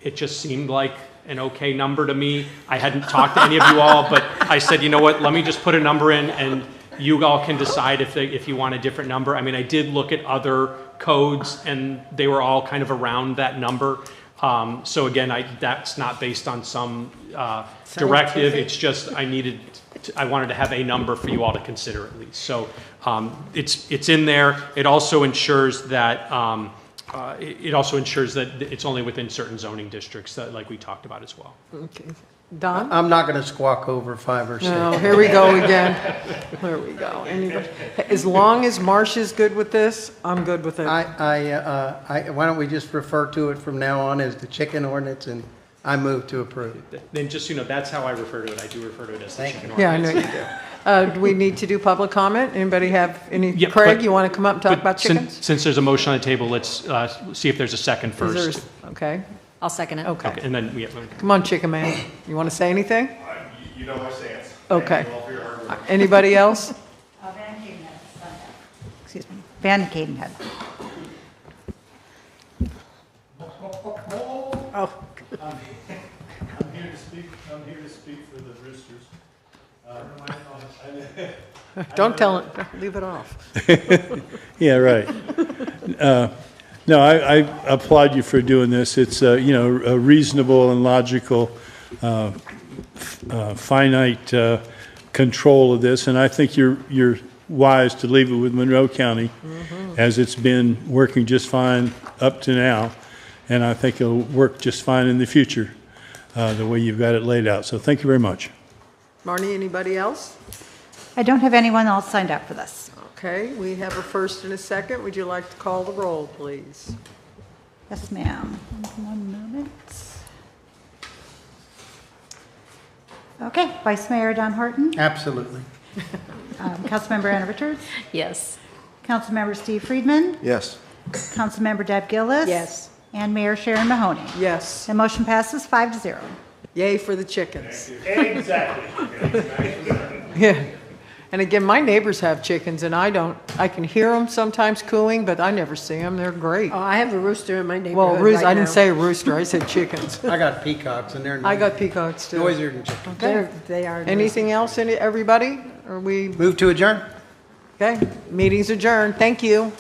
it just seemed like an okay number to me. I hadn't talked to any of you all, but I said, you know what, let me just put a number in and you all can decide if you want a different number. I mean, I did look at other codes and they were all kind of around that number. So again, that's not based on some directive. It's just I wanted to have a number for you all to consider at least. So it's in there. It also ensures that it's only within certain zoning districts that, like we talked about as well. Okay. Don? I'm not going to squawk over 5 or 6. No, here we go again. There we go. Anybody? As long as Marsh is good with this, I'm good with it. Why don't we just refer to it from now on as the chicken ordinance, and I move to approve. Then just, that's how I refer to it. I do refer to it as the chicken Yeah, I know ordinance. you do. Do we need to do public comment? Anybody have any? Yeah, Craig, but- you want to come up and talk about Since- chickens? Since there's a motion on the table, let's see if there's a second Is first. there- Okay. I'll second it. Okay. And then Come on, Chicken Man. You want to say anything? You know my stance. Okay. Thank you all for your hard work. Anybody else? Excuse me, Van Cadenhead. Oh. I'm here to speak for the Roosters. Don't tell it. Leave it off. Yeah, right. No, I applaud you for doing this. It's, a reasonable and logical, finite control of this, and I think you're wise to leave it with Monroe County, as it's been working just fine up to now, and I think it'll work just fine in the future, the way you've got it laid out. So thank you very much. Marnie, anybody else? I don't have anyone else signed up for this. Okay, we have a first and a second. Would you like to call the roll, please? Yes, ma'am. 1 moment. Okay, Vice Mayor Don Horton. Absolutely. Councilmember Anna Richards. Yes. Councilmember Steve Friedman. Yes. Councilmember Deb Gillis. Yes. And Mayor Sharon Mahoney. Yes. The motion passes 5-0. Yay for the chickens. Exactly. Yeah. And again, my neighbors have chickens and I don't. I can hear them sometimes cooing, but I never see them. They're great. Oh, I have a rooster in my neighborhood Well, rooster, right I didn't now. say rooster. I said chickens. I got peacocks, and they're I got peacocks too. noisier than chickens. Okay. They are. Anything else, everybody? Or we? Move to adjourn. Okay, meeting's adjourned. Thank you.